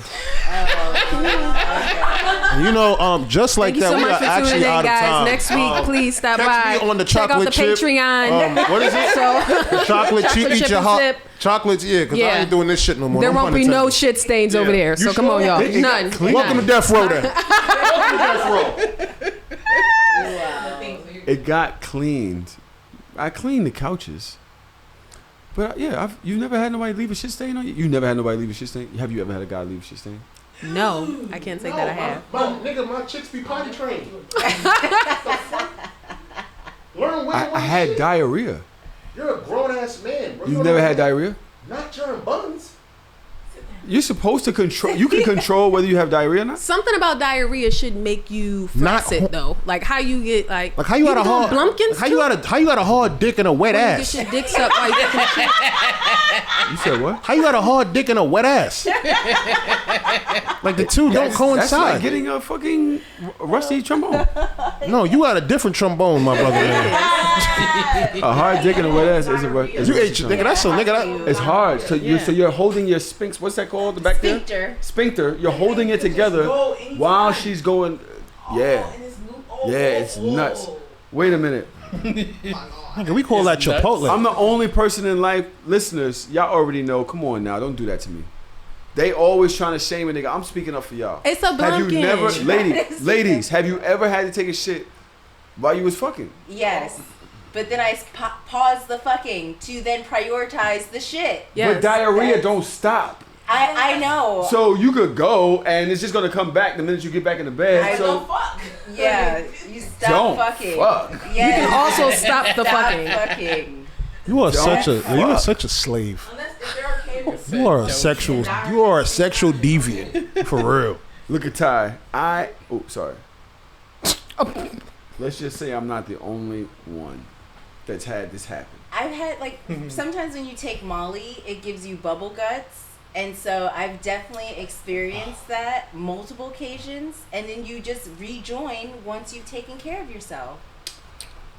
You know, just like Thank you that, so we much are for actually tuning in, out of guys. time. Next week, please stop catch by. me on the Check out chocolate the chip. Patreon. What is it? So Chocolate chip, eat chip your and heart. sip. Chocolates, yeah, because I Yeah. ain't doing this shit no more. there No won't pun be no intended. shit stains over there. So You come sure? on, y'all. It got None. clean. Welcome to None. Death Row then. Welcome to Death Row. It got cleaned. I cleaned the couches. But yeah, you've never had nobody leave a shit stain on you? You never had nobody leave a shit stain? Have you ever had a guy leave a shit stain? No, I can't say that I have. Nigga, my chicks be potty trained. Learn way I had diarrhea. You're a grown ass man, bro. You've never had diarrhea? Not during buns. You're supposed to control. You can control whether you have diarrhea or not. Something about diarrhea should make you Not flaccid, though. Like how you get like. Like how you had a be doing hard Blumpkins how you too? had a hard dick and a wet You ass. get your dick sucked while you taking shit. You said what? How you had a hard dick and a wet ass? Like the two don't That's coincide. like getting a fucking rusty trombone. No, you had a different trombone, my brother. Man. A hard dick and a wet ass is a You ate your nigga. That's so nigga. That, It's hard. So you're holding your sphinx. What's that called? The back there? Sphincter. Sphincter. You're holding it together while she's going. Yeah. Yeah, it's nuts. Wait a minute. nigga, we call that Chipotle. I'm the only person in life, listeners, y'all already know. Come on now, don't do that to me. They always trying to shame a nigga. I'm speaking up for y'all. It's a Have you Blumpkin. never, ladies, have you ever had to take a shit while you was fucking? Yes. But then I pause the fucking to then prioritize the shit. Yes. But diarrhea don't stop. I know. So you could go and it's just gonna come back the minute you get back in the bed. I so fuck. Yeah. You stop don't fucking. fuck. Yes. Also stop the Stop fucking. fucking. You are Don't you are fuck. such a slave. Unless if they're okay with You are a sexual. You are a sexual deviant for real. Look at Ty. Sorry. Let's just say I'm not the only one that's had this happen. I've had like sometimes when you take Molly, it gives you bubble guts, and so I've definitely experienced that multiple occasions, and then you just rejoin once you've taken care of yourself.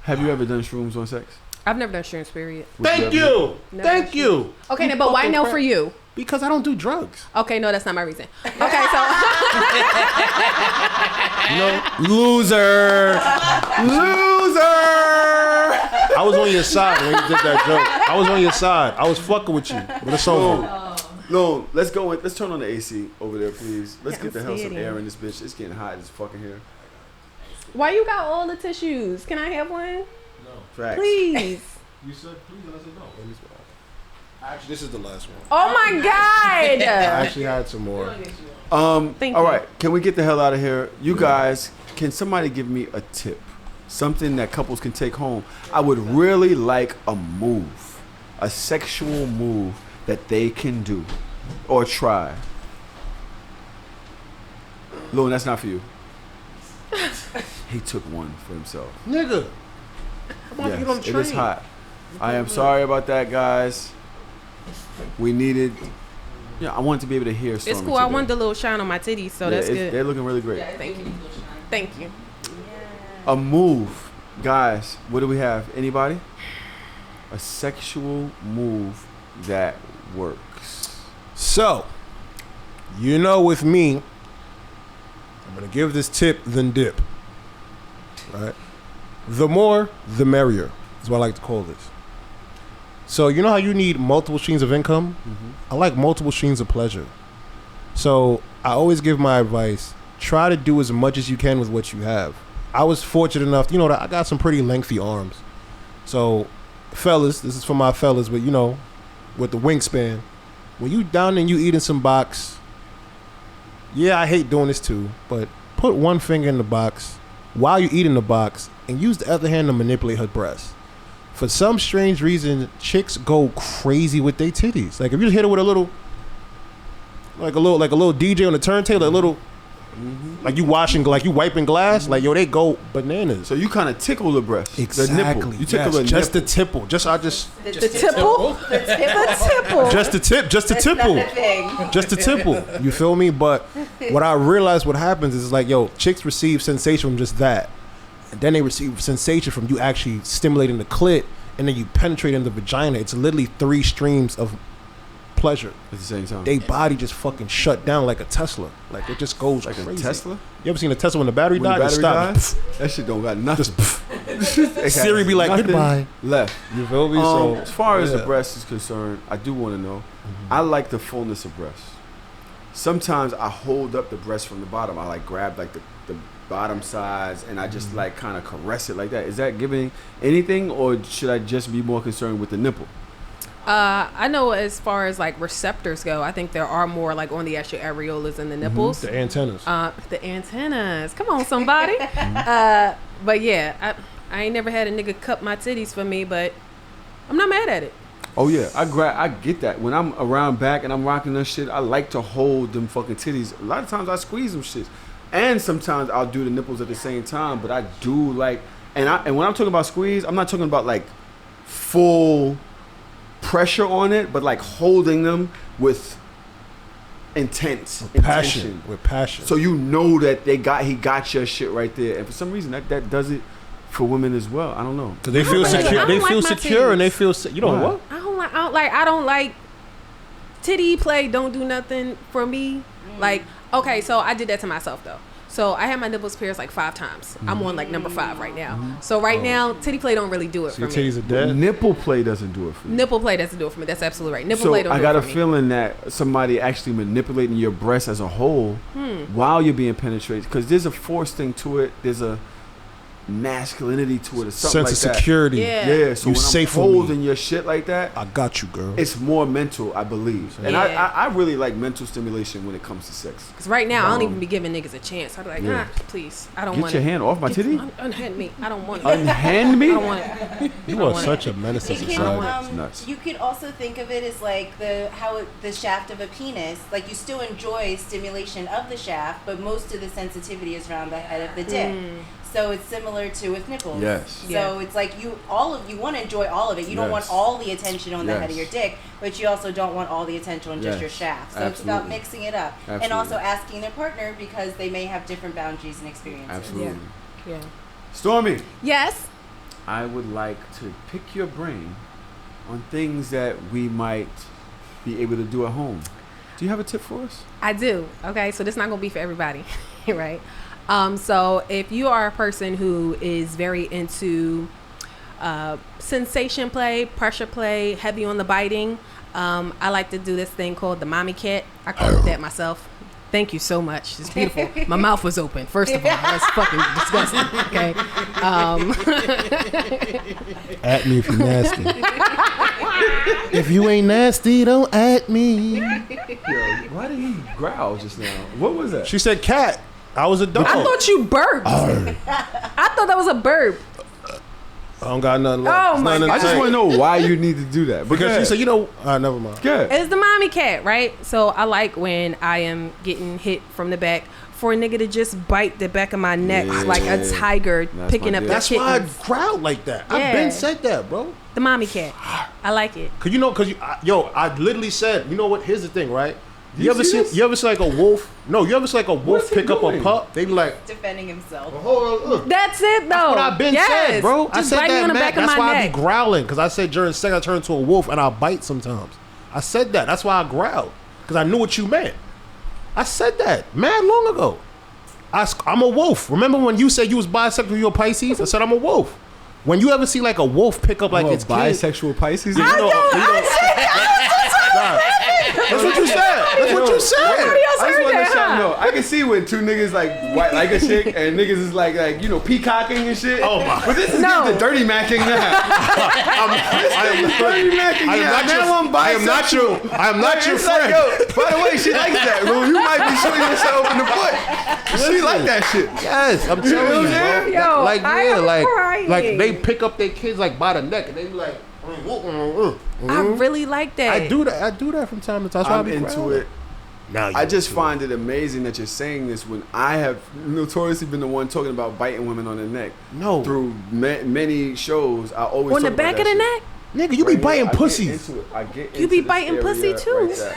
Have you ever done shrooms on sex? I've never done insurance period. Thank you. Never Thank done you. Okay, but why no for you? Because I don't do drugs. Okay, no, that's not my reason. Okay, so You know, Loser. Loser. I was on your side when you did that joke. I was on your side. I was fucking with you. But it's over. Loon, let's go in. Let's turn on the AC over there, please. Let's Yeah, get the I'm hell some sweating. air in this bitch. It's getting hot as fucking here. Why you got all the tissues? Can I have one? Facts. Please. You said please. I said no. Actually, this is the last one. Oh my I God. actually had some more. Thank All you. right, can we get the hell out of here? You guys, can somebody give me a tip? Something that couples can take home. I would really like a move, a sexual move that they can do or try. Loon, that's not for you. He took one for himself. Nigga. I'm about to get on the Yes, it is train. hot. I am sorry about that, guys. We needed. Yeah, I wanted to be able to hear. It's Stormy cool. I today. want the little shine on my titties, so Yeah, that's good. They're looking really great. Thank you. Thank you. A move, guys. What do we have? Anybody? A sexual move that works. So, you know, with me, I'm gonna give this tip, then dip. Right? The more, the merrier, is what I like to call this. So, you know how you need multiple streams of income? I like multiple streams of pleasure. So, I always give my advice: try to do as much as you can with what you have. I was fortunate enough, you know, that I got some pretty lengthy arms. So, fellas, this is for my fellas, but you know, with the wingspan, when you down and you eating some box, yeah, I hate doing this too, but put one finger in the box while you're eating the box and use the other hand to manipulate her breast. For some strange reason, chicks go crazy with their titties. Like if you just hit her with a little DJ on the turntable, a little like you wiping glass, like yo, they go bananas. So you kind of tickle the breast, Exactly. the nipple. You tickle the just the nipple. tipple. The tipple? The tipple. Just the tip. Just the That's tipple. not a thing. Just the tipple. You feel me? But what I realized what happens is like, yo, chicks receive sensation from just that. And then they receive sensation from you actually stimulating the clit, and then you penetrate in the vagina. It's literally 3 streams of pleasure. At the same time. They body just fucking shut down like a Tesla. Like it just goes like crazy. a Tesla? You ever seen a Tesla when the battery When the died? It battery stopped. dies? That shit don't got nothing. Siri be like, Nothing goodbye. left. You feel me? So As far as the yeah. breast is concerned, I do want to know. I like the fullness of breast. Sometimes I hold up the breast from the bottom. I like grab like the bottom sides and I just like kind of caress it like that. Is that giving anything, or should I just be more concerned with the nipple? I know as far as like receptors go, I think there are more like on the actual areolas and the nipples. The antennas. The antennas. Come on, somebody. But yeah, I ain't never had a nigga cup my titties for me, but I'm not mad at it. Oh yeah, I get that. When I'm around back and I'm rocking that shit, I like to hold them fucking titties. A lot of times I squeeze them shits, and sometimes I'll do the nipples at the same time. But I do like, and when I'm talking about squeeze, I'm not talking about like full pressure on it, but like holding them with intention. With passion. So you know that he got your shit right there, and for some reason that does it for women as well. I don't know. Cause they feel I secure. don't They like feel my secure, and they titties. feel. You don't Why? what? I don't like titty play. Don't do nothing for me. Like, okay, so I did that to myself though. So I had my nipples pierced like 5 times. I'm on like number 5 right now. So right now, titty play don't really do it So for your me. titties are dead. Nipple play doesn't do it for you. Nipple play doesn't do it for me. That's absolutely right. Nipple So play don't I do got it a for me. feeling that somebody actually manipulating your breast as a whole while you're being penetrated, because there's a force thing to it. There's a masculinity to it, or something Sense like of that. security. Yeah. Yeah, so You when safe I'm with me. holding your shit like that, I got you, girl. it's more mental, I believe. And Yeah. I really like mental stimulation when it comes to sex. Because right now, I don't even be giving niggas a chance. I'd be like, Yeah. please. I don't Get want your it. hand off my titty. Unhand me. I don't want it. Unhand me? I don't want it. You I don't are want such it. a menace to It can, society. It's nuts. you could also think of it as like the shaft of a penis. Like you still enjoy stimulation of the shaft, but most of the sensitivity is around the head of the dick. So it's similar to with nipples. Yes. So Yeah. it's like you want to enjoy all of it. You don't want Yes. all the attention on the head of Yes. your dick, but you also don't want all the attention on just Yes. your shaft. So it's about Absolutely. mixing it up and Absolutely. also asking their partner because they may have different boundaries and experiences. Absolutely. Yeah. Stormy, Yes. I would like to pick your brain on things that we might be able to do at home. Do you have a tip for us? I do. Okay, so this is not gonna be for everybody, right? So if you are a person who is very into sensation play, pressure play, heavy on the biting, I like to do this thing called the mommy cat. I call it that myself. Thank you so much. It's beautiful. My mouth was open. First of all, that's fucking disgusting. Okay. At me if you nasty. If you ain't nasty, don't at me. Yo, why did he growl just now? What was that? She said cat. I was a dog. I thought you burped. I thought that was a burp. I don't got nothing left. Oh, my God. I just want to know why you need to do that. Because she said, you know, never mind. Good. It's the mommy cat, right? So I like when I am getting hit from the back for a nigga to just bite the back of my neck like a tiger picking up the That's why I kittens. growled like that. Yeah. I've been said that, bro. The mommy cat. I like it. Cause I literally said, you know what? Here's the thing, right? You ever see see like a wolf? No, you ever see like a wolf What's he pick up a doing? pup? They be like, Defending himself. hold on, look. That's it, though. That's what I've been said, bro. I Just said bite me that, on the man. back of That's my why I neck. be growling. Because I said during sex I turn into a wolf and I bite sometimes. I said that. That's why I growled. Because I knew what you meant. I said that mad long ago. I'm a wolf. Remember when you said you was bisexual, you a Pisces? I said I'm a wolf. When you ever see like a wolf pick up like its kid, bisexual Pisces? That's what you said. That's what you said. Somebody else I just heard want to that, let y'all huh? know. I can see when two niggas like white like a chick and niggas is like peacocking and shit. Oh my. But this is No. the dirty macking now. Dirty macking now. Now I'm bisexual. I am not your It's like, friend. yo, by the way, she likes that. Loon. You might be shooting yourself in the foot. She like that shit. Yes, I'm telling you, bro. Yo, Like I yeah, am like crying. they pick up their kids like by the neck and they be like, I really like that. I do that. I do that from time to time. That's why I I'm be into growling. it. Now I just find it amazing that you're saying this when I have notoriously been the one talking about biting women on the neck. No. Through many shows, I always on the talk about back of that the shit. neck? nigga, you be Right biting here, I get pussies. into it. I get You be into this biting pussy area too. right there.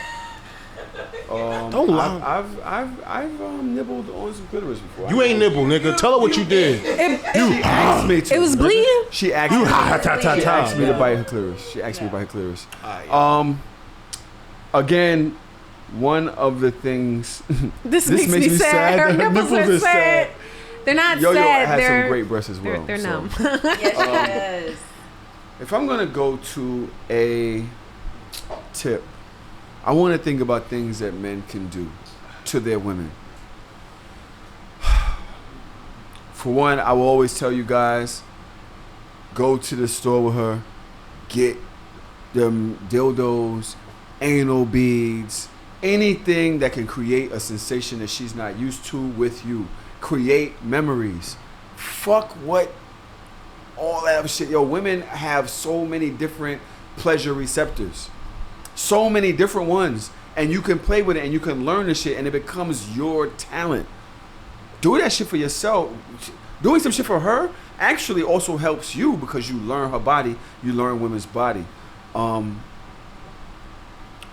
Don't lie. I've nibbled on some clitoris before. You ain't nibble, nigga. Tell her what you did. She asked me to. It was bleeding? She asked You me. ha-ta-ta-ta. She asked me to bite her clitoris. She asked me to bite her clitoris. Again, one of the things. This makes me sad. Her nipples are sad. They're not Yo-Yo sad. has They're some great breasts as well. they're so. numb. Yes, If I'm gonna go to a tip, I want to think about things that men can do to their women. For one, I will always tell you guys, go to the store with her, get them dildos, anal beads, anything that can create a sensation that she's not used to with you. Create memories. Fuck what all that other shit. Yo, women have so many different pleasure receptors. So many different ones. And you can play with it and you can learn the shit and it becomes your talent. Do that shit for yourself. Doing some shit for her actually also helps you because you learn her body. You learn women's body.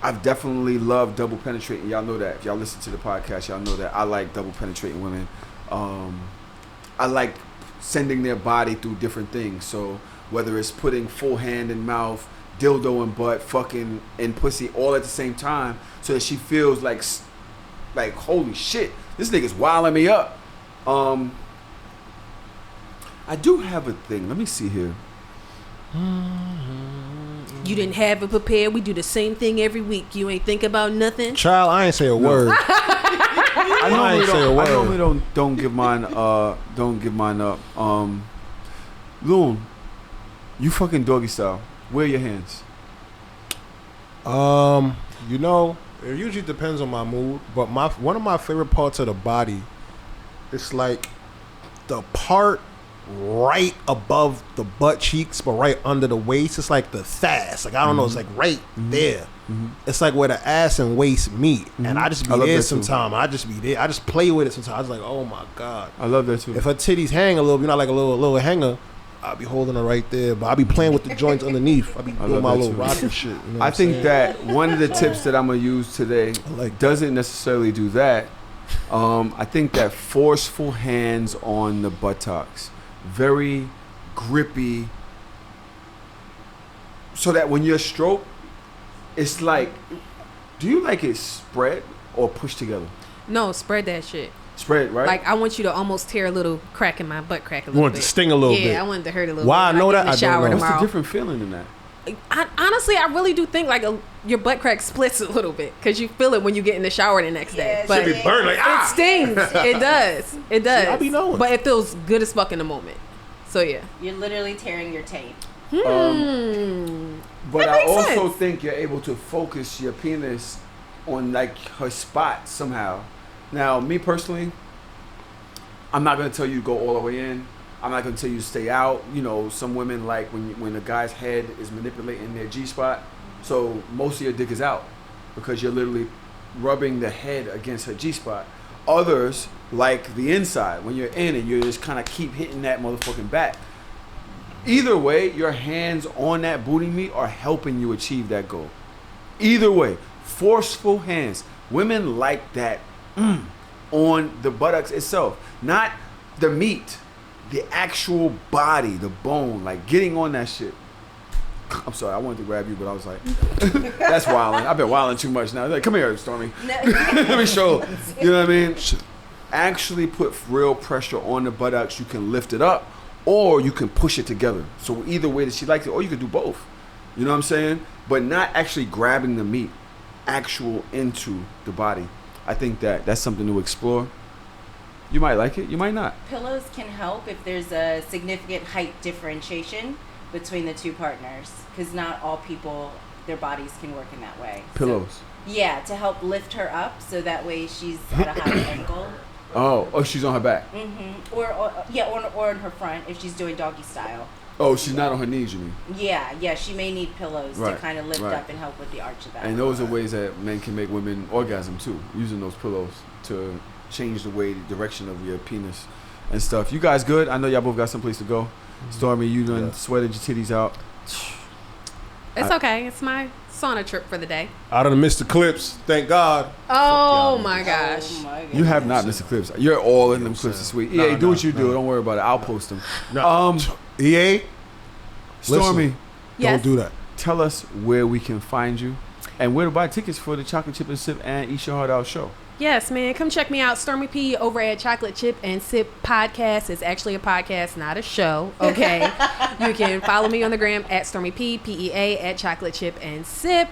I've definitely loved double penetrating. Y'all know that. If y'all listen to the podcast, y'all know that I like double penetrating women. I like sending their body through different things. So whether it's putting full hand in mouth, dildo in butt, fucking and pussy all at the same time, so that she feels like holy shit, this nigga's wilding me up. I do have a thing. Let me see here. You didn't have it prepared. We do the same thing every week. You ain't think about nothing. Child, I ain't say a word. I normally don't give mine up. Loon, you fucking doggy style. Where are your hands? You know, it usually depends on my mood, but one of my favorite parts of the body, it's like the part right above the butt cheeks, but right under the waist. It's like the thighs. Like I don't know. It's like right there. It's like where the ass and waist meet, and I just be there sometimes. I just be there. I just play with it sometimes. I was like, oh my god, I love that too. if her titties hang a little, you know, like a little hanger, I'll be holding her right there. But I'll be playing with the joints underneath. I'll be doing my little rocking shit. You know what I I'm think saying? that one of the tips that I'm gonna use today like doesn't necessarily do that. I think that forceful hands on the buttocks, very grippy, so that when you're stroked, it's like, Do you like it spread or pushed together? No, spread that shit. Spread, right? Like, I want you to almost tear a little crack in my butt crack a You little want bit. it to sting a little bit. Yeah, I wanted to hurt a little Why bit. I know Like, that? in the I don't shower know. What's the tomorrow. different feeling in that? Honestly, I really do think like your butt crack splits a little bit because you feel it when you get in the shower the next day. Yeah, But Should be burned like it stings. It does. It does. I be knowing. But it feels good as fuck in the moment. So yeah. You're literally tearing your tape. But That I makes also sense. think you're able to focus your penis on like her spot somehow. Now, me personally, I'm not gonna tell you to go all the way in. I'm not gonna tell you to stay out. You know, some women like when a guy's head is manipulating their G spot, so most of your dick is out because you're literally rubbing the head against her G spot. Others like the inside when you're in and you just kind of keep hitting that motherfucking back. Either way, your hands on that booty meat are helping you achieve that goal. Either way, forceful hands. Women like that on the buttocks itself, not the meat, the actual body, the bone, like getting on that shit. I'm sorry, I wanted to grab you, but I was like, that's wilding. I've been wilding too much now. Like, come here, Stormy. Let me show. You know what I mean? Actually put real pressure on the buttocks. You can lift it up, or you can push it together. So either way that she likes it, or you can do both. You know what I'm saying? But not actually grabbing the meat, actual into the body. I think that's something to explore. You might like it, you might not. Pillows can help if there's a significant height differentiation between the two partners, because not all people, their bodies can work in that way. Pillows. So, yeah, to help lift her up so that way she's at a high angle. Oh, she's on her back. Or on her front if she's doing doggy style. Oh, she's not on her knees, you mean? Yeah, she may need pillows Right, to kind of lift right. up and help with the arch of that. And those are ways that men can make women orgasm too, using those pillows to change the direction of your penis and stuff. You guys good? I know y'all both got someplace to go. Stormy, you done sweated your titties out. It's okay. It's my sauna trip for the day. I done missed the clips. Thank God. Oh my gosh. Oh my You have not missed the clips. You're all in them clips this week. Yeah, do what you do. Don't worry about it. I'll post them. No. EA, Stormy, listen. Yes. Don't do that. tell us where we can find you and where to buy tickets for the Chocolate Chip and Sip and Eat Your Heart Out show. Yes, man. Come check me out, Stormy P, over at Chocolate Chip and Sip Podcast. It's actually a podcast, not a show. Okay. You can follow me on the gram at Stormy P, PEA, at Chocolate Chip and Sip.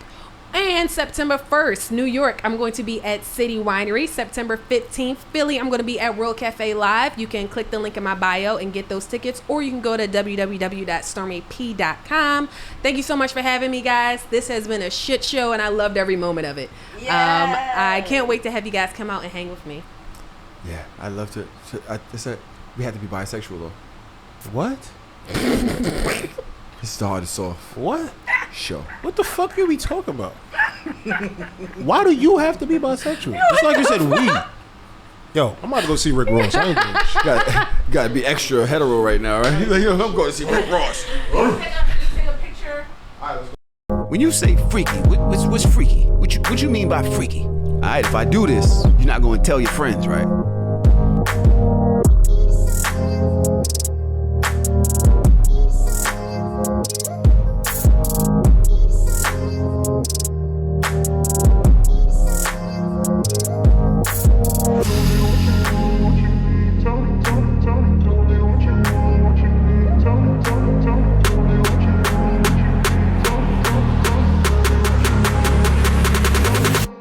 And September 1st, New York, I'm going to be at City Winery. September 15th, Philly, I'm going to be at World Cafe Live. You can click the link in my bio and get those tickets, or you can go to www.stormyp.com. Thank you so much for having me, guys. This has been a shit show, and I loved every moment of it. Yes. I can't wait to have you guys come out and hang with me. Yeah, I loved it. I said we had to be bisexual though. What? This is the hardest off What? show. What the fuck are we talking about? Why do you have to be bisexual? Just like you said, we. Yo, I'm about to go see Rick Ross. I ain't doing shit. You gotta be extra hetero right now, right? Like, yo, I'm going to see Rick Ross. Take a picture. When you say freaky, what's freaky? What you mean by freaky? All right, if I do this, you're not going to tell your friends, right?